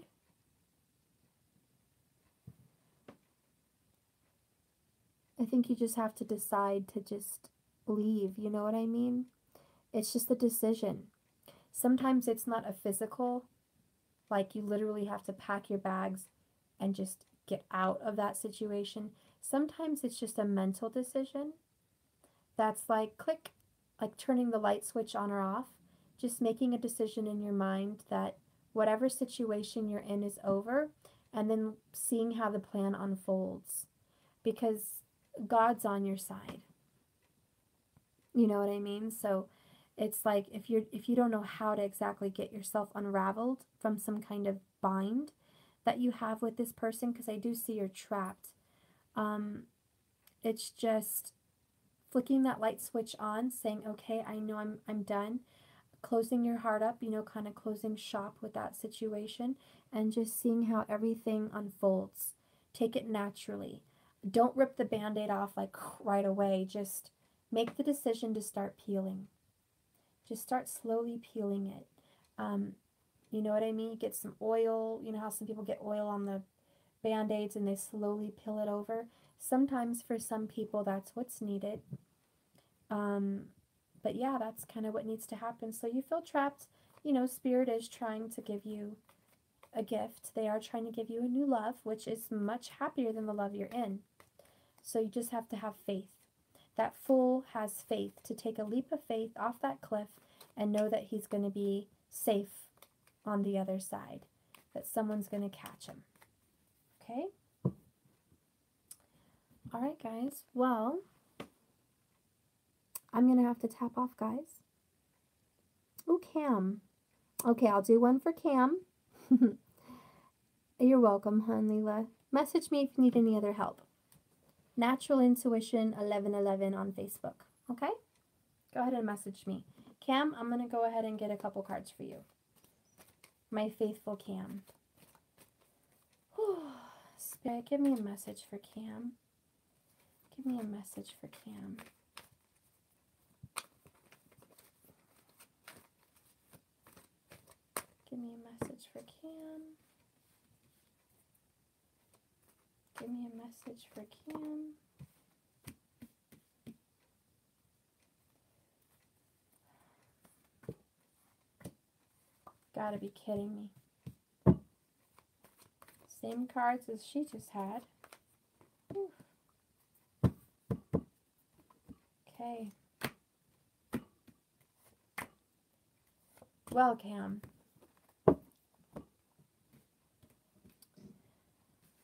I think you just have to decide to just leave. You know what I mean? It's just a decision. Sometimes it's not a physical, like you literally have to pack your bags and just get out of that situation. Sometimes it's just a mental decision. That's like click, like turning the light switch on or off. Just making a decision in your mind that whatever situation you're in is over, and then seeing how the plan unfolds. Because God's on your side. You know what I mean? So it's like if you don't know how to exactly get yourself unraveled from some kind of bind that you have with this person, because I do see you're trapped. It's just flicking that light switch on, saying, okay, I know I'm done. Closing your heart up, you know, kind of closing shop with that situation, and just seeing how everything unfolds. Take it naturally. Don't rip the Band-Aid off like right away. Just make the decision to start peeling. Just start slowly peeling it. You know what I mean? Get some oil. You know how some people get oil on the Band-Aids and they slowly peel it over? Sometimes for some people that's what's needed. But yeah, that's kind of what needs to happen. So you feel trapped. You know, Spirit is trying to give you a gift. They are trying to give you a new love, which is much happier than the love you're in. So you just have to have faith. That fool has faith to take a leap of faith off that cliff and know that he's going to be safe on the other side, that someone's going to catch him. Okay? All right, guys. Well, I'm going to have to tap off, guys. Oh, Cam. Okay, I'll do one for Cam. You're welcome, hon, Leela. Message me if you need any other help. Natural Intuition 1111 on Facebook. Okay? Go ahead and message me. Cam, I'm going to go ahead and get a couple cards for you. My faithful Cam. Spirit, give me a message for Cam. Give me a message for Cam. Give me a message for Cam. Give me a message for Cam. Gotta be kidding me. Same cards as she just had. Whew. Okay. Well, Cam,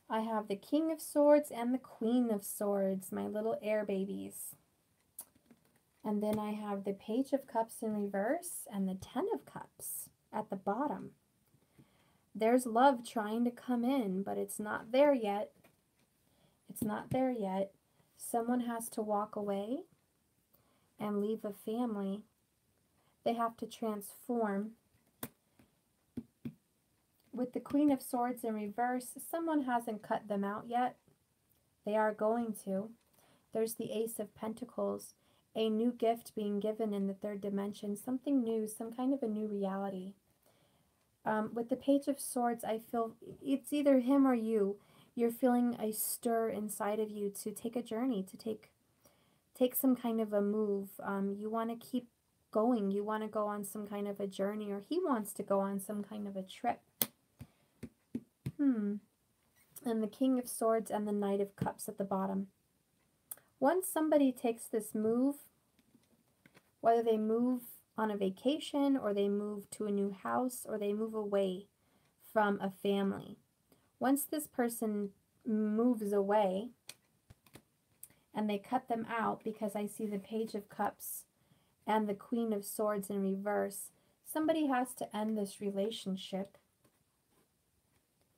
I have the King of Swords and the Queen of Swords, my little air babies. And then I have the Page of Cups in reverse and the Ten of Cups at the bottom. There's love trying to come in, but it's not there yet. It's not there yet. Someone has to walk away and leave a family. They have to transform. With the Queen of Swords in reverse, someone hasn't cut them out yet. They are going to. There's the Ace of Pentacles, a new gift being given in the third dimension, something new, some kind of a new reality. With the Page of Swords, I feel it's either him or you. You're feeling a stir inside of you to take a journey, to take some kind of a move. You want to keep going. You want to go on some kind of a journey, or he wants to go on some kind of a trip. And the King of Swords and the Knight of Cups at the bottom. Once somebody takes this move, whether they move on a vacation, or they move to a new house, or they move away from a family. Once this person moves away and they cut them out, because I see the Page of Cups and the Queen of Swords in reverse, somebody has to end this relationship,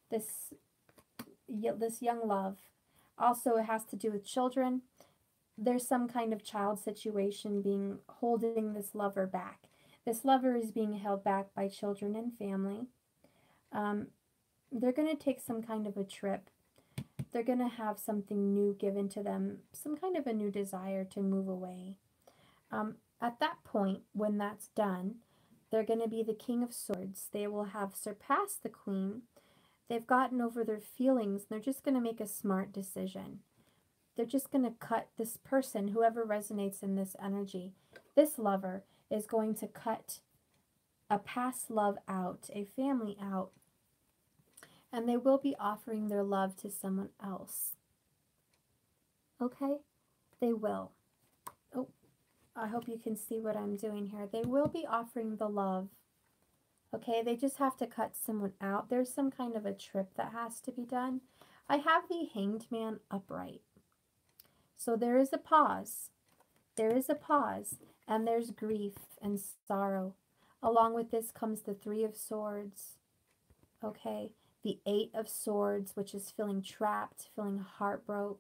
this young love. Also, it has to do with children. There's some kind of child situation holding this lover back. This lover is being held back by children and family. They're going to take some kind of a trip. They're going to have something new given to them, some kind of a new desire to move away. At that point, when that's done, they're going to be the King of Swords. They will have surpassed the Queen. They've gotten over their feelings. They're just going to make a smart decision. They're just going to cut this person, whoever resonates in this energy. This lover is going to cut a past love out, a family out. And they will be offering their love to someone else. Okay? They will. Oh, I hope you can see what I'm doing here. They will be offering the love. Okay? They just have to cut someone out. There's some kind of a trip that has to be done. I have the Hanged Man upright. So there is a pause. There is a pause. And there's grief and sorrow. Along with this comes the Three of Swords. Okay? The Eight of Swords, which is feeling trapped, feeling heartbroken.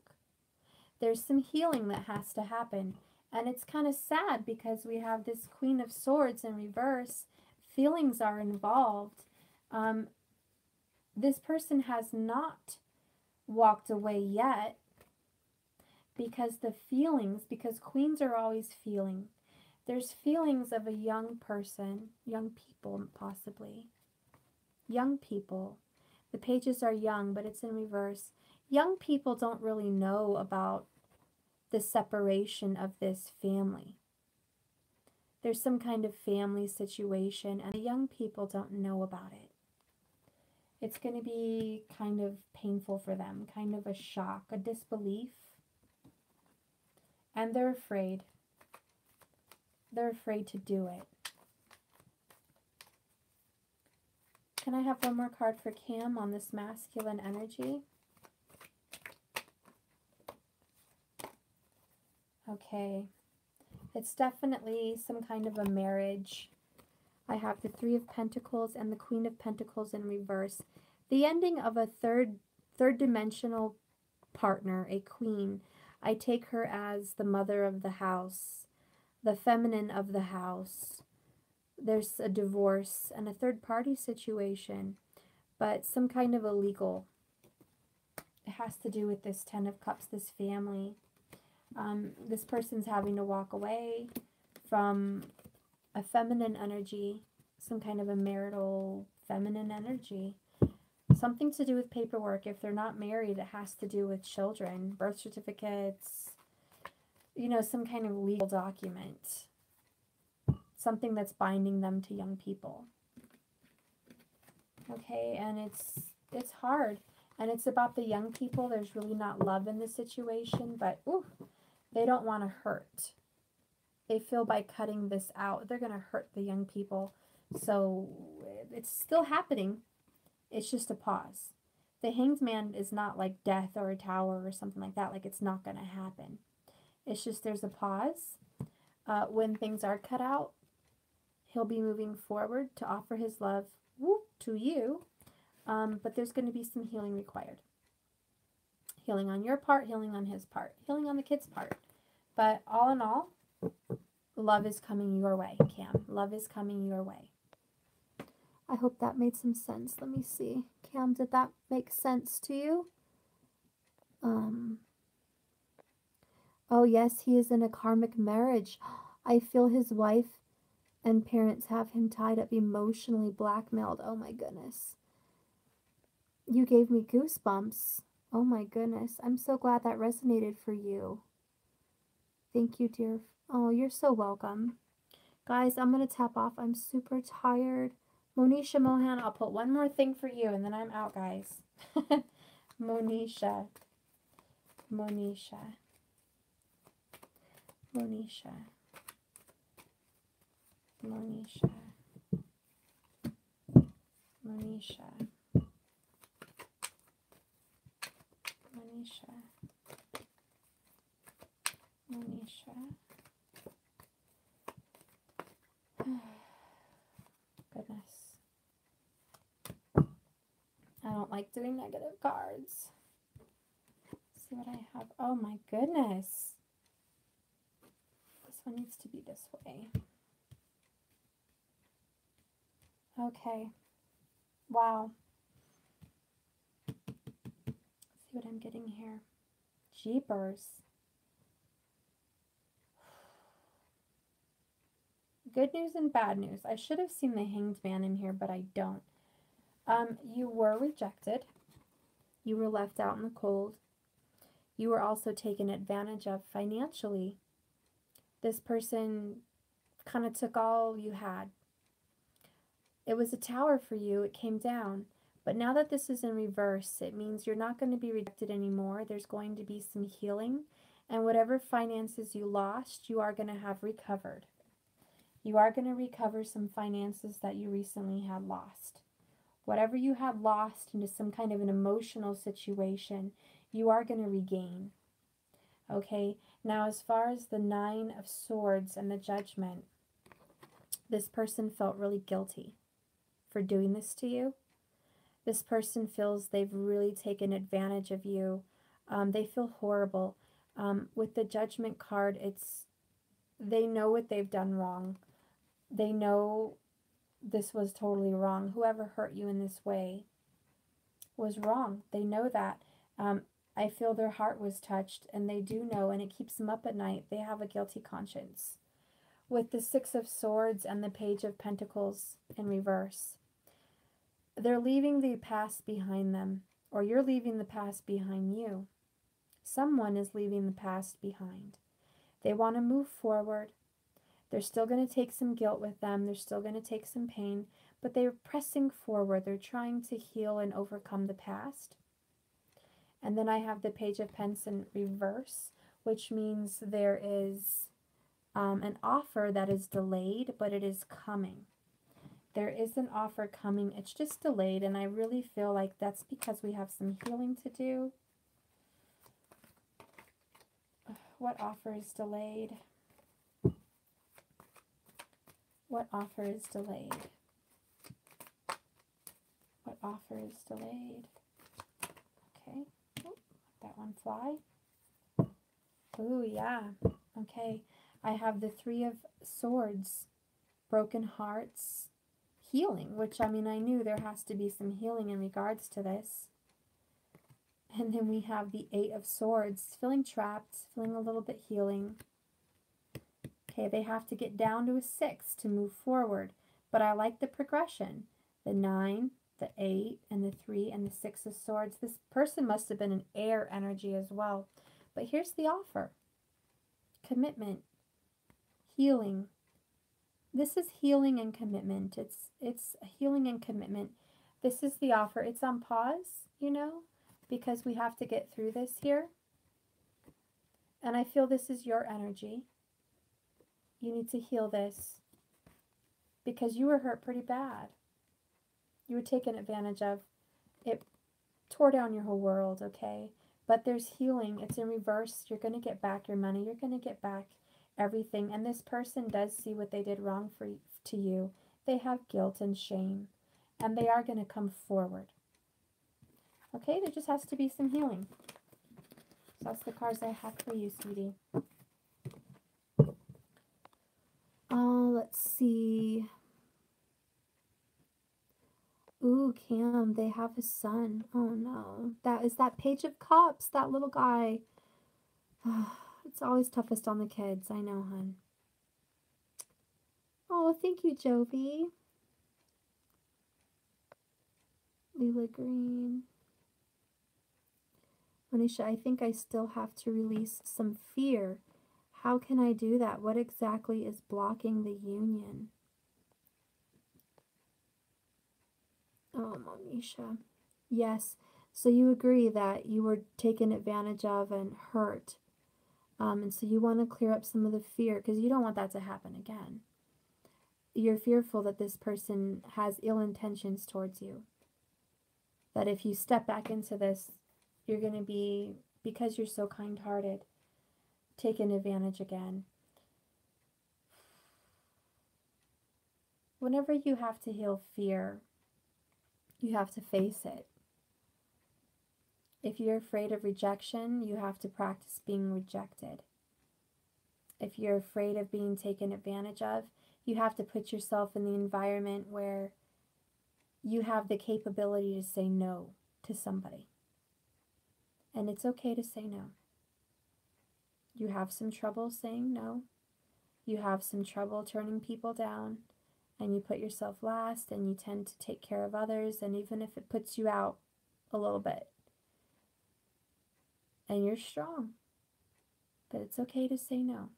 There's some healing that has to happen. And it's kind of sad because we have this Queen of Swords in reverse. Feelings are involved. This person has not walked away yet. Because because queens are always feeling. There's feelings of a young person, young people possibly. Young people. The pages are young, but it's in reverse. Young people don't really know about the separation of this family. There's some kind of family situation, and the young people don't know about it. It's going to be kind of painful for them, kind of a shock, a disbelief. And they're afraid. They're afraid to do it. Can I have one more card for Cam on this masculine energy? Okay. It's definitely some kind of a marriage. I have the Three of Pentacles and the Queen of Pentacles in reverse. The ending of a third dimensional partner, a queen. I take her as the mother of the house, the feminine of the house. There's a divorce and a third party situation, but some kind of illegal. It has to do with this Ten of Cups, this family. This person's having to walk away from a feminine energy, some kind of a marital feminine energy. Something to do with paperwork. If they're not married, it has to do with children, birth certificates, you know, some kind of legal document. Something that's binding them to young people. Okay, and it's hard. And it's about the young people. There's really not love in the situation, but ooh, they don't want to hurt. They feel by cutting this out, they're going to hurt the young people. So it's still happening. It's just a pause. The Hanged Man is not like death or a tower or something like that. Like it's not going to happen. It's just there's a pause. When things are cut out, he'll be moving forward to offer his love to you. But there's going to be some healing required. Healing on your part, healing on his part, healing on the kid's part. But all in all, love is coming your way, Cam. Love is coming your way. I hope that made some sense. Let me see. Cam, did that make sense to you? Oh, yes, he is in a karmic marriage. I feel his wife and parents have him tied up, emotionally blackmailed. Oh, my goodness. You gave me goosebumps. Oh, my goodness. I'm so glad that resonated for you. Thank you, dear. Oh, you're so welcome. Guys, I'm going to tap off. I'm super tired. Monisha Mohan, I'll put one more thing for you, and then I'm out, guys. Monisha. Monisha. Monisha. Monisha. Monisha. Monisha. Monisha. Goodness. I don't like doing negative cards. Let's see what I have. Oh my goodness. This one needs to be this way. Okay. Wow. Let's see what I'm getting here. Jeepers. Good news and bad news. I should have seen the Hanged Man in here, but I don't. You were rejected. You were left out in the cold. You were also taken advantage of financially. This person kind of took all you had. It was a tower for you. It came down. But now that this is in reverse, it means you're not going to be rejected anymore. There's going to be some healing. And whatever finances you lost, you are going to have recovered. You are going to recover some finances that you recently had lost. Whatever you had lost into some kind of an emotional situation, you are going to regain. Okay? Now, as far as the Nine of Swords and the Judgment, this person felt really guilty for doing this to you. This person feels they've really taken advantage of you. They feel horrible. With the Judgment card, they know what they've done wrong. They know this was totally wrong. Whoever hurt you in this way was wrong. They know that. I feel their heart was touched, and they do know, and it keeps them up at night. They have a guilty conscience. With the Six of Swords and the Page of Pentacles in reverse, they're leaving the past behind them, or you're leaving the past behind you. Someone is leaving the past behind. They want to move forward. They're still going to take some guilt with them. They're still going to take some pain, but they're pressing forward. They're trying to heal and overcome the past. And then I have the Page of Pentacles in reverse, which means there is an offer that is delayed, but it is coming. There is an offer coming. It's just delayed, and I really feel like that's because we have some healing to do. What offer is delayed? What offer is delayed? What offer is delayed? Okay. Oh, let that one fly. Ooh, yeah. Okay. I have the Three of Swords, broken hearts, healing, which, I mean, I knew there has to be some healing in regards to this. And then we have the Eight of Swords, feeling trapped, feeling a little bit healing. Okay, they have to get down to a 6 to move forward. But I like the progression. The 9, the 8, and the 3, and the 6 of Swords. This person must have been an air energy as well. But here's the offer. Commitment. Healing. This is healing and commitment. It's healing and commitment. This is the offer. It's on pause, you know, because we have to get through this here. And I feel this is your energy. You need to heal this because you were hurt pretty bad. You were taken advantage of. It tore down your whole world, okay? But there's healing. It's in reverse. You're going to get back your money. You're going to get back everything. And this person does see what they did wrong to you. They have guilt and shame. And they are going to come forward. Okay? There just has to be some healing. So that's the cards I have for you, sweetie. Let's see. Ooh, Cam, they have a son. Oh no. That is that Page of Cups, that little guy. It's always toughest on the kids. I know, hon. Oh, thank you, Jovi. Lila Green. Manisha, I think I still have to release some fear. How can I do that? What exactly is blocking the union? Oh, Monisha. Yes. So you agree that you were taken advantage of and hurt. And so you want to clear up some of the fear because you don't want that to happen again. You're fearful that this person has ill intentions towards you. That if you step back into this, you're going to be, because you're so kind-hearted, taken advantage again. Whenever you have to heal fear, you have to face it. If you're afraid of rejection, you have to practice being rejected. If you're afraid of being taken advantage of, you have to put yourself in the environment where you have the capability to say no to somebody. And it's okay to say no. You have some trouble saying no. You have some trouble turning people down. And you put yourself last and you tend to take care of others. And even if it puts you out a little bit. And you're strong. But it's okay to say no.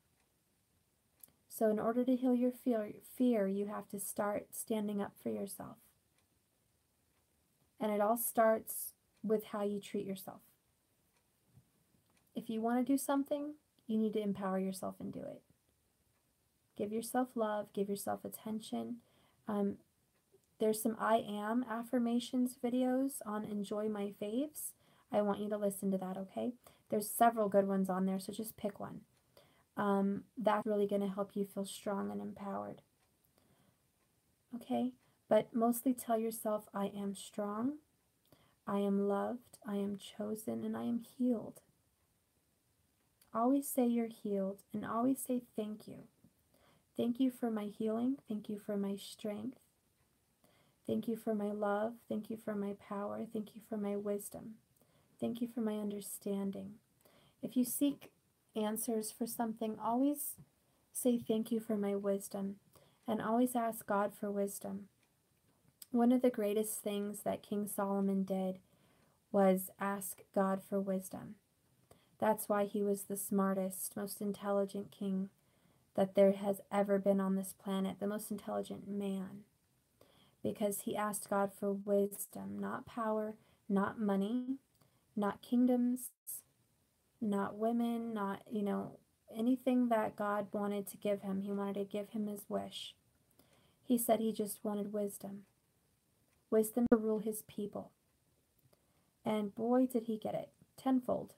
So in order to heal your fear, you have to start standing up for yourself. And it all starts with how you treat yourself. If you want to do something, you need to empower yourself and do it. Give yourself love, give yourself attention. There's some I am affirmations videos on Enjoy My Faves. I want you to listen to that, okay? There's several good ones on there, so just pick one. That's really going to help you feel strong and empowered. Okay? But mostly tell yourself, I am strong, I am loved, I am chosen, and I am healed. Always say you're healed, and always say thank you. Thank you for my healing. Thank you for my strength. Thank you for my love. Thank you for my power. Thank you for my wisdom. Thank you for my understanding. If you seek answers for something, always say thank you for my wisdom, and always ask God for wisdom. One of the greatest things that King Solomon did was ask God for wisdom. That's why he was the smartest, most intelligent king that there has ever been on this planet, the most intelligent man, because he asked God for wisdom, not power, not money, not kingdoms, not women, not, anything that God wanted to give him. He wanted to give him his wish. He said he just wanted wisdom. Wisdom to rule his people. And boy, did he get it. Tenfold.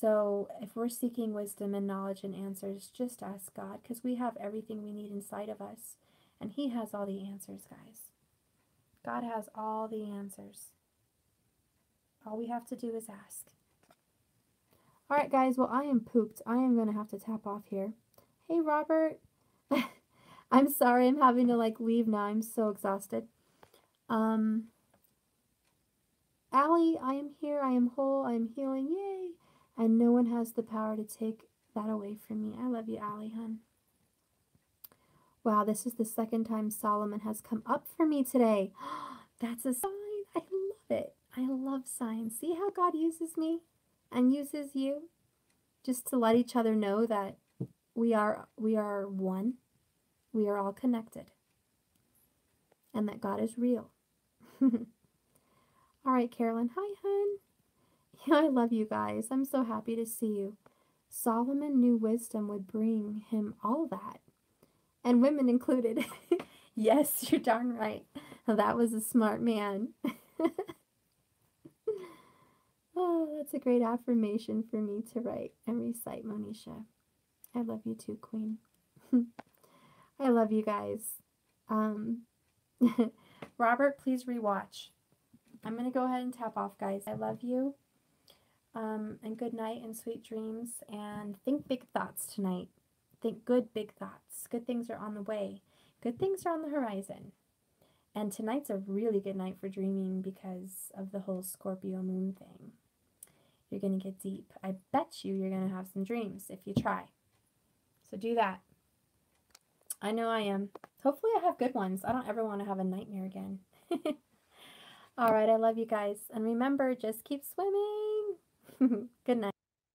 So if we're seeking wisdom and knowledge and answers, just ask God, because we have everything we need inside of us. And He has all the answers, guys. God has all the answers. All we have to do is ask. All right, guys. Well, I am pooped. I am going to have to tap off here. Hey, Robert. I'm sorry. I'm having to, leave now. I'm so exhausted. Allie, I am here. I am whole. I am healing. Yay. And no one has the power to take that away from me. I love you, Allie, hun. Wow, this is the second time Solomon has come up for me today. That's a sign. I love it. I love signs. See how God uses me and uses you? Just to let each other know that we are one. We are all connected. And that God is real. All right, Carolyn. Hi, hun. Yeah, I love you guys. I'm so happy to see you. Solomon knew wisdom would bring him all that. And women included. Yes, you're darn right. That was a smart man. Oh, that's a great affirmation for me to write and recite, Monisha. I love you too, Queen. I love you guys. Robert, please rewatch. I'm going to go ahead and tap off, guys. I love you. And good night and sweet dreams. And think big thoughts tonight. Think good big thoughts. Good things are on the way. Good things are on the horizon. And tonight's a really good night for dreaming because of the whole Scorpio moon thing. You're going to get deep. I bet you're going to have some dreams if you try. So do that. I know I am. Hopefully I have good ones. I don't ever want to have a nightmare again. All right, I love you guys. And remember, just keep swimming. Good night.